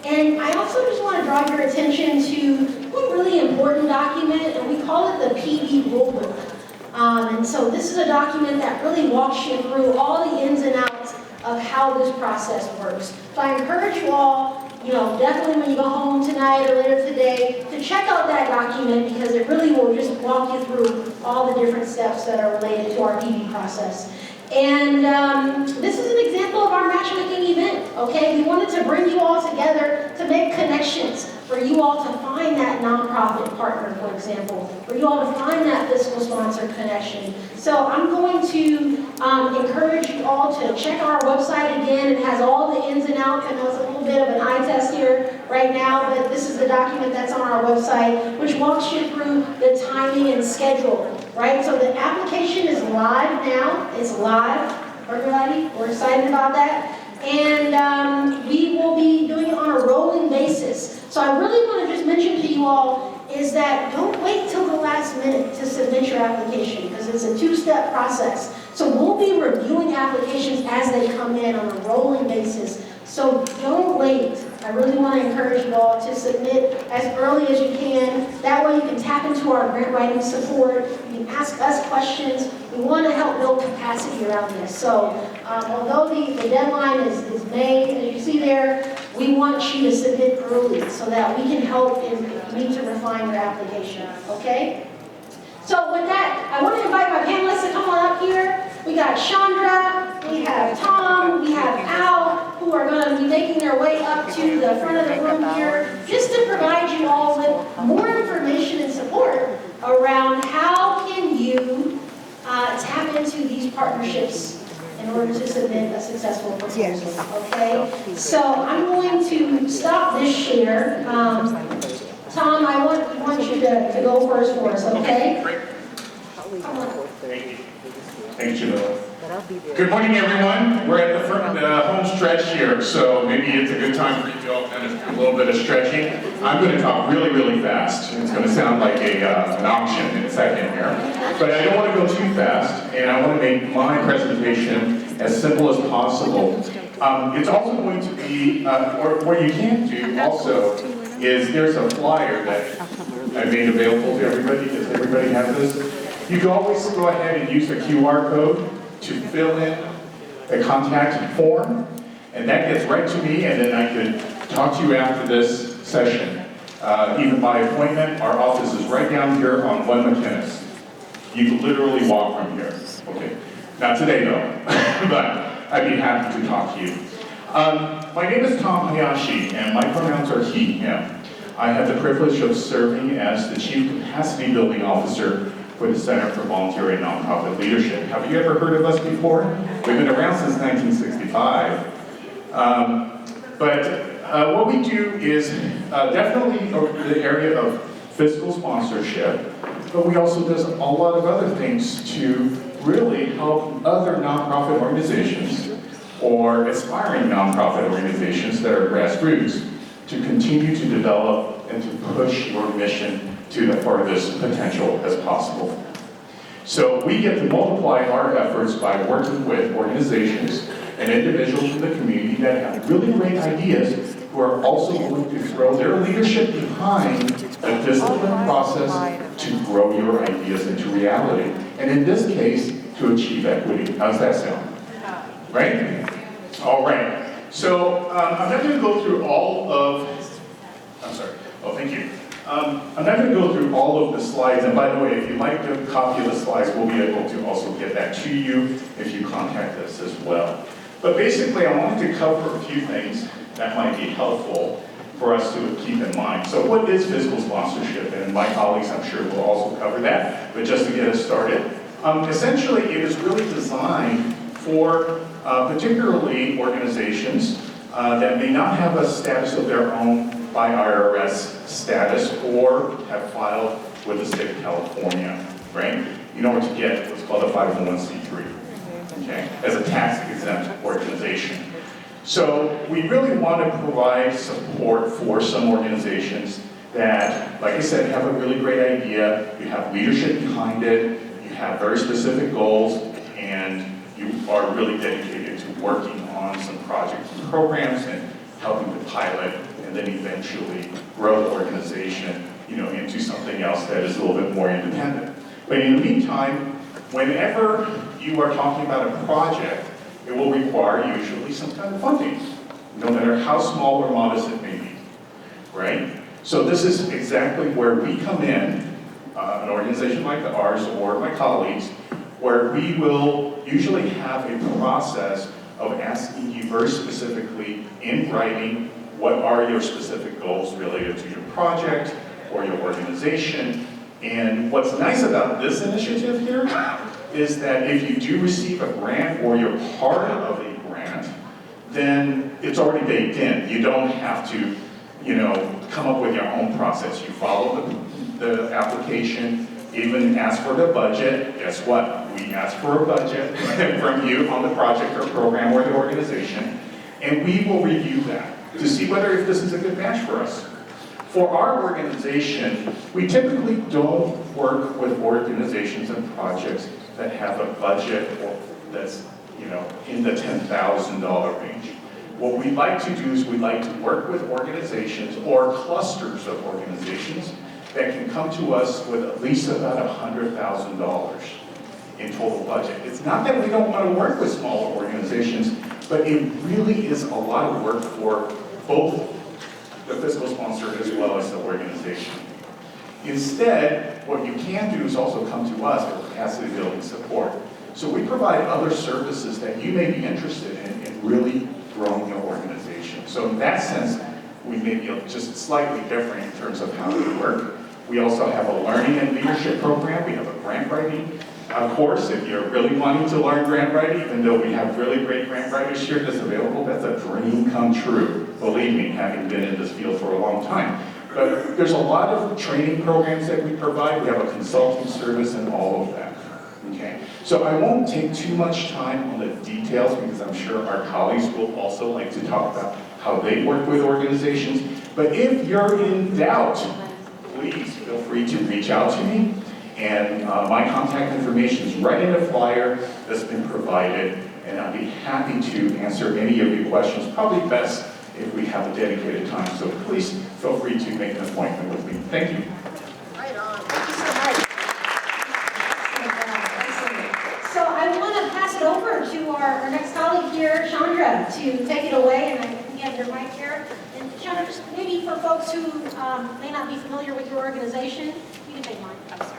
And I also just want to draw your attention to one really important document, and we call it the PB Rulebook. And so this is a document that really walks you through all the ins and outs of how this process works. So I encourage you all, definitely when you go home tonight or later today, to check out that document because it really will just walk you through all the different steps that are related to our PB process. And this is an example of our matchmaking event, okay? We wanted to bring you all together to make connections, for you all to find that nonprofit partner, for example, for you all to find that fiscal sponsor connection. So I'm going to encourage you all to check our website again. It has all the ins and outs. I know it's a little bit of an eye test here right now, but this is the document that's on our website, which walks you through the timing and schedule. Right, so the application is live now. It's live, everybody. We're excited about that. And we will be doing it on a rolling basis. So I really want to just mention to you all is that don't wait till the last minute to submit your application because it's a two-step process. So we'll be reviewing applications as they come in on a rolling basis. So don't wait. I really want to encourage you all to submit as early as you can. That way you can tap into our grant writing support. You can ask us questions. We want to help build capacity around this. So although the deadline is May, as you see there, we want you to submit early so that we can help if you need to refine your application. Okay? So with that, I want to invite my panelists to come on up here. We got Chandra, we have Tom, we have Al, who are going to be making their way up to the front of the room here, just to provide you all with more information and support around how can you tap into these partnerships in order to submit a successful proposal. Okay? So I'm going to stop this share. Tom, I want you to go first for us, okay? Come on. Thank you. Thanks, Jamila. Good morning, everyone. We're at the front home stretch here, so maybe it's a good time for you to all kind of do a little bit of stretching. I'm going to talk really, really fast. It's going to sound like an auction in a second here. But I don't want to go too fast, and I want to make my presentation as simple as possible It's also going to be, or what you can do also is there's a flyer that I made available to everybody. Does everybody have this? You can always go ahead and use the QR code to fill in a contact form, and that gets right to me, and then I could talk to you after this session. Even by appointment, our office is right down here on 1 McKinnis. You can literally walk from here. Okay, not today though, but I'd be happy to talk to you. My name is Tom Hayashi, and my pronouns are he, him. I have the privilege of serving as the Chief Capacity Building Officer for the Center for Voluntary and Nonprofit Leadership. Have you ever heard of us before? We've been around since 1965. What we do is definitely the area of fiscal sponsorship, but we also do a lot of other things to really help other nonprofit organizations or aspiring nonprofit organizations that are grassroots to continue to develop and to push your mission to the farthest potential as possible. So we get to multiply our efforts by working with organizations and individuals in the community that have really great ideas who are also going to throw their leadership behind a disciplined process to grow your ideas into reality. And in this case, to achieve equity. How's that sound? Right? All right. So I'm not going to go through all of, thank you. I'm not going to go through all of the slides, and by the way, if you'd like a copy of the slides, we'll be able to also get that to you if you contact us as well. But basically, I wanted to cover a few things that might be helpful for us to keep in mind. So what is fiscal sponsorship? And my colleagues, I'm sure, will also cover that, but just to get us started. Essentially, it is really designed for particularly organizations that may not have a status of their own by IRS status or have filed with the state of California, right? In order to get what's called a 501c3, okay, as a tax-exempt organization. So we really want to provide support for some organizations that, like I said, have a really great idea, you have leadership behind it, you have very specific goals, and you are really dedicated to working on some projects and programs and helping to pilot and then eventually grow the organization, into something else that is a little bit more independent. But in the meantime, whenever you are talking about a project, it will require usually some kind of funding, no matter how small or modest it may be, right? So this is exactly where we come in, an organization like ours or my colleagues, where we will usually have a process of asking you very specifically in writing what are your specific goals related to your project or your organization. And what's nice about this initiative here is that if you do receive a grant or you're part of a grant, then it's already baked in. You don't have to, come up with your own process. You follow the application, even ask for the budget. Guess what? We ask for a budget from you on the project or program or the organization, and we will review that to see whether if this is a good match for us. For our organization, we typically don't work with organizations and projects that have a budget that's in the $10,000 range. What we like to do is we like to work with organizations or clusters of organizations that can come to us with at least about $100,000 in total budget. It's not that we don't want to work with smaller organizations, but it really is a lot of work for both the fiscal sponsor as well as the organization. Instead, what you can do is also come to us for capacity building support. So we provide other services that you may be interested in really growing your organization. So in that sense, we may be just slightly different in terms of how we work. We also have a learning and leadership program. We have a grant writing course. If you're really wanting to learn grant writing, even though we have really great grant writers here that's available, that's a dream come true. Believe me, having been in this field for a long time. But there's a lot of training programs that we provide. We have a consulting service and all of that. Okay. So I won't take too much time on the details because I'm sure our colleagues will also like to talk about how they work with organizations. But if you're in doubt, please feel free to reach out to me. And my contact information is right in the flyer that's been provided. and I'd be happy to answer any of your questions, probably best if we have a dedicated time, so please feel free to make an appointment with me. Thank you. Right on. Thank you so much. So I want to pass it over to our next colleague here, Chandra, to take it away, and I can get your mic here. And Chandra, just maybe for folks who may not be familiar with your organization, you can take mine. I'm sorry.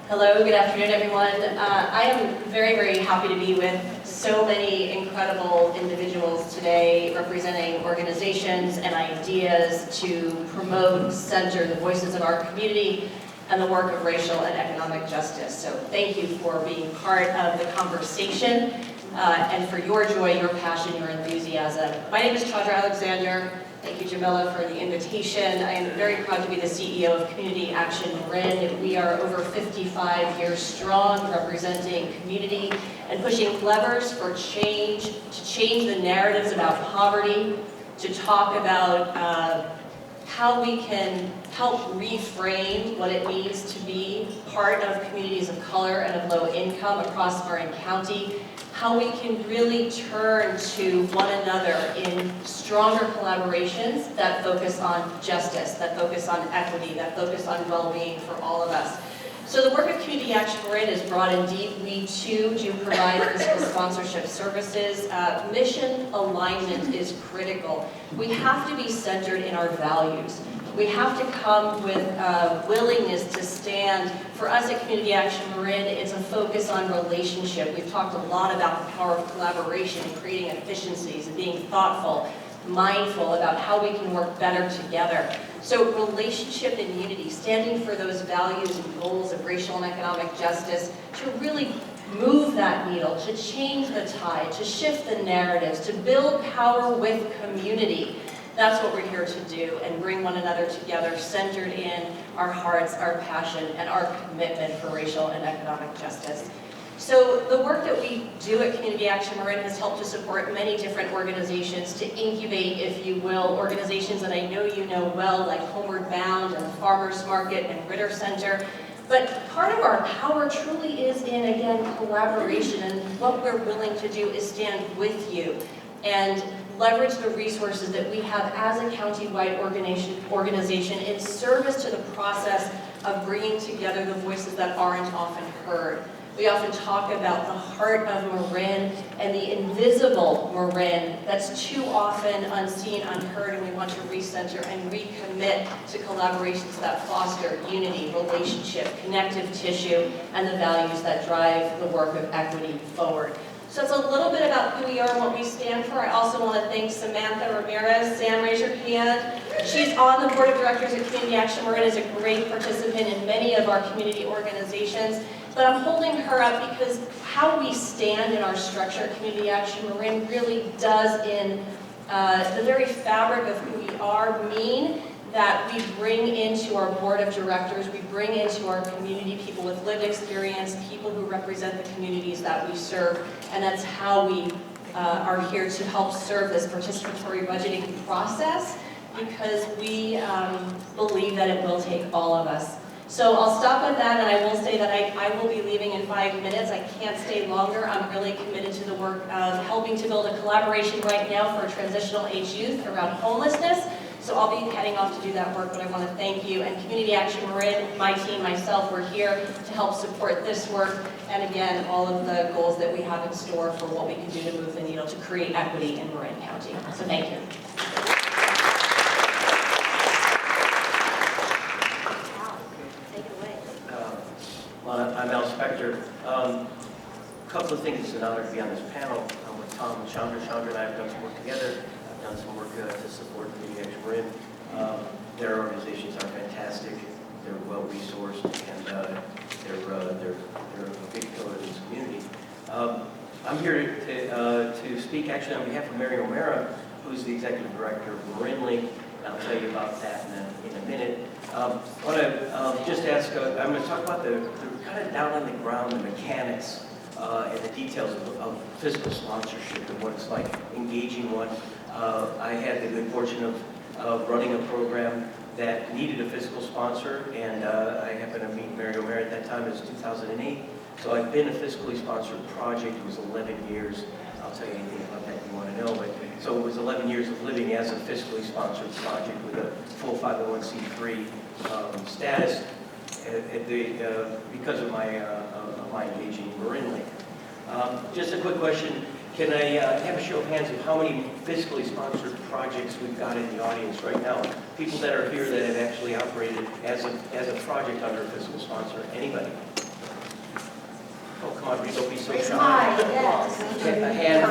Hello, good afternoon, everyone. I am very, very happy to be with so many incredible individuals today representing organizations and ideas to promote, center the voices of our community and the work of racial and economic justice. So thank you for being part of the conversation and for your joy, your passion, your enthusiasm. My name is Chandra Alexander. Thank you, Jamila, for the invitation. I am very proud to be the CEO of Community Action Marin. We are over 55 years strong, representing community and pushing levers for change, to change the narratives about poverty, to talk about how we can help reframe what it means to be part of communities of color and of low income across Marin County, how we can really turn to one another in stronger collaborations that focus on justice, that focus on equity, that focus on well-being for all of us. So the work of Community Action Marin is broad and deep. We too do provide fiscal sponsorship services. Mission alignment is critical. We have to be centered in our values. We have to come with a willingness to stand. For us at Community Action Marin, it's a focus on relationship. We've talked a lot about the power of collaboration and creating efficiencies and being thoughtful, mindful about how we can work better together. So relationship and unity, standing for those values and goals of racial and economic justice, to really move that needle, to change the tide, to shift the narratives, to build power with community. That's what we're here to do, and bring one another together, centered in our hearts, our passion, and our commitment for racial and economic justice. So the work that we do at Community Action Marin has helped to support many different organizations, to incubate, if you will, organizations that I know you know well, like Homeward Bound and the Farmers Market and Ritter Center. But part of our power truly is in, again, collaboration, and what we're willing to do is stand with you and leverage the resources that we have as a county-wide organization in service to the process of bringing together the voices that aren't often heard. We often talk about the heart of Marin and the invisible Marin that's too often unseen, unheard, and we want to recenter and recommit to collaborations that foster unity, relationship, connective tissue, and the values that drive the work of equity forward. So it's a little bit about who we are and what we stand for. I also want to thank Samantha Ramirez. Sam, raise your hand. She's on the board of directors at Community Action Marin, is a great participant in many of our community organizations. But I'm holding her up because how we stand in our structure at Community Action Marin really does, in the very fabric of who we are, mean that we bring into our board of directors, we bring into our community people with lived experience, people who represent the communities that we serve, and that's how we are here to help serve this participatory budgeting process, because we believe that it will take all of us. So I'll stop with that, and I will say that I will be leaving in 5 minutes. I can't stay longer. I'm really committed to the work of helping to build a collaboration right now for transitional age youth around homelessness. So I'll be heading off to do that work, but I want to thank you. And Community Action Marin, my team, myself, we're here to help support this work, and again, all of the goals that we have in store for what we can do to move the needle to create equity in Marin County. So thank you. I'm Al Spector. A couple of things. It's an honor to be on this panel. I'm with Tom and Chandra. Chandra and I have done some work together. I've done some work to support Community Action Marin. Their organizations are fantastic. They're well resourced, and they're a big pillar in this community. I'm here to speak actually on behalf of Marin O'Mara, who's the executive director of Marin Link. I'll tell you about that in a minute. I want to just ask, I'm going to talk about the kind of down on the ground, the mechanics and the details of fiscal sponsorship and what it's like engaging one. I had the good fortune of running a program that needed a fiscal sponsor, and I happened to meet Marin O'Mara at that time. It was 2008. So I've been a fiscally sponsored project. It was 11 years. I'll tell you anything about that you want to know. But so it was 11 years of living as a fiscally sponsored project with a full 501c3 status because of my engaging in Marin Link. Just a quick question. Can I have a show of hands of how many fiscally sponsored projects we've got in the audience right now? People that are here that have actually operated as a project under a fiscal sponsor. Anybody? Oh, come on, don't be so shy. A hand.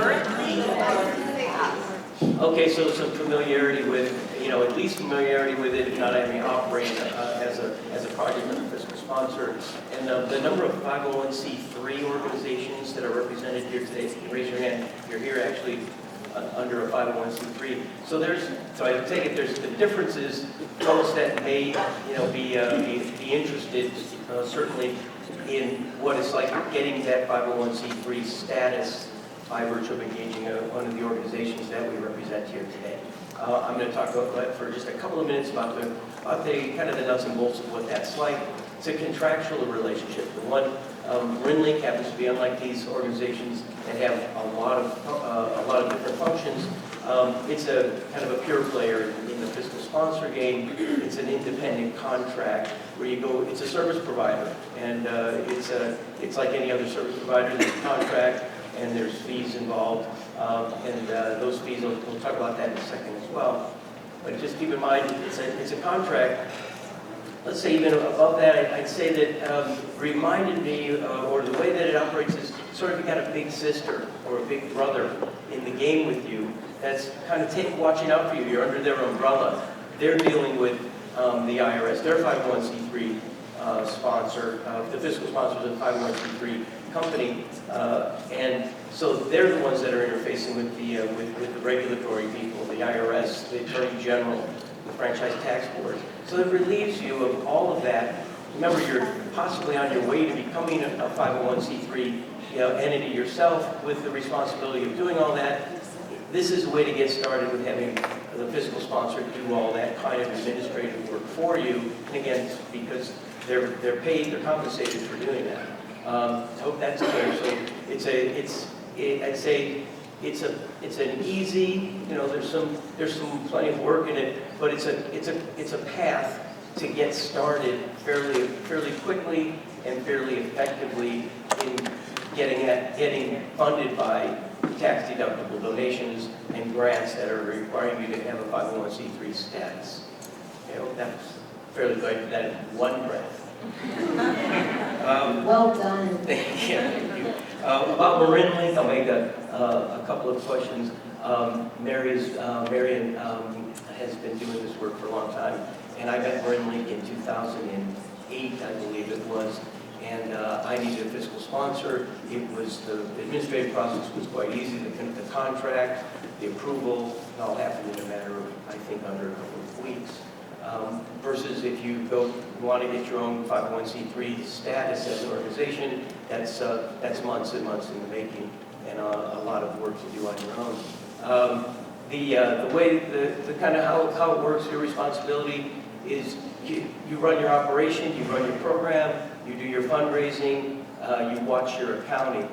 Okay, so some familiarity with, at least familiarity with it, if not having operated as a project under a fiscal sponsor. And the number of 501c3 organizations that are represented here today, you can raise your hand. You're here actually under a 501c3. So I take it there's the differences, folks that may, be interested, certainly in what it's like getting that 501c3 status by virtue of engaging one of the organizations that we represent here today. I'm going to talk about that for just a couple of minutes about the kind of the nuts and bolts of what that's like. It's a contractual relationship. The one, Marin Link happens to be unlike these organizations that have a lot of different functions. It's a kind of a pure player in the fiscal sponsor game. It's an independent contract where you go. It's a service provider, and it's like any other service provider. There's a contract, and there's fees involved, and those fees, we'll talk about that in a second as well. But just keep in mind, it's a contract. Let's say even above that, I'd say that reminded me, or the way that it operates is sort of you got a big sister or a big brother in the game with you that's kind of watching out for you. You're under their umbrella. They're dealing with the IRS. They're 501c3 sponsor. The fiscal sponsor is a 501c3 company, and so they're the ones that are interfacing with the regulatory people, the IRS, the Attorney General, the Franchise Tax Board. So it relieves you of all of that. Remember, you're possibly on your way to becoming a 501c3 entity yourself with the responsibility of doing all that. This is a way to get started with having the fiscal sponsor do all that kind of administrative work for you. And again, because they're paid, they're compensated for doing that. I hope that's clear. So I'd say it's an easy, there's some plenty of work in it, but it's a path to get started fairly quickly and fairly effectively in getting funded by tax-deductible donations and grants that are requiring you to have a 501c3 status. I hope that's fairly good. I did that in one breath. Well done. Thank you. About Marin Link, I'll make a couple of questions. Marin has been doing this work for a long time, and I met Marin Link in 2008, I believe it was, and I needed a fiscal sponsor. The administrative process was quite easy. The contract, the approval, it all happened in a matter of, I think, under a couple of weeks. Versus if you want to get your own 501c3 status as an organization, that's months and months in the making, and a lot of work to do on your own. The way, the kind of how it works, your responsibility is you run your operation, you run your program, you do your fundraising, you watch your accounting.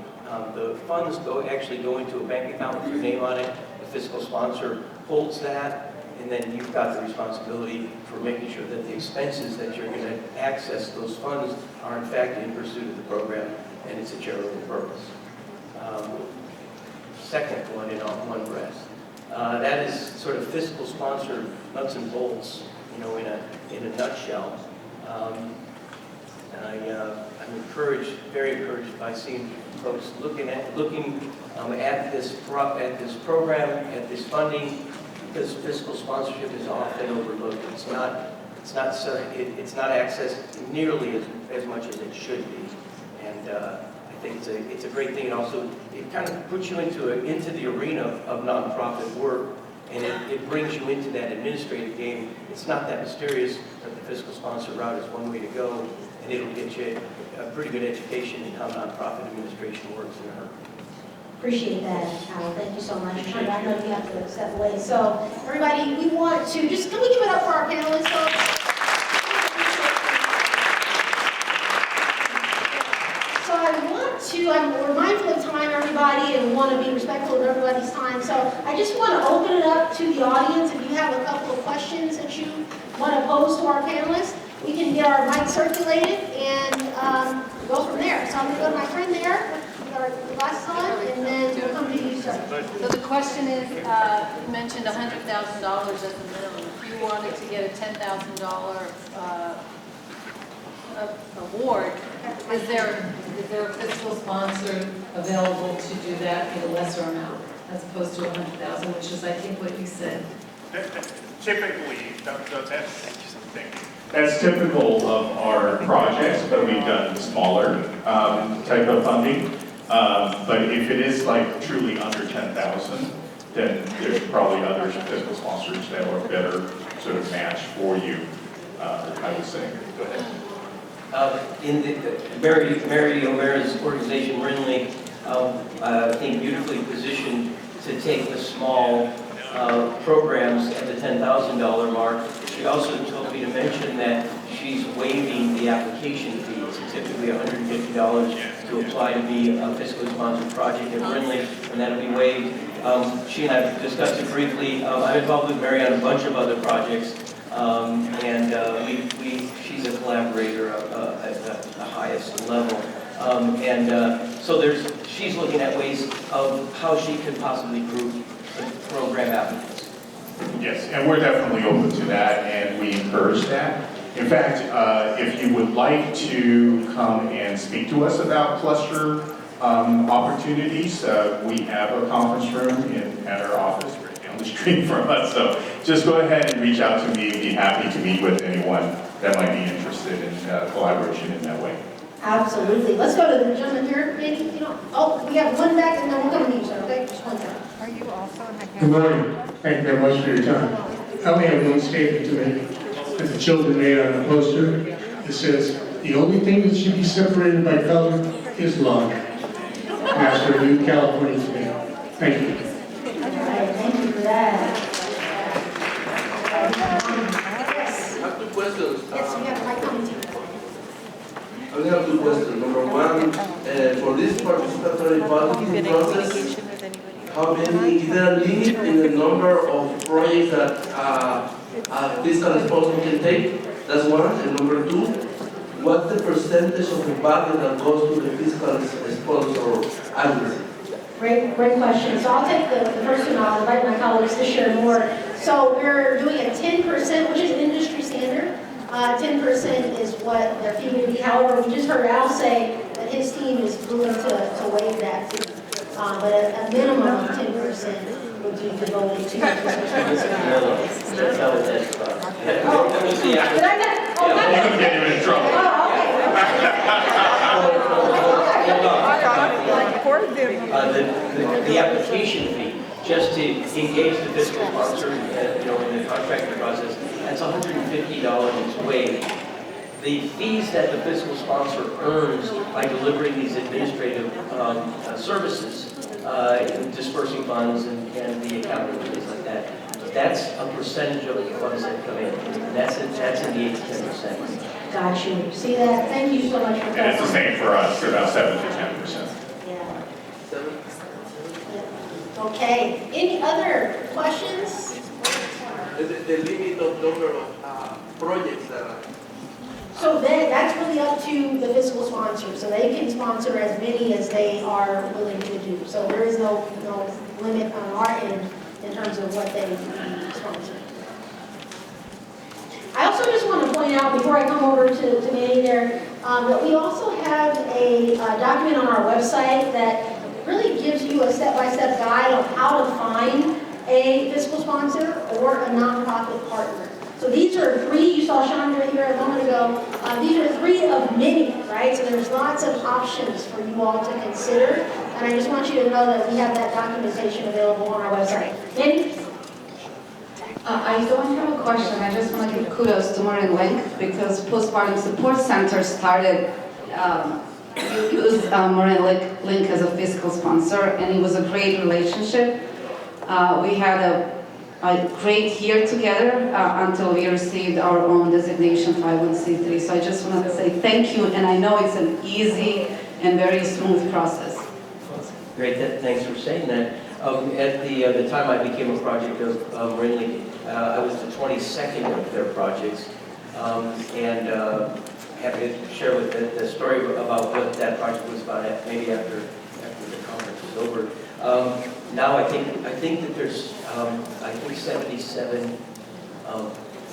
The funds actually go into a bank account with your name on it. The fiscal sponsor holds that, and then you've got the responsibility for making sure that the expenses that you're going to access those funds are in fact in pursuit of the program, and it's a charitable purpose. Second one in one breath. That is sort of fiscal sponsor nuts and bolts, in a nutshell. I'm very encouraged by seeing folks looking at this program, at this funding, because fiscal sponsorship is often overlooked. It's not accessed nearly as much as it should be, and I think it's a great thing. And also, it kind of puts you into the arena of nonprofit work, and it brings you into that administrative game. It's not that mysterious that the fiscal sponsor route is one way to go, and it'll get you a pretty good education in how nonprofit administration works in a hurry. Appreciate that, Al. Thank you so much. I know you have to step away. So, everybody, we want to can we give it up for our panelists, folks? So I we're mindful of time, everybody, and want to be respectful of everybody's time. So I just want to open it up to the audience. If you have a couple of questions that you want to pose to our panelists, we can get our mic circulated and go from there. So I'm going to go to my friend there with our glasses on, and then we'll come to you, sir. So the question is, you mentioned $100,000 as the minimum. If you wanted to get a $10,000 award, is there a fiscal sponsor available to do that at a lesser amount as opposed to 100,000, which is I think what you said? Typically, that's typical of our projects, but we've done smaller type of funding. But if it is like truly under 10,000, then there's probably other fiscal sponsors that are better sort of match for you, I would say. Go ahead. In the Mary O'Mara's organization, Marin Link, I think beautifully positioned to take the small programs at the $10,000 mark. She also told me to mention that she's waiving the application fee. It's typically $150 to apply to be a fiscally sponsored project at Marin Link, and that'll be waived. She and I have discussed it briefly. I'm involved with Mary on a bunch of other projects. She's a collaborator at the highest level. So she's looking at ways of how she could possibly group the program applicants. Yes, and we're definitely open to that, and we encourage that. In fact, if you would like to come and speak to us about cluster opportunities, we have a conference room at our office right down the street from us. So just go ahead and reach out to me. Be happy to meet with anyone that might be interested in collaboration in that way. Absolutely. Let's go to the gentleman here, maybe. We have one back, and then we'll come to you, sir. Okay, just one second. Are you also in the Good morning. Thank you very much for your time. I only have one statement to make that the children made on a poster. It says, the only thing that should be separated by color is love. And that's for New California today. Thank you. All right, thank you for that. Yes. I have two questions. Yes, we have a mic coming to you. I have two questions. Number one, for this participatory budgeting process, how many, is there a limit in the number of projects that a fiscal sponsor can take? That's one. And number two, what's the percentage of the budget that goes to the fiscal sponsor agency? Great question. So I'll take the first one. I'll invite my colleagues to share more. So we're doing a 10%, which is industry standard. 10% is what their fee would be. However, we just heard Al say that his team is willing to waive that fee. But a minimum of 10% would be devoted to That's how it is. Did I get? Oh, I'm going to get you in trouble. The application fee, just to engage the fiscal sponsor, in the contracting process, that's $150 each way. The fees that the fiscal sponsor earns by delivering these administrative services, dispersing funds and the accounting and things like that, that's a percentage of the funds that come in. And that's in the 8 to 10%. Got you. See that? Thank you so much for that. And it's the same for us, about 7 to 10%. Yeah. Okay. Any other questions? The limit of number of projects that are... So that's really up to the fiscal sponsor. So they can sponsor as many as they are willing to do. So there is no limit on our end in terms of what they sponsor. I also just want to point out before I come over to Manny there, that we also have a document on our website that really gives you a step-by-step guide on how to find a fiscal sponsor or a nonprofit partner. So these are 3, you saw Chandra here a moment ago, these are 3 of many, right? So there's lots of options for you all to consider. And I just want you to know that we have that documentation available on our website. Manny? I don't have a question. I just want to give kudos to Marin Link because Postpartum Support Center started, used Marin Link as a fiscal sponsor, and it was a great relationship. We had a great year together until we received our own designation 501c3. So I just want to say thank you, and I know it's an easy and very smooth process. Great, thanks for saying that. At the time I became a project of Marin Link, I was the 22nd of their projects, and happy to share with the story about what that project was about. Maybe after the conference was over. Now I think that there's 77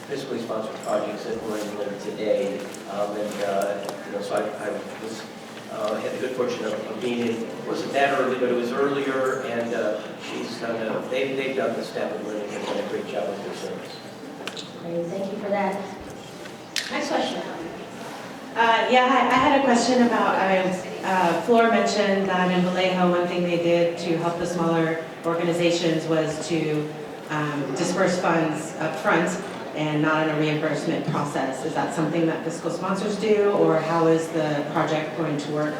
fiscally sponsored projects that we're in today, so I was. Had the good fortune of being in, it wasn't that early, but it was earlier, and they've done the staff of learning and done a great job with their service. Great, thank you for that. Next question. Yeah, I had a question about, Flor mentioned that in Vallejo, one thing they did to help the smaller organizations was to disperse funds up front and not in a reimbursement process. Is that something that fiscal sponsors do, or how is the project going to work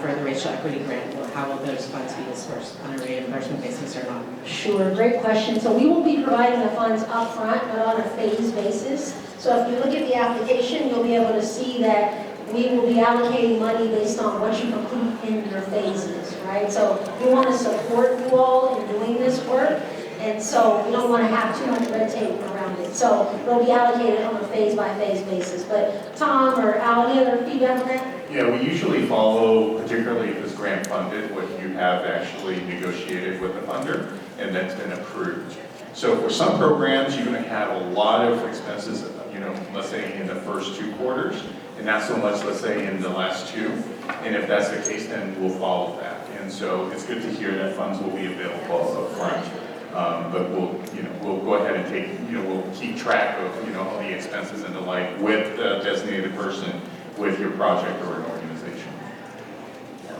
for the racial equity grant? Or how will those funds be dispersed on a reimbursement basis or not? Sure, great question. So we will be providing the funds up front, but on a phased basis. So if you look at the application, you'll be able to see that we will be allocating money based on what you complete in your phases, right? So we want to support you all in doing this work. And so we don't want to have too much red tape around it. So it'll be allocated on a phase-by-phase basis. But Tom or Al, any other feedback on that? Yeah, we usually follow, particularly if it's grant funded, what you have actually negotiated with the funder, and that's been approved. So for some programs, you're going to have a lot of expenses, let's say in the first 2 quarters, and not so much, let's say, in the last 2. And if that's the case, then we'll follow that. And so it's good to hear that funds will be available up front. But we'll go ahead and we'll keep track of, all the expenses and the like with the designated person with your project or an organization.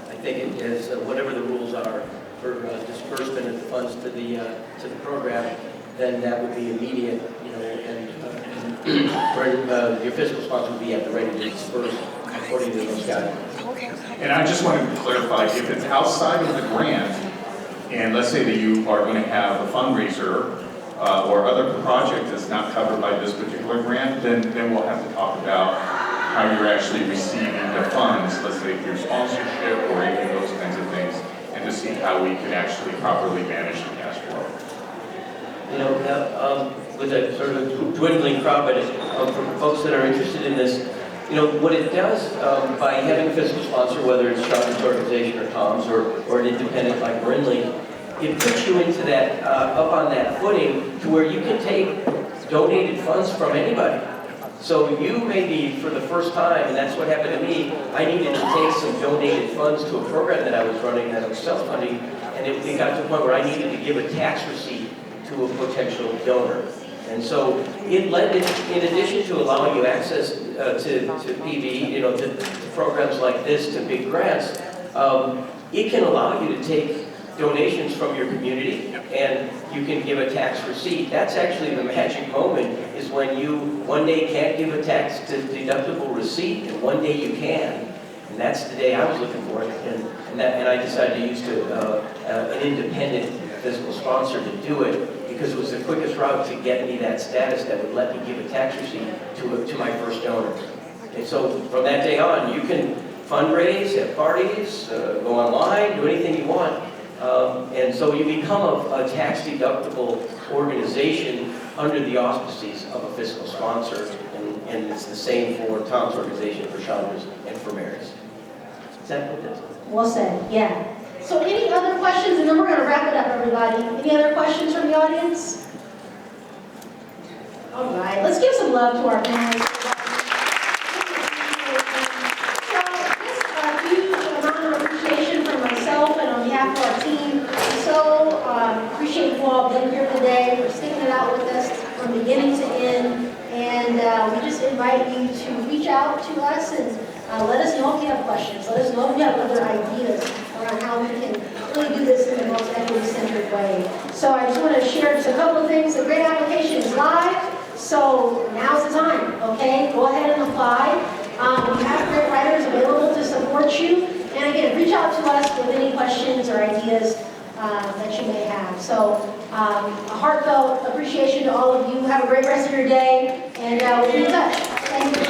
I think it is, whatever the rules are for disbursement of the funds to the program, then that would be immediate, and your fiscal sponsor would be at the ready to disperse according to those guidelines. And I just wanted to clarify, if it's outside of the grant, and let's say that you are going to have a fundraiser or other project that's not covered by this particular grant, then we'll have to talk about how you're actually receiving the funds, let's say through sponsorship or any of those kinds of things, and to see how we can actually properly manage the cash flow. With a sort of dwindling crowd, but for folks that are interested in this, what it does by having a fiscal sponsor, whether it's Chandra's organization or Tom's or an independent like Marin Link, it puts you into that, up on that footing to where you can take donated funds from anybody. So you maybe for the first time, and that's what happened to me, I needed to take some donated funds to a program that I was running that I was self-funding, and it got to the point where I needed to give a tax receipt to a potential donor. And so it led, in addition to allowing you access to PV, to programs like this, to big grants, it can allow you to take donations from your community and you can give a tax receipt. That's actually the magic moment, is when you one day can't give a tax deductible receipt and one day you can. And that's the day I was looking for, and I decided to use an independent fiscal sponsor to do it, because it was the quickest route to get me that status that would let me give a tax receipt to my first donor. And so from that day on, you can fundraise, have parties, go online, do anything you want. And so you become a tax-deductible organization under the auspices of a fiscal sponsor. And it's the same for Tom's organization, for Chandra's, and for Mary's. Is that what it is? Well said, yeah. So any other questions? And then we're going to wrap it up, everybody. Any other questions from the audience? All right, let's give some love to our panelists. So just a huge amount of appreciation from myself and on behalf of our team. So appreciate you all being here today, for sticking it out with us from beginning to end. And we just invite you to reach out to us and let us know if you have questions. Let us know if you have other ideas around how we can really do this in the most equity-centered way. So I just want to share just a couple of things. The grant application is live, so now's the time, okay? Go ahead and apply. We have grant writers available to support you. And again, reach out to us with any questions or ideas that you may have. So a heartfelt appreciation to all of you. Have a great rest of your day, and we'll be in touch. Thank you.